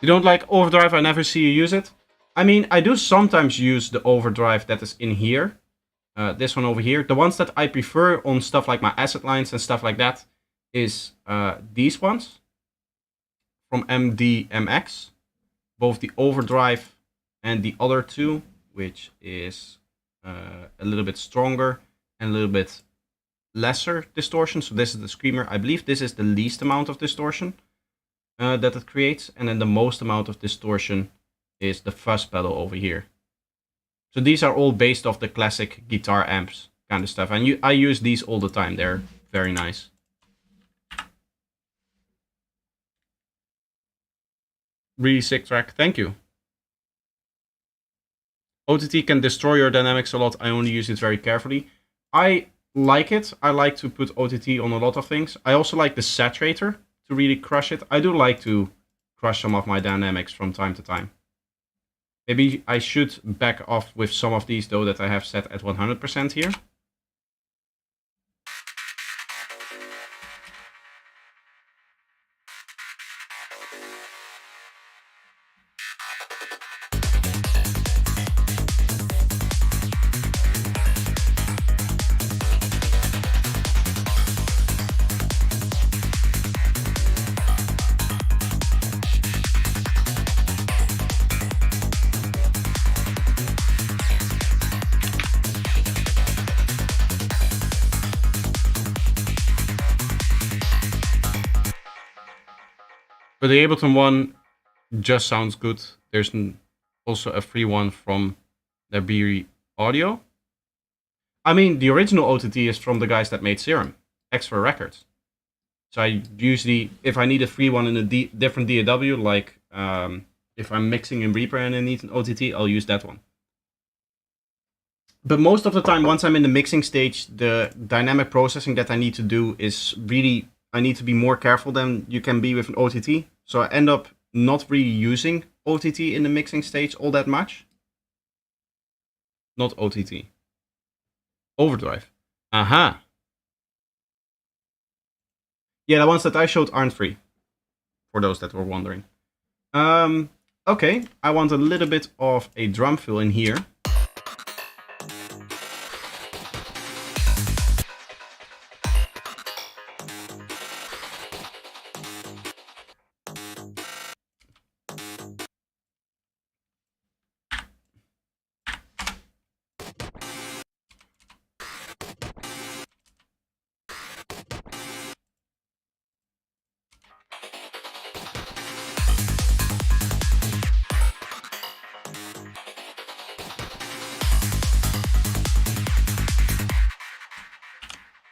You don't like overdrive? I never see you use it. I mean, I do sometimes use the overdrive that is in here. This one over here. The ones that I prefer on stuff like my asset lines and stuff like that is these ones from MDMX. Both the overdrive and the other two, which is a little bit stronger and a little bit lesser distortion. So this is the screamer. I believe this is the least amount of distortion that it creates, and then the most amount of distortion is the fuzz pedal over here. So these are all based off the classic guitar amps kind of stuff, and I use these all the time. They're very nice. Really sick track, thank you. OTT can destroy your dynamics a lot. I only use it very carefully. I like it. I like to put OTT on a lot of things. I also like the saturator to really crush it. I do like to crush some of my dynamics from time to time. Maybe I should back off with some of these though that I have set at 100% here. But the Ableton one just sounds good. There's also a free one from the Beery Audio. I mean, the original OTT is from the guys that made Serum, Extra Records. So I usually, if I need a free one in a different DAW, like if I'm mixing in Reaper and I need an OTT, I'll use that one. But most of the time, once I'm in the mixing stage, the dynamic processing that I need to do is really, I need to be more careful than you can be with an OTT. So I end up not really using OTT in the mixing stage all that much. Not OTT. Overdrive. Aha. Yeah, the ones that I showed aren't free. For those that were wondering. Okay, I want a little bit of a drum fill in here.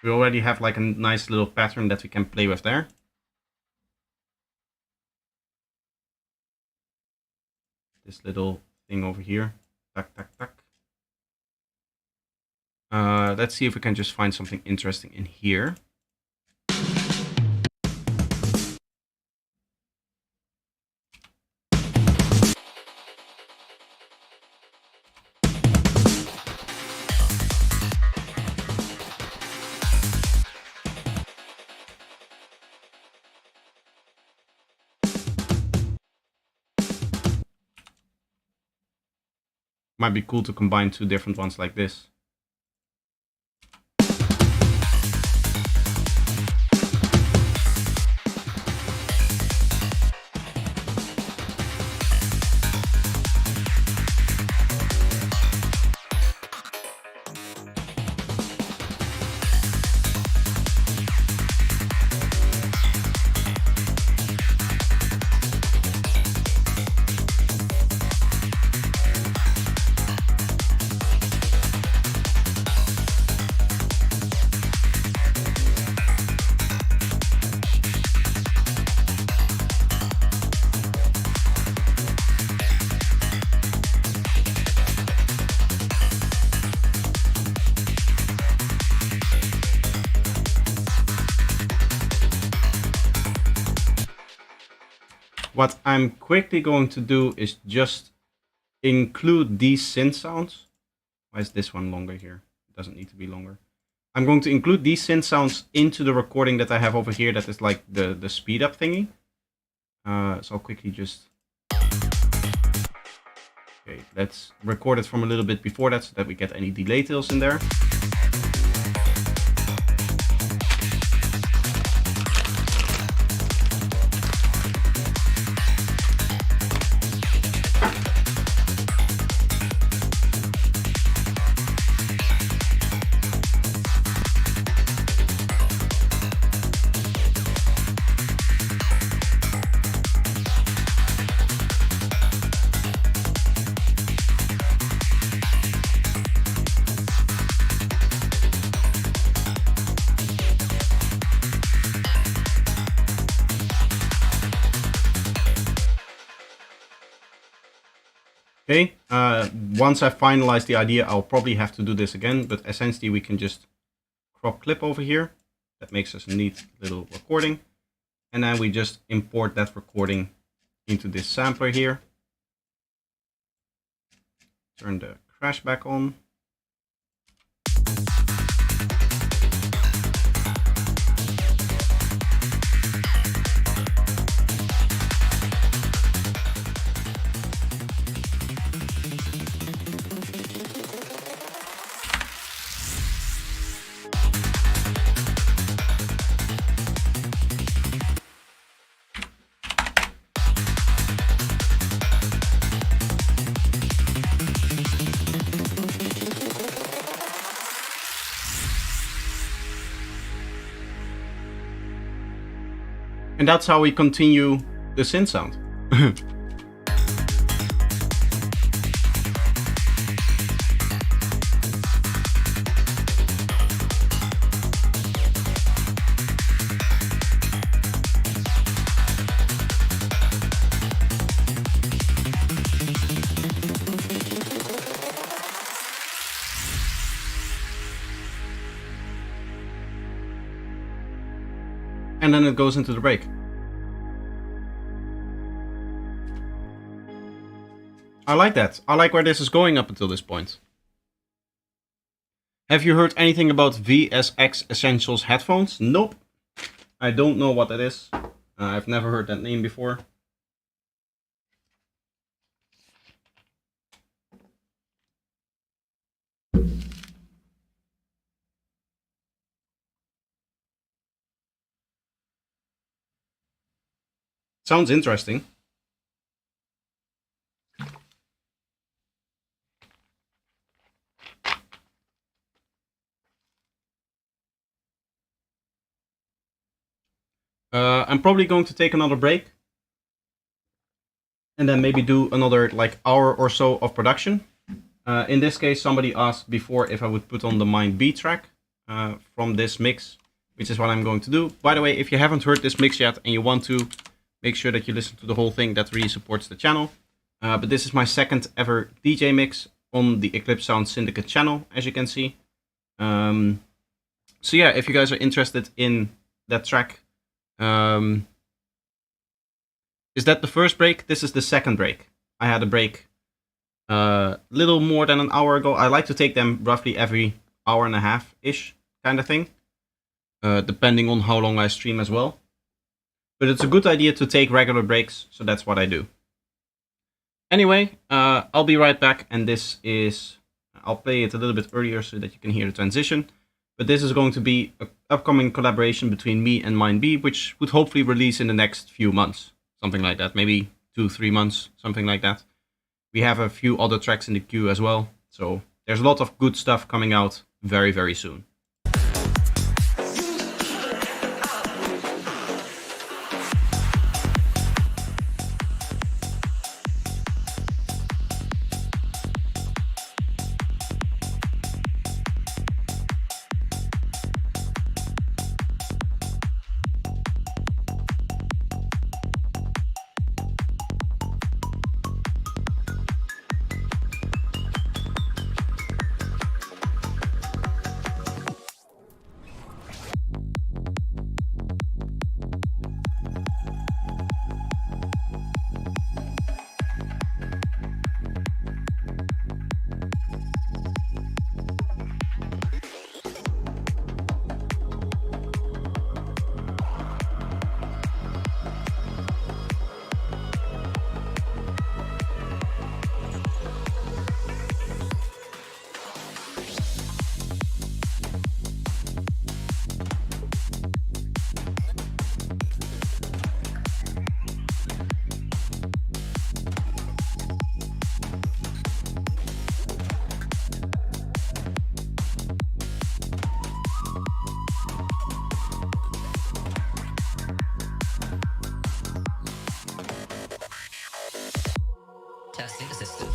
We already have like a nice little pattern that we can play with there. This little thing over here. Tuck, tuck, tuck. Let's see if we can just find something interesting in here. Might be cool to combine two different ones like this. What I'm quickly going to do is just include these synth sounds. Why is this one longer here? It doesn't need to be longer. I'm going to include these synth sounds into the recording that I have over here that is like the speed up thingy. So I'll quickly just... Okay, let's record it from a little bit before that so that we get any delay tails in there. Okay, once I finalize the idea, I'll probably have to do this again, but essentially we can just crop clip over here. That makes us a neat little recording. And then we just import that recording into this sampler here. Turn the crash back on. And that's how we continue the synth sound. And then it goes into the break. I like that. I like where this is going up until this point. Have you heard anything about VSX Essentials headphones? Nope. I don't know what that is. I've never heard that name before. Sounds interesting. I'm probably going to take another break. And then maybe do another like hour or so of production. In this case, somebody asked before if I would put on the Mind B track from this mix, which is what I'm going to do. By the way, if you haven't heard this mix yet and you want to, make sure that you listen to the whole thing. That really supports the channel. But this is my second ever DJ mix on the Eclipse Sound Syndicate channel, as you can see. So yeah, if you guys are interested in that track, is that the first break? This is the second break. I had a break little more than an hour ago. I like to take them roughly every hour and a half-ish kind of thing, depending on how long I stream as well. But it's a good idea to take regular breaks, so that's what I do. Anyway, I'll be right back, and this is... I'll play it a little bit earlier so that you can hear the transition. But this is going to be an upcoming collaboration between me and MindB, which would hopefully release in the next few months. Something like that. Maybe 2-3 months, something like that. We have a few other tracks in the queue as well. So there's a lot of good stuff coming out very, very soon. Testing assisted.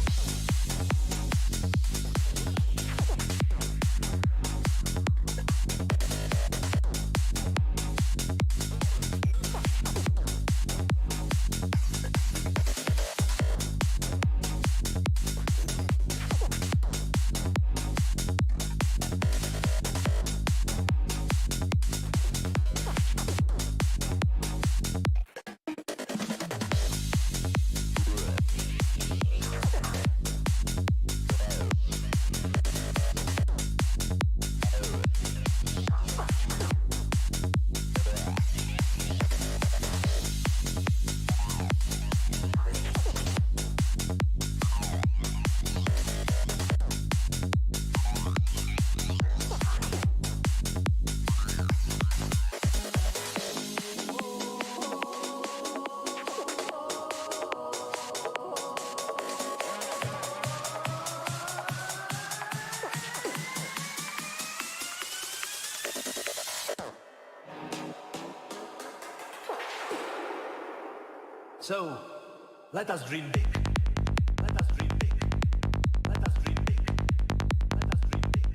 So, let us dream big. Let us dream big. Let us dream big. Let us dream big.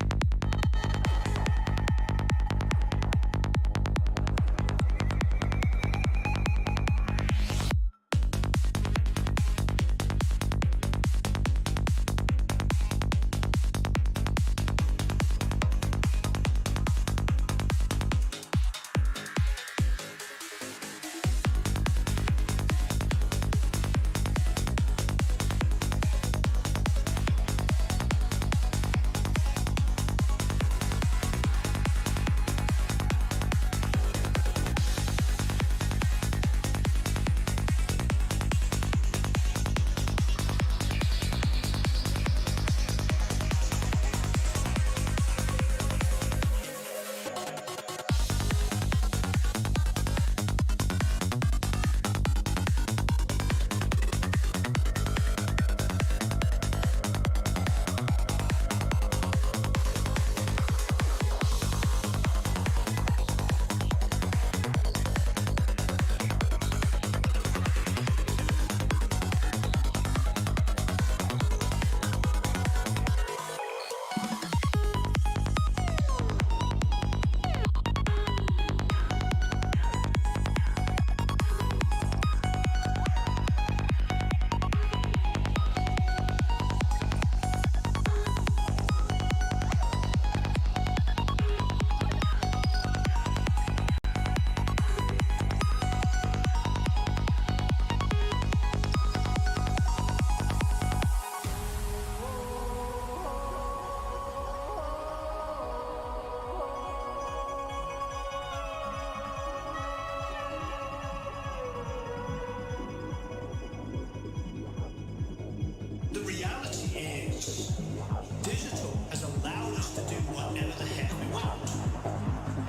Digital has allowed us to do whatever the heck we want.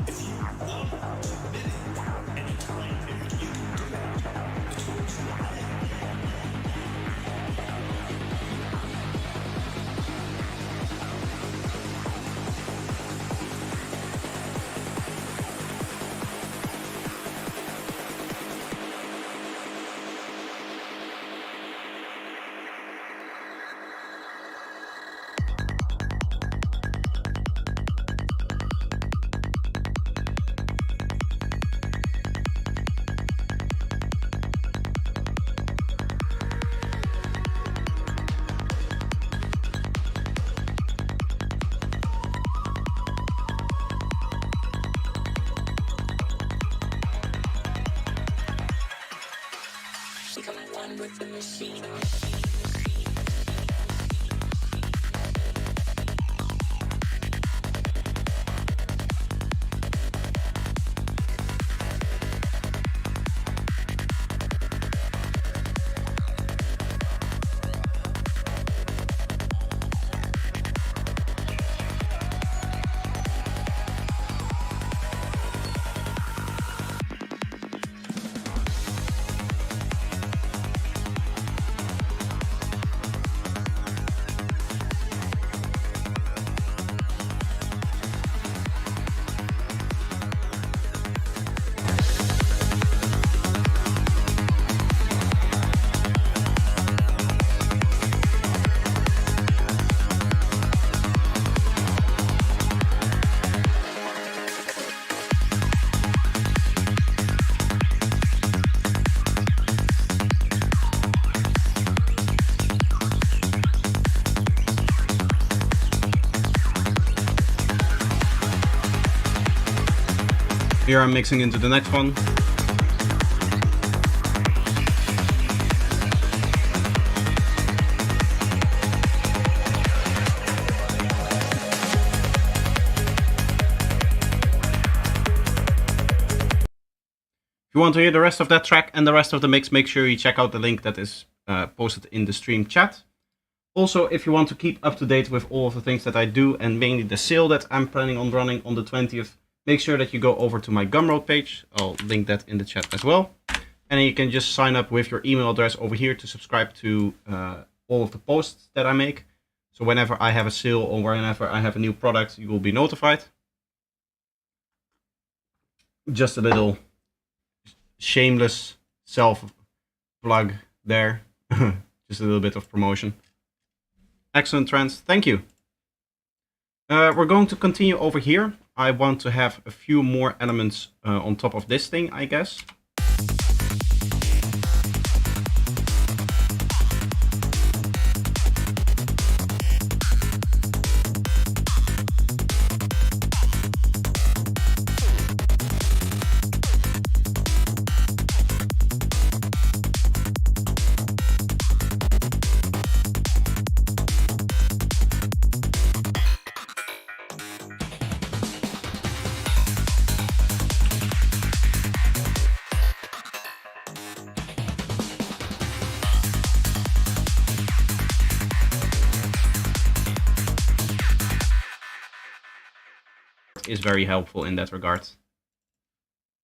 If you want to mimic any time period, you can do it. The tools are there. Becoming one with the machine. Here I'm mixing into the next one. If you want to hear the rest of that track and the rest of the mix, make sure you check out the link that is posted in the stream chat. Also, if you want to keep up to date with all of the things that I do, and mainly the sale that I'm planning on running on the 20th, make sure that you go over to my Gumroad page. I'll link that in the chat as well. And then you can just sign up with your email address over here to subscribe to all of the posts that I make. So whenever I have a sale or whenever I have a new product, you will be notified. Just a little shameless self-plug there. Just a little bit of promotion. Excellent, Trans. Thank you. We're going to continue over here. I want to have a few more elements on top of this thing, I guess. Is very helpful in that regard,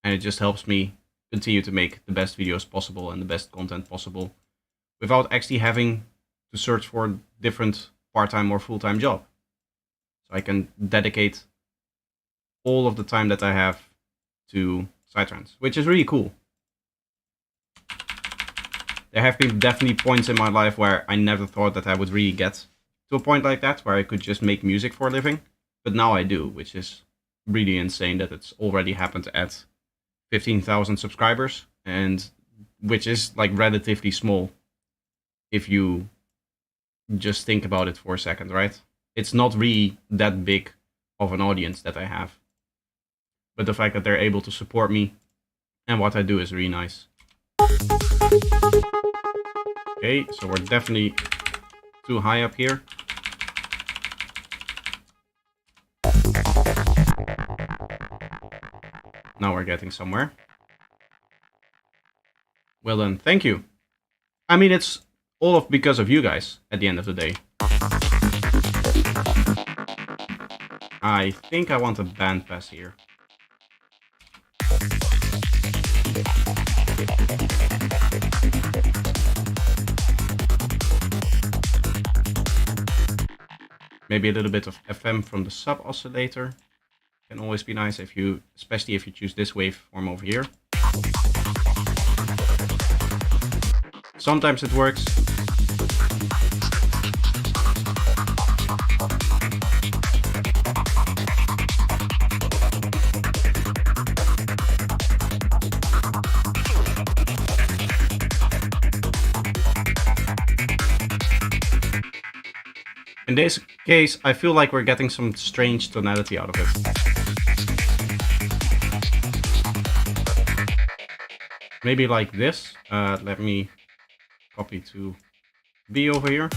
and it just helps me continue to make the best videos possible and the best content possible without actually having to search for a different part-time or full-time job. So I can dedicate all of the time that I have to Psytrance, which is really cool. There have been definitely points in my life where I never thought that I would really get to a point like that, where I could just make music for a living, but now I do, which is really insane that it's already happened at 15,000 subscribers, and which is like relatively small if you just think about it for a second, right? It's not really that big of an audience that I have, but the fact that they're able to support me and what I do is really nice. Okay, so we're definitely too high up here. Now we're getting somewhere. Well done, thank you. I mean, it's all because of you guys at the end of the day. I think I want a bandpass here. Maybe a little bit of FM from the sub oscillator. Can always be nice if you, especially if you choose this waveform over here. Sometimes it works. In this case, I feel like we're getting some strange tonality out of it. Maybe like this. Let me copy to B over here.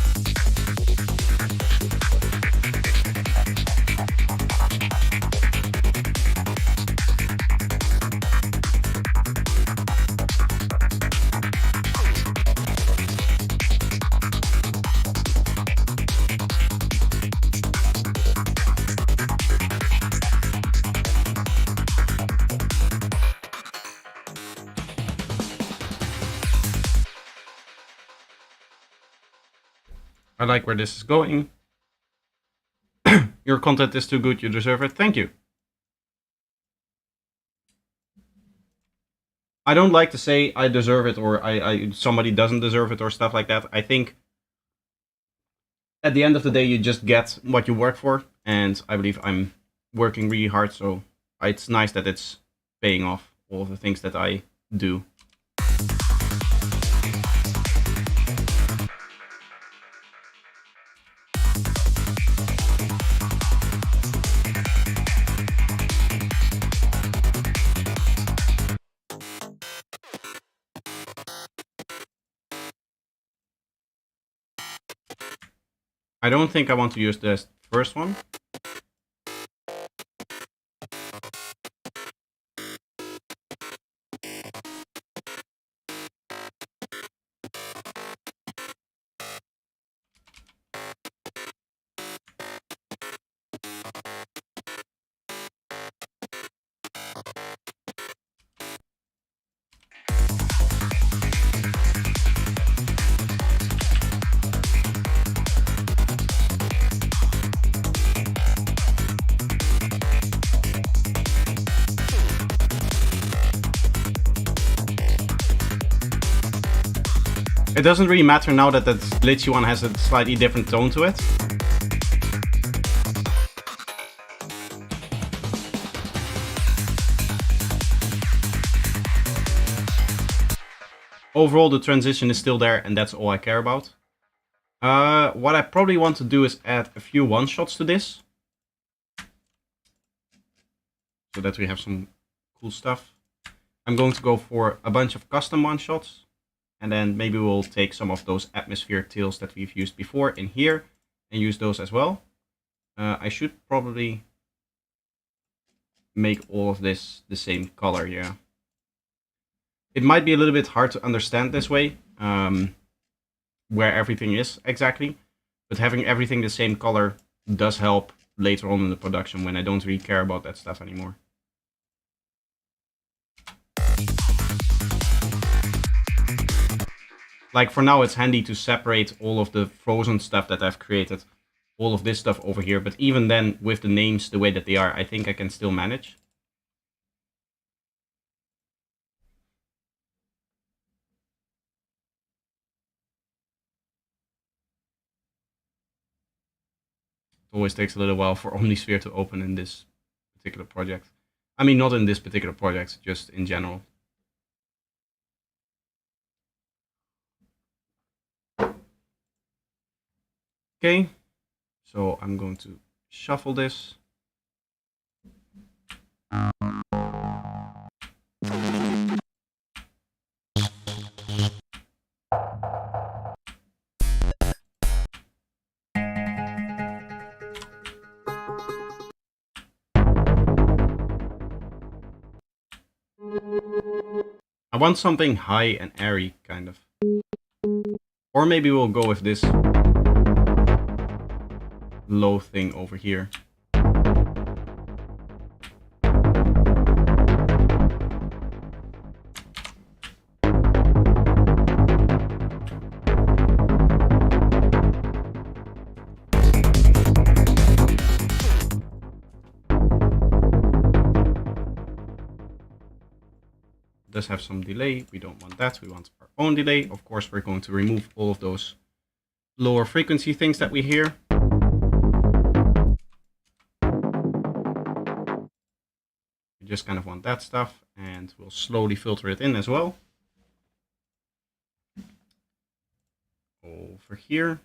I like where this is going. Your content is too good, you deserve it. Thank you. I don't like to say I deserve it or somebody doesn't deserve it or stuff like that. I think at the end of the day, you just get what you work for. And I believe I'm working really hard. So it's nice that it's paying off all of the things that I do. I don't think I want to use this first one. It doesn't really matter now that that glitchy one has a slightly different tone to it. Overall, the transition is still there, and that's all I care about. What I probably want to do is add a few one-shots to this. So that we have some cool stuff. I'm going to go for a bunch of custom one-shots. And then maybe we'll take some of those atmosphere tails that we've used before in here and use those as well. I should probably make all of this the same color, yeah. It might be a little bit hard to understand this way, where everything is exactly. But having everything the same color does help later on in the production when I don't really care about that stuff anymore. Like for now, it's handy to separate all of the frozen stuff that I've created, all of this stuff over here. But even then, with the names the way that they are, I think I can still manage. It always takes a little while for Omnisphere to open in this particular project. I mean, not in this particular project, just in general. Okay, so I'm going to shuffle this. I want something high and airy, kind of. Or maybe we'll go with this low thing over here. does have some delay. We don't want that. We want our own delay. Of course, we're going to remove all of those lower frequency things that we hear. We just kind of want that stuff, and we'll slowly filter it in as well. Over here.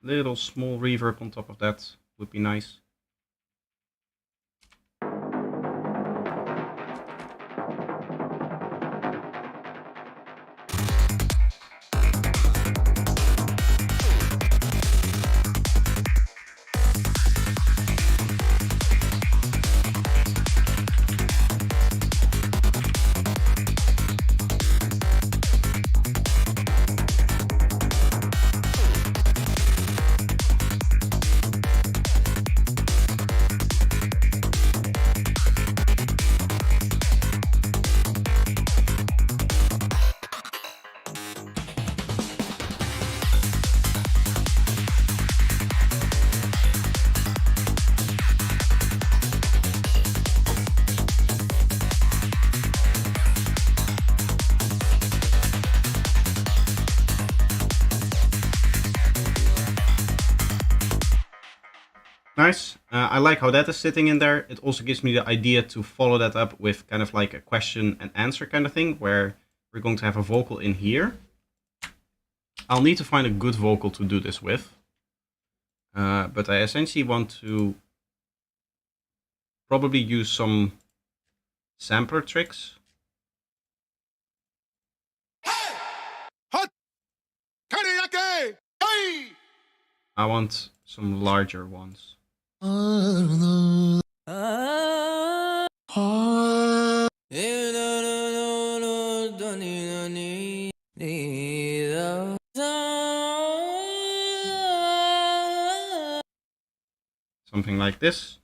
Little small reverb on top of that would be nice. Nice. I like how that is sitting in there. It also gives me the idea to follow that up with kind of like a question and answer kind of thing, where we're going to have a vocal in here. I'll need to find a good vocal to do this with. But I essentially want to probably use some sampler tricks. I want some larger ones. Something like this.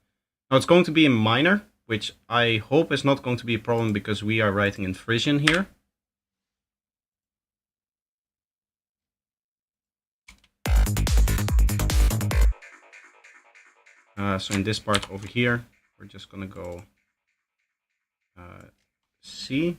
Now it's going to be in minor, which I hope is not going to be a problem because we are writing in Frisian here. So in this part over here, we're just gonna go C.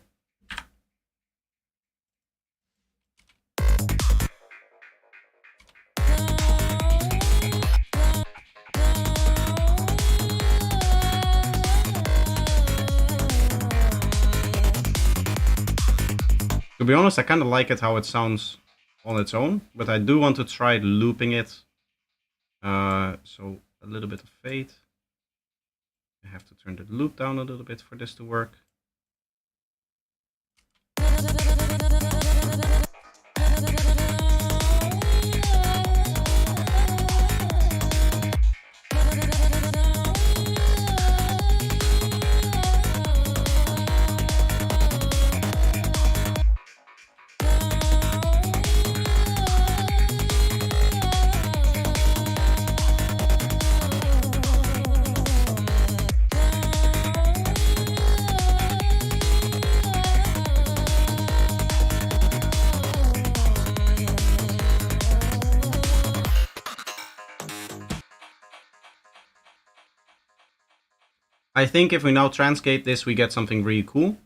To be honest, I kind of like it how it sounds on its own, but I do want to try looping it. So a little bit of fade. I have to turn the loop down a little bit for this to work. I think if we now transcade this, we get something really cool.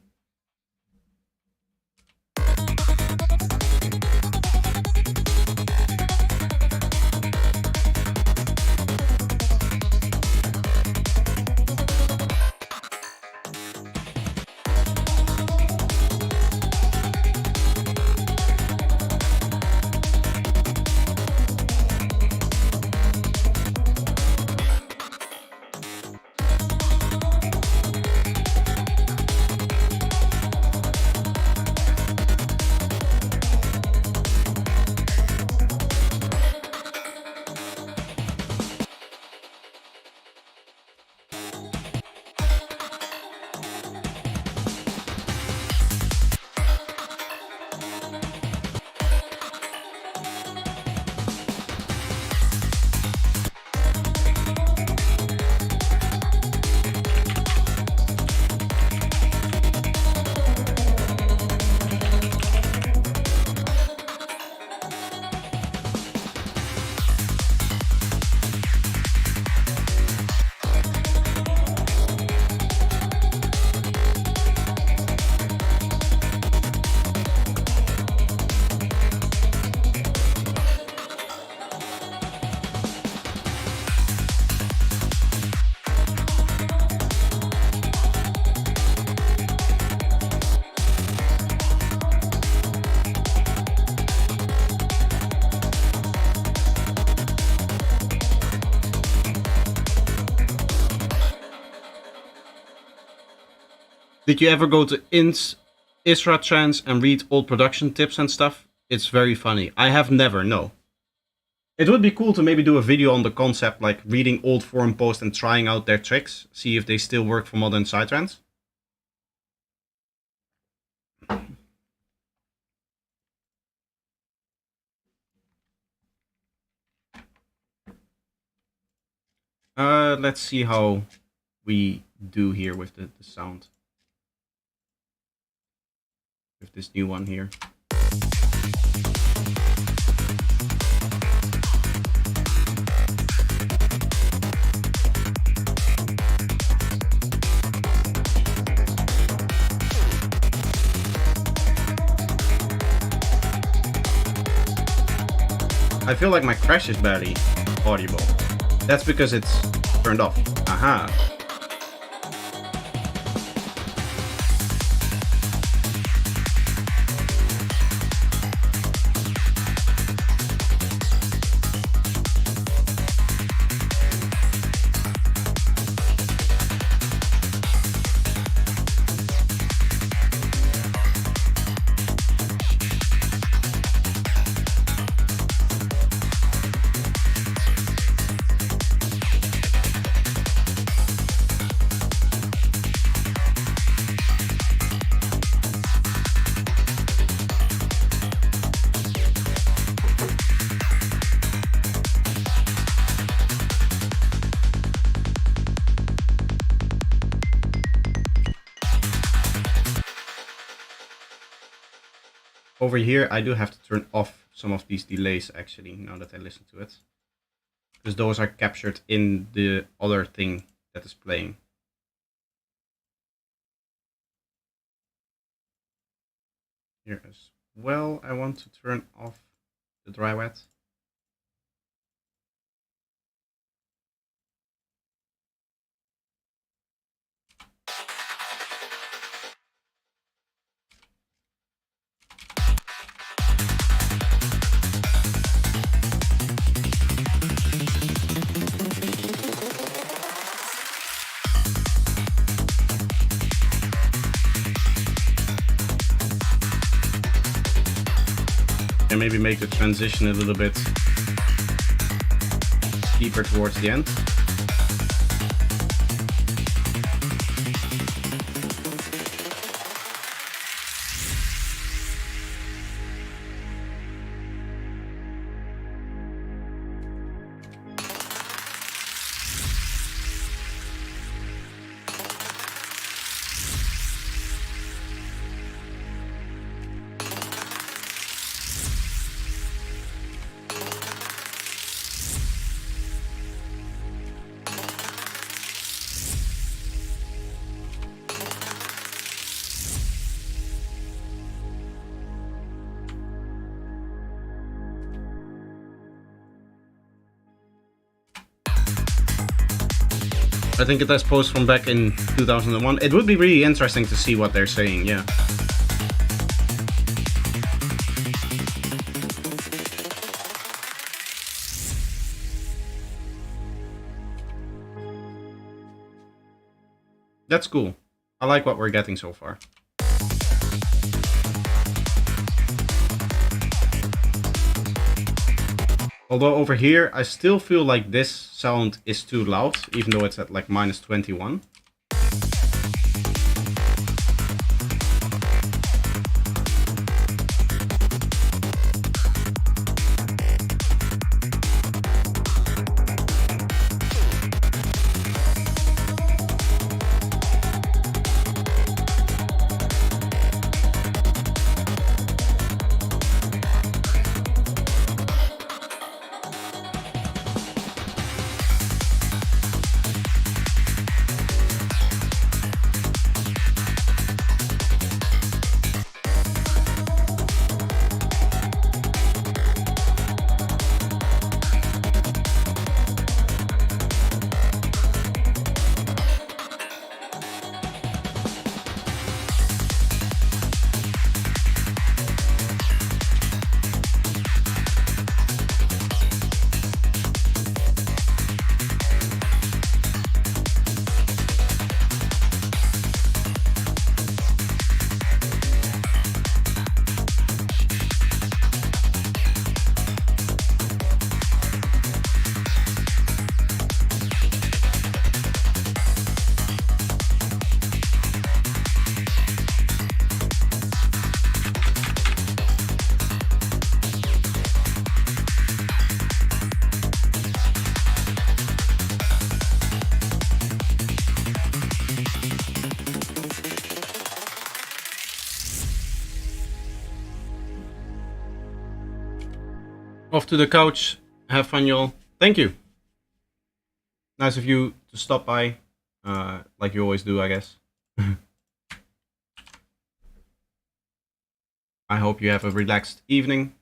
Did you ever go to Isra Trans and read old production tips and stuff? It's very funny. I have never, no. It would be cool to maybe do a video on the concept, like reading old forum posts and trying out their tricks, see if they still work for modern psytrance. Let's see how we do here with the sound. With this new one here. I feel like my crash is barely audible. That's because it's turned off. Aha. Over here, I do have to turn off some of these delays, actually, now that I listen to it. Because those are captured in the other thing that is playing. Here as well, I want to turn off the dry wet. And maybe make the transition a little bit deeper towards the end. I think it has posts from back in 2001. It would be really interesting to see what they're saying, yeah. That's cool. I like what we're getting so far. Although over here, I still feel like this sound is too loud, even though it's at like -21. Off to the couch. Have fun, y'all. Thank you. Nice of you to stop by, like you always do, I guess. I hope you have a relaxed evening.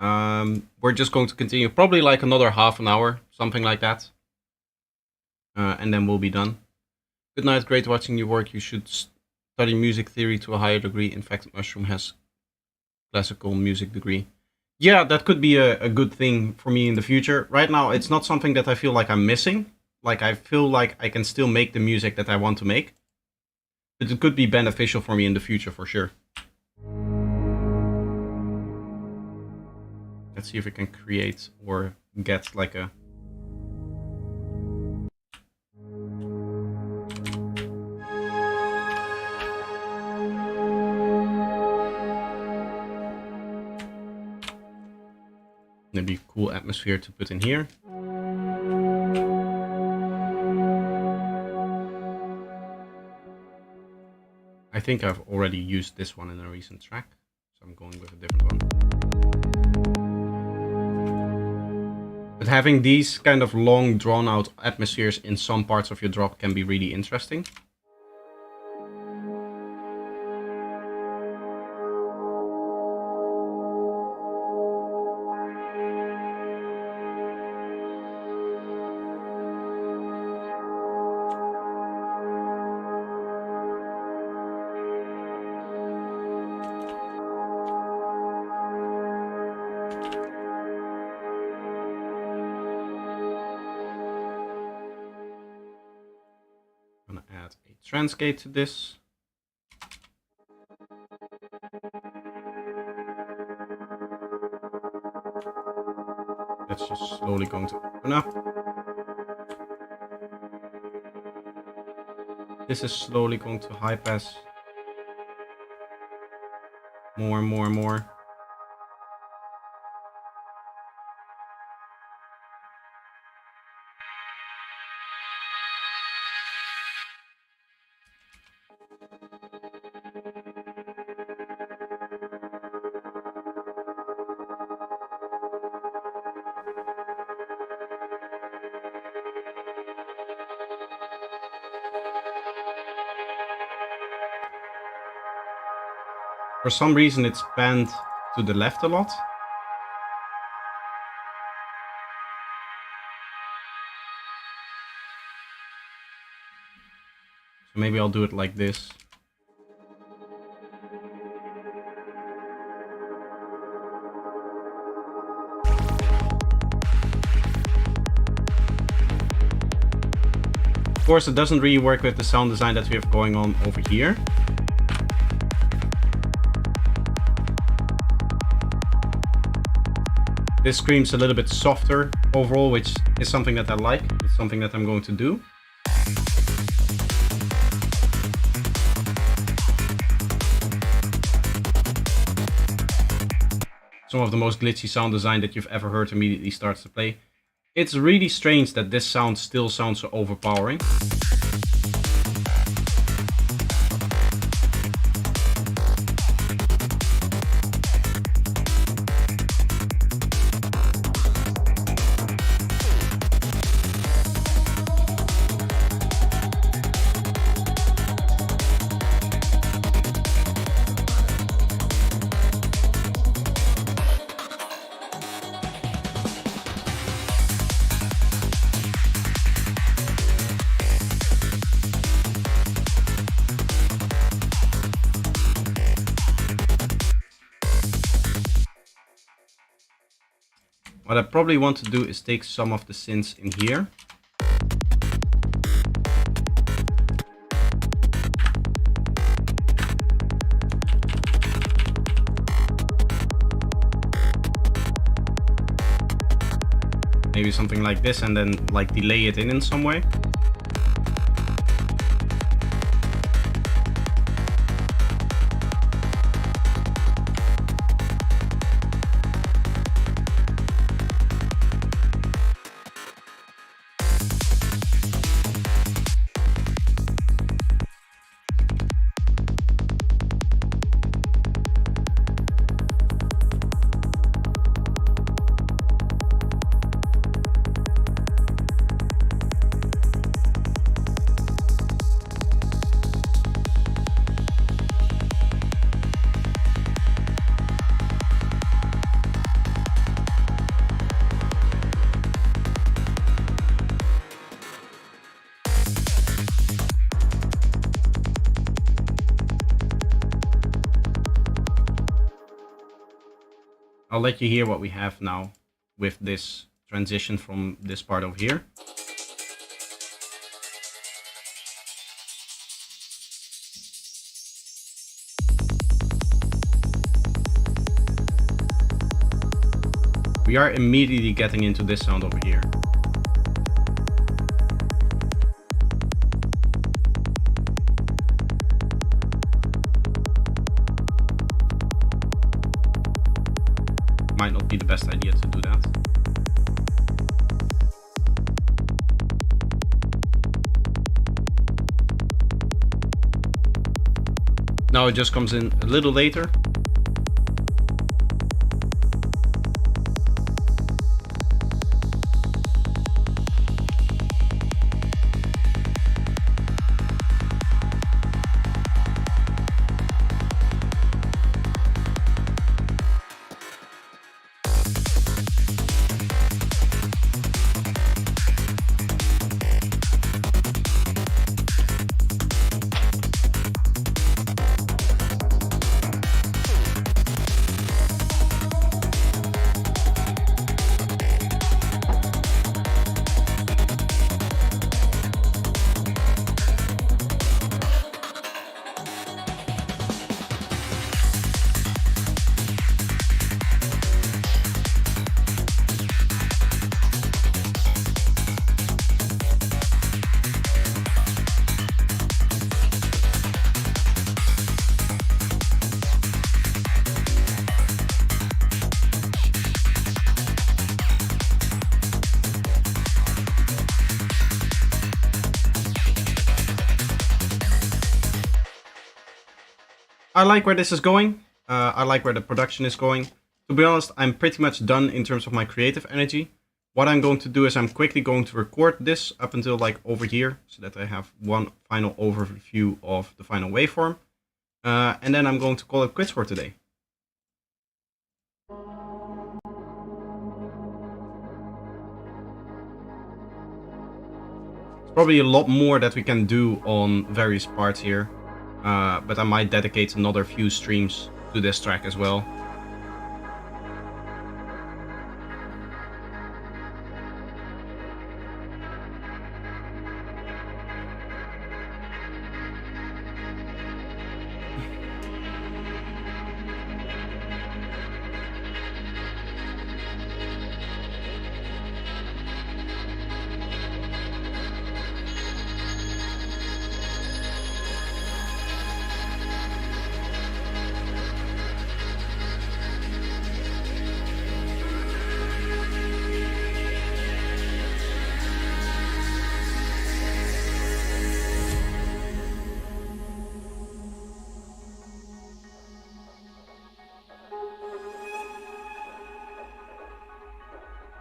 We're just going to continue probably like another half an hour, something like that. And then we'll be done. Good night, great watching you work. You should study music theory to a higher degree. In fact, Mushroom has classical music degree. Yeah, that could be a good thing for me in the future. Right now, it's not something that I feel like I'm missing. Like, I feel like I can still make the music that I want to make. But it could be beneficial for me in the future, for sure. Let's see if we can create or get like a... maybe a cool atmosphere to put in here. I think I've already used this one in a recent track, so I'm going with a different one. But having these kind of long, drawn-out atmospheres in some parts of your drop can be really interesting. Add a transgate to this. That's just slowly going to open up. This is slowly going to high pass more and more and more. For some reason it's panned to the left a lot. So maybe I'll do it like this. Of course, it doesn't really work with the sound design that we have going on over here. This screams a little bit softer overall, which is something that I like. It's something that I'm going to do. Some of the most glitchy sound design that you've ever heard immediately starts to play. It's really strange that this sound still sounds so overpowering. What I probably want to do is take some of the synths in here. Maybe something like this and then like delay it in some way. I'll let you hear what we have now with this transition from this part over here. We are immediately getting into this sound over here. Might not be the best idea to do that. Now it just comes in a little later. I like where this is going. I like where the production is going. To be honest, I'm pretty much done in terms of my creative energy. What I'm going to do is I'm quickly going to record this up until like over here, so that I have one final overview of the final waveform. And then I'm going to call it quits for today. There's probably a lot more that we can do on various parts here. But I might dedicate another few streams to this track as well.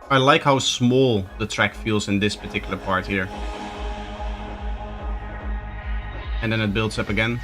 I like how small the track feels in this particular part here. And then it builds up again.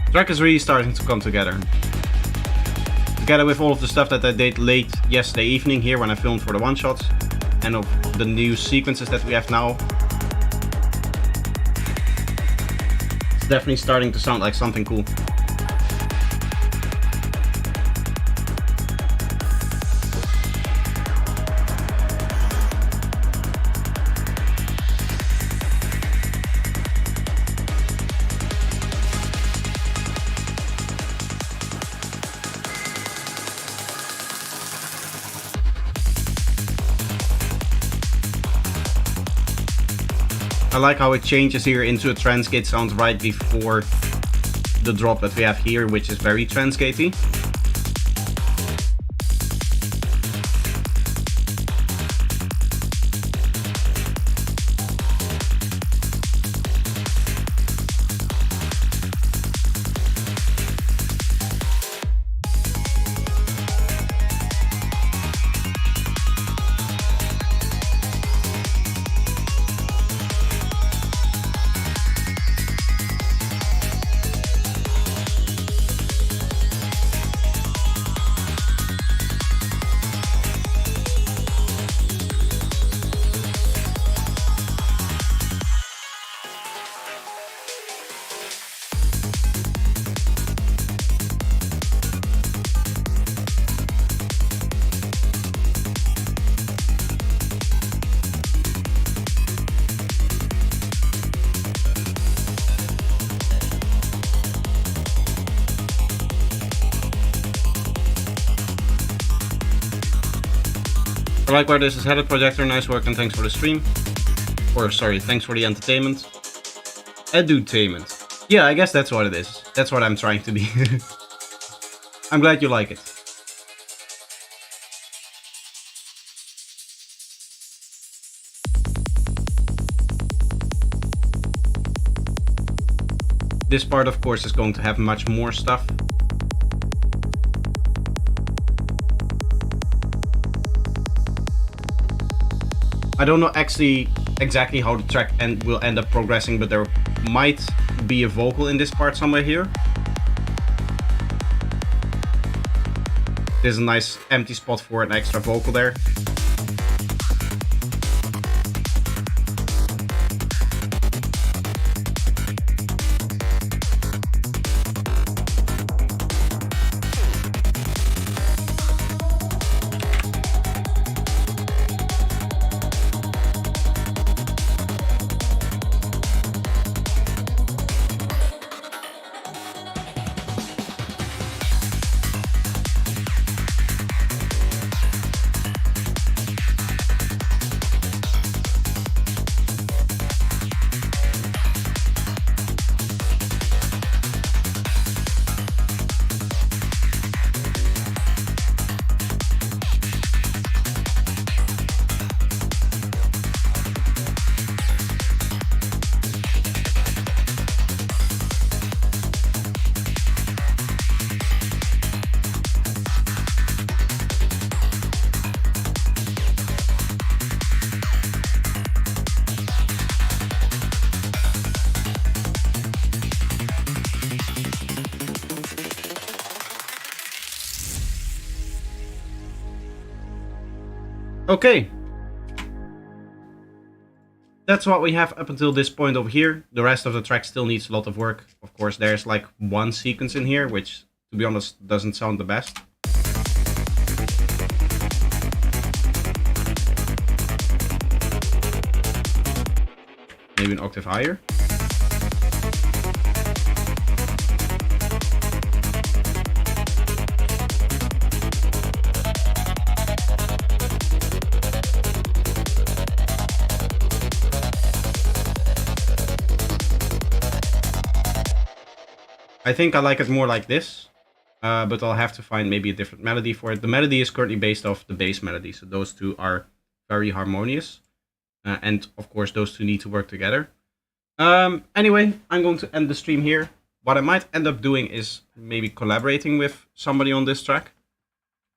The track is really starting to come together. Together with all of the stuff that I did late yesterday evening here when I filmed for the one-shots, and of the new sequences that we have now. It's definitely starting to sound like something cool. I like how it changes here into a trance gate sound right before the drop that we have here, which is very trance gatey. I like where this is headed, Projector. Nice work and thanks for the stream. Or, sorry, thanks for the entertainment. Edutainment. Yeah, I guess that's what it is. That's what I'm trying to be. I'm glad you like it. This part, of course, is going to have much more stuff. I don't know actually exactly how the track will end up progressing, but there might be a vocal in this part somewhere here. There's a nice empty spot for an extra vocal there. Okay. That's what we have up until this point over here. The rest of the track still needs a lot of work. Of course, there's like one sequence in here, which, to be honest, doesn't sound the best. Maybe an octave higher. I think I like it more like this, but I'll have to find maybe a different melody for it. The melody is currently based off the bass melody, so those two are very harmonious. And of course, those two need to work together. Anyway, I'm going to end the stream here. What I might end up doing is maybe collaborating with somebody on this track.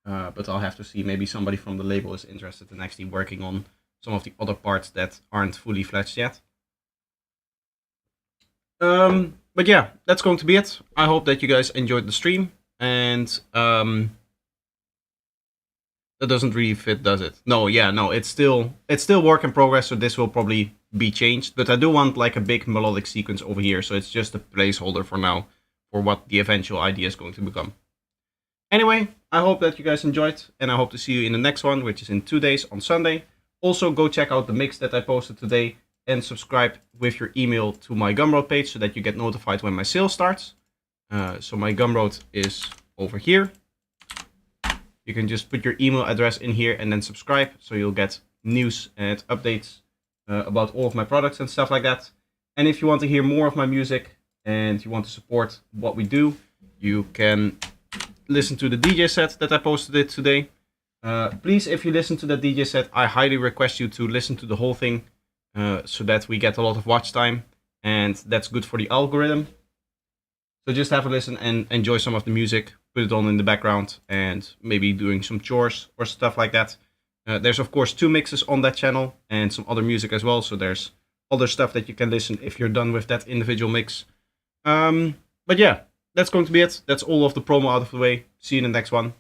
But I'll have to see. Maybe somebody from the label is interested in actually working on some of the other parts that aren't fully fledged yet. But yeah, that's going to be it. I hope that you guys enjoyed the stream. And that doesn't really fit, does it? No, yeah, no, it's still work in progress, so this will probably be changed. But I do want like a big melodic sequence over here, so it's just a placeholder for now for what the eventual idea is going to become. Anyway, I hope that you guys enjoyed, and I hope to see you in the next one, which is in 2 days on Sunday. Also, go check out the mix that I posted today, and subscribe with your email to my Gumroad page so that you get notified when my sale starts. So my Gumroad is over here. You can just put your email address in here and then subscribe, so you'll get news and updates about all of my products and stuff like that. And if you want to hear more of my music and you want to support what we do, you can listen to the DJ set that I posted it today. Please, if you listen to the DJ set, I highly request you to listen to the whole thing. So that we get a lot of watch time, and that's good for the algorithm. So just have a listen and enjoy some of the music, put it on in the background, and maybe doing some chores or stuff like that. There's of course 2 mixes on that channel and some other music as well, so there's other stuff that you can listen if you're done with that individual mix. But yeah, that's going to be it. That's all of the promo out of the way. See you in the next one.